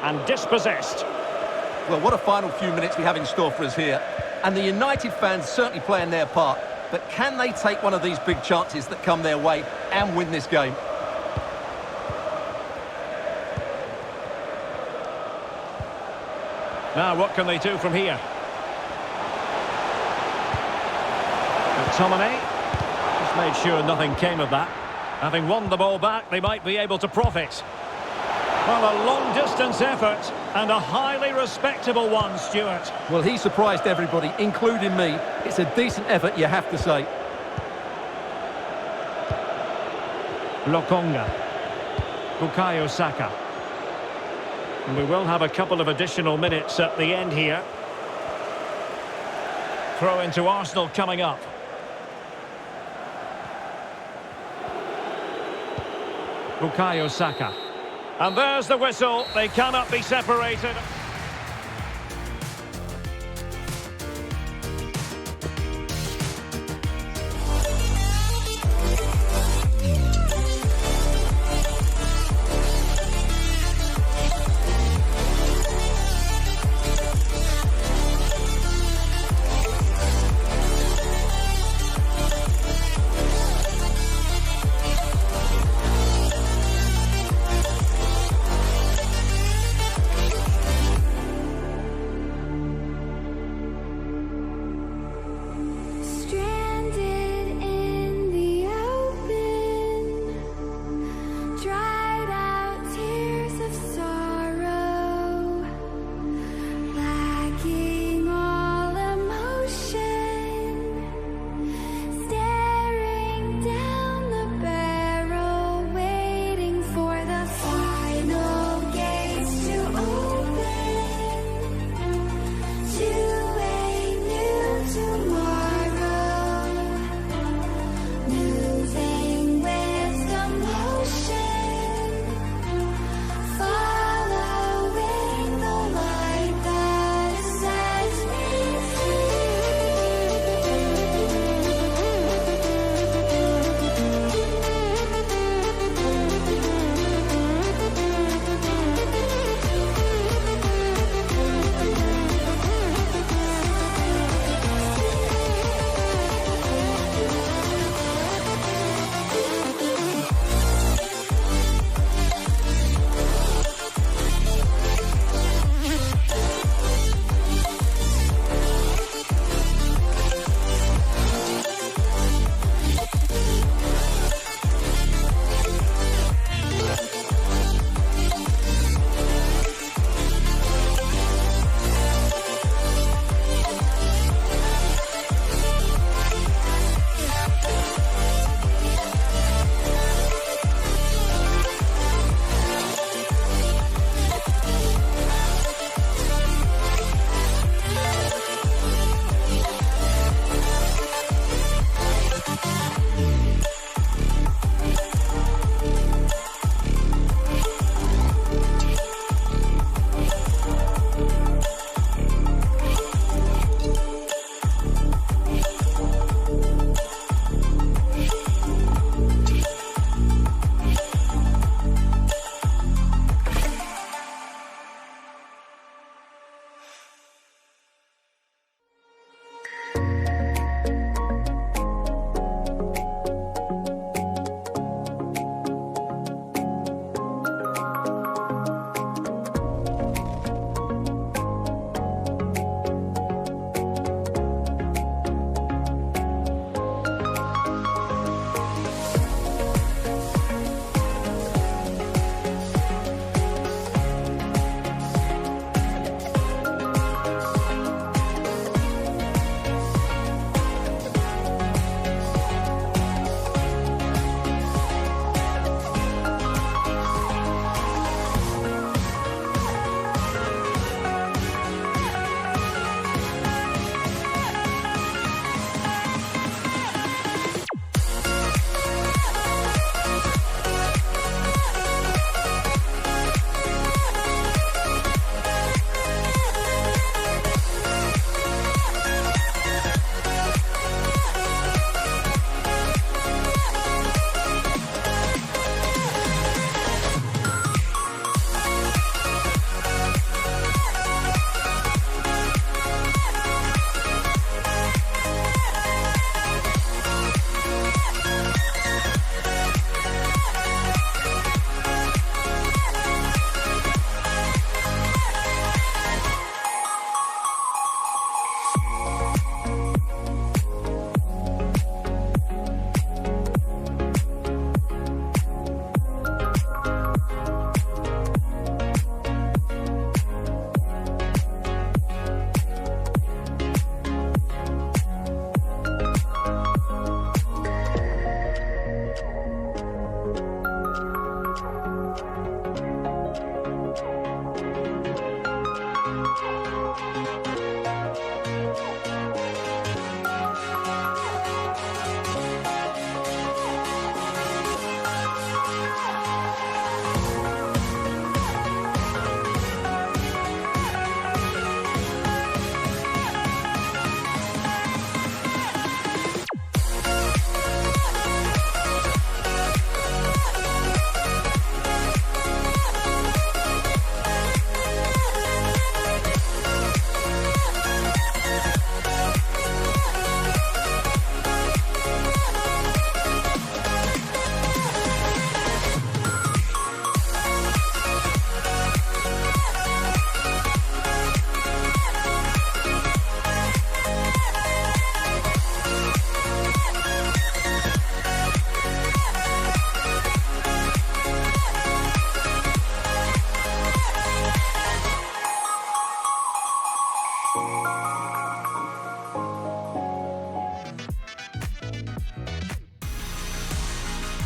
And dispossessed. Well, what a final few minutes we have in store for us here. And the United fans certainly playing their part. But can they take one of these big chances that come their way and win this game? Now, what can they do from here? McTominay. Just made sure nothing came of that. Having won the ball back, they might be able to profit. Well, a long-distance effort and a highly respectable one, Stuart. Well, he surprised everybody, including me. It's a decent effort, you have to say. Lokonga. Bukayo Saka. And we will have a couple of additional minutes at the end here. Throw into Arsenal coming up. Bukayo Saka. And there's the whistle. They cannot be separated.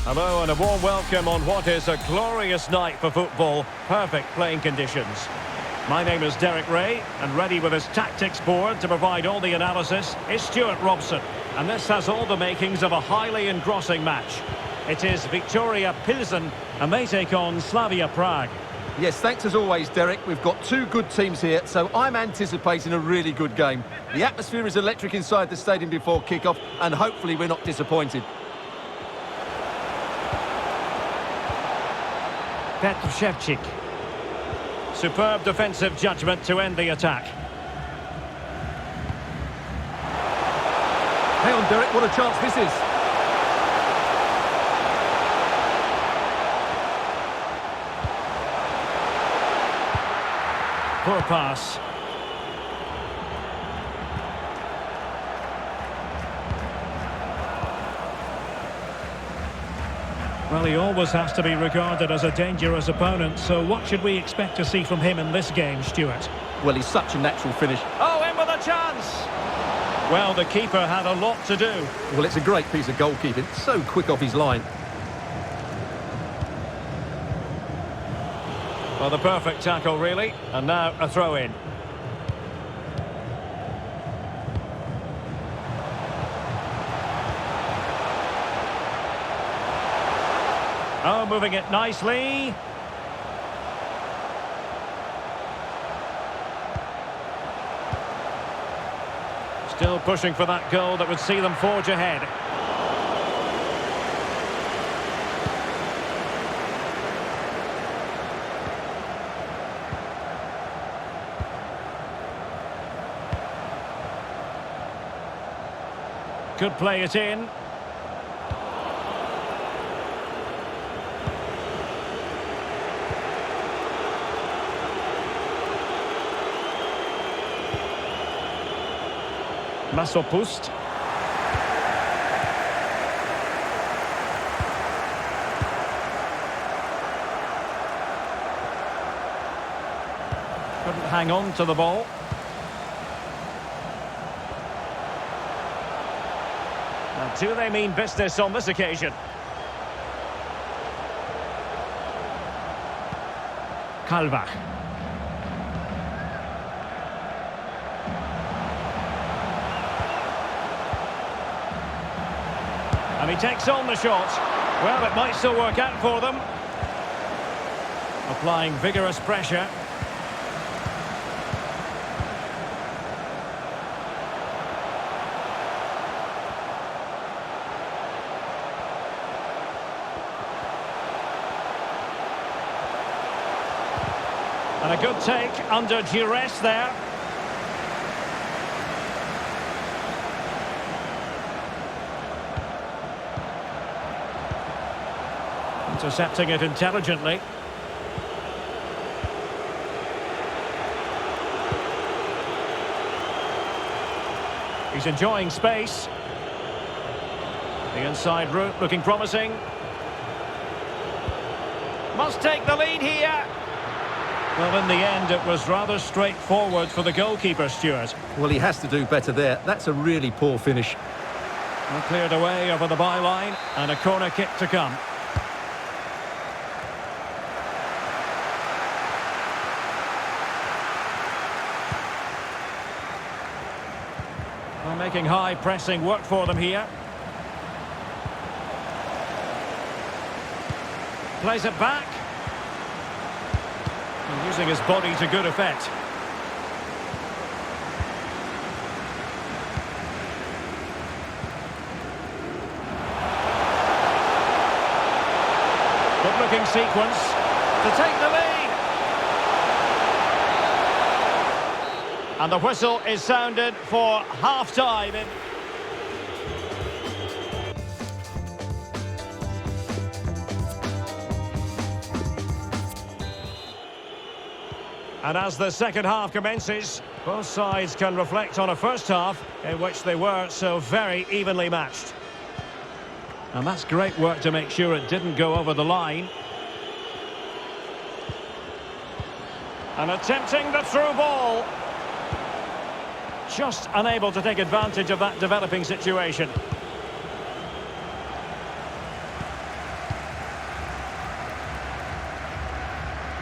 Hello and a warm welcome on what is a glorious night for football. Perfect playing conditions. My name is Derek Ray, and ready with his tactics board to provide all the analysis is Stuart Robson. And this has all the makings of a highly engrossing match. It is Victoria Pilsen, and they take on Slavia Prague. Yes, thanks as always, Derek. We've got two good teams here, so I'm anticipating a really good game. The atmosphere is electric inside the stadium before kick-off, and hopefully we're not disappointed. Petr Shevchik. Superb defensive judgment to end the attack. Hang on, Derek, what a chance this is. Poor pass. Well, he always has to be regarded as a dangerous opponent, so what should we expect to see from him in this game, Stuart? Well, he's such a natural finish. Oh, in with a chance! Well, the keeper had a lot to do. Well, it's a great piece of goalkeeping. So quick off his line. Well, the perfect tackle, really. And now a throw-in. Oh, moving it nicely. Still pushing for that goal that would see them forge ahead. Could play it in. Masopust. Couldn't hang on to the ball. Now, do they mean business on this occasion? Kalvach. And he takes on the shot. Well, it might still work out for them. Applying vigorous pressure. And a good take under duress there. Intercepting it intelligently. He's enjoying space. The inside route looking promising. Must take the lead here. Well, in the end, it was rather straightforward for the goalkeeper, Stuart. Well, he has to do better there. That's a really poor finish. Well, cleared away over the byline, and a corner kick to come. Well, making high pressing work for them here. Plays it back. And using his body to good effect. Good-looking sequence to take the lead. And the whistle is sounded for half-time. And as the second half commences, both sides can reflect on a first half in which they were so very evenly matched. And that's great work to make sure it didn't go over the line. And attempting the through ball. Just unable to take advantage of that developing situation.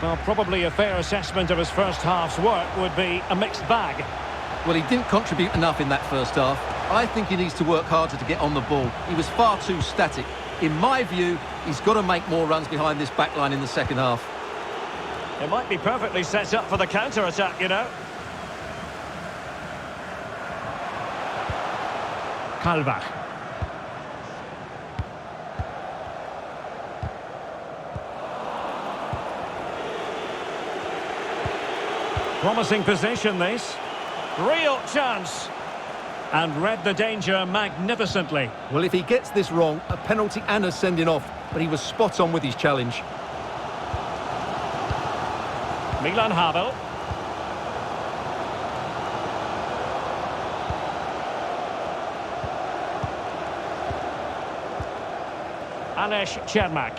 Well, probably a fair assessment of his first half's work would be a mixed bag. Well, he didn't contribute enough in that first half. I think he needs to work harder to get on the ball. He was far too static. In my view, he's got to make more runs behind this back line in the second half. It might be perfectly set up for the counter-attack, you know. Kalbach. Promising position, this. Real chance. And read the danger magnificently. Well, if he gets this wrong, a penalty and a sending off. But he was spot on with his challenge. Milan Havel. Anish Chermak.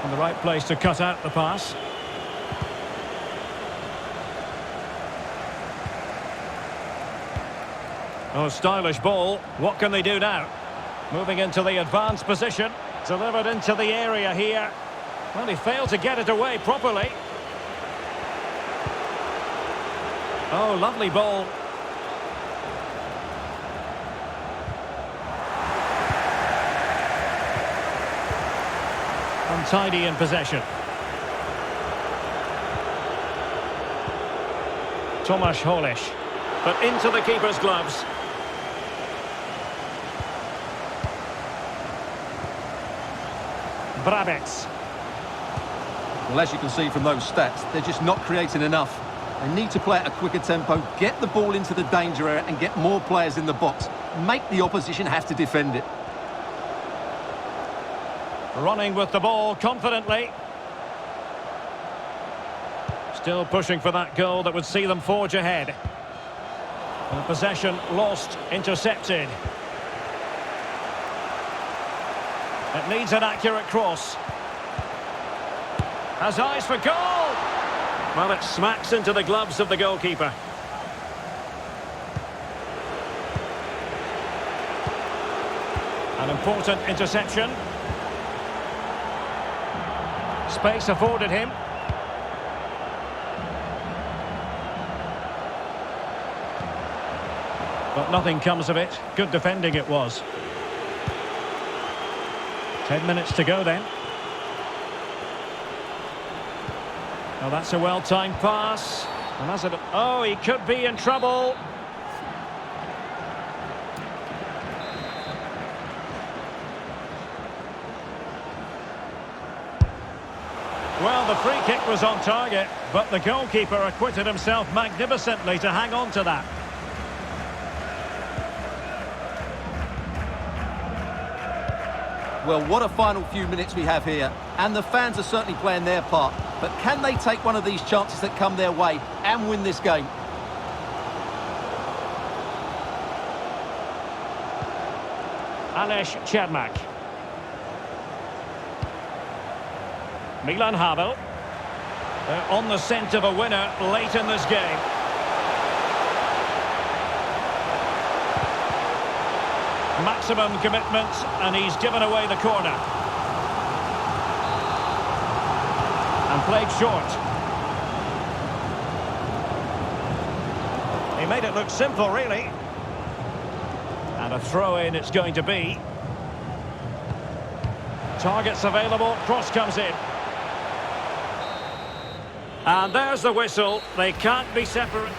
In the right place to cut out the pass. Oh, stylish ball. What can they do now? Moving into the advanced position. Delivered into the area here. Well, he failed to get it away properly. Oh, lovely ball. Untidy in possession. Tomasz Holish. But into the keeper's gloves. Brabec. Well, as you can see from those stats, they're just not creating enough. They need to play at a quicker tempo, get the ball into the danger area and get more players in the box. Make the opposition have to defend it. Running with the ball confidently. Still pushing for that goal that would see them forge ahead. And possession lost, intercepted. It needs an accurate cross. Has eyes for goal! Well, it smacks into the gloves of the goalkeeper. An important interception. Space afforded him. But nothing comes of it. Good defending it was. 10 minutes to go then. Well, that's a well-timed pass. And that's it. Oh, he could be in trouble. Well, the free kick was on target, but the goalkeeper acquitted himself magnificently to hang on to that. Well, what a final few minutes we have here. And the fans are certainly playing their part. But can they take one of these chances that come their way and win this game? Anish Chermak. Milan Havel. They're on the scent of a winner late in this game. Maximum commitment, and he's given away the corner. And played short. He made it look simple, really. And a throw-in it's going to be. Targets available, cross comes in. And there's the whistle. They can't be separate.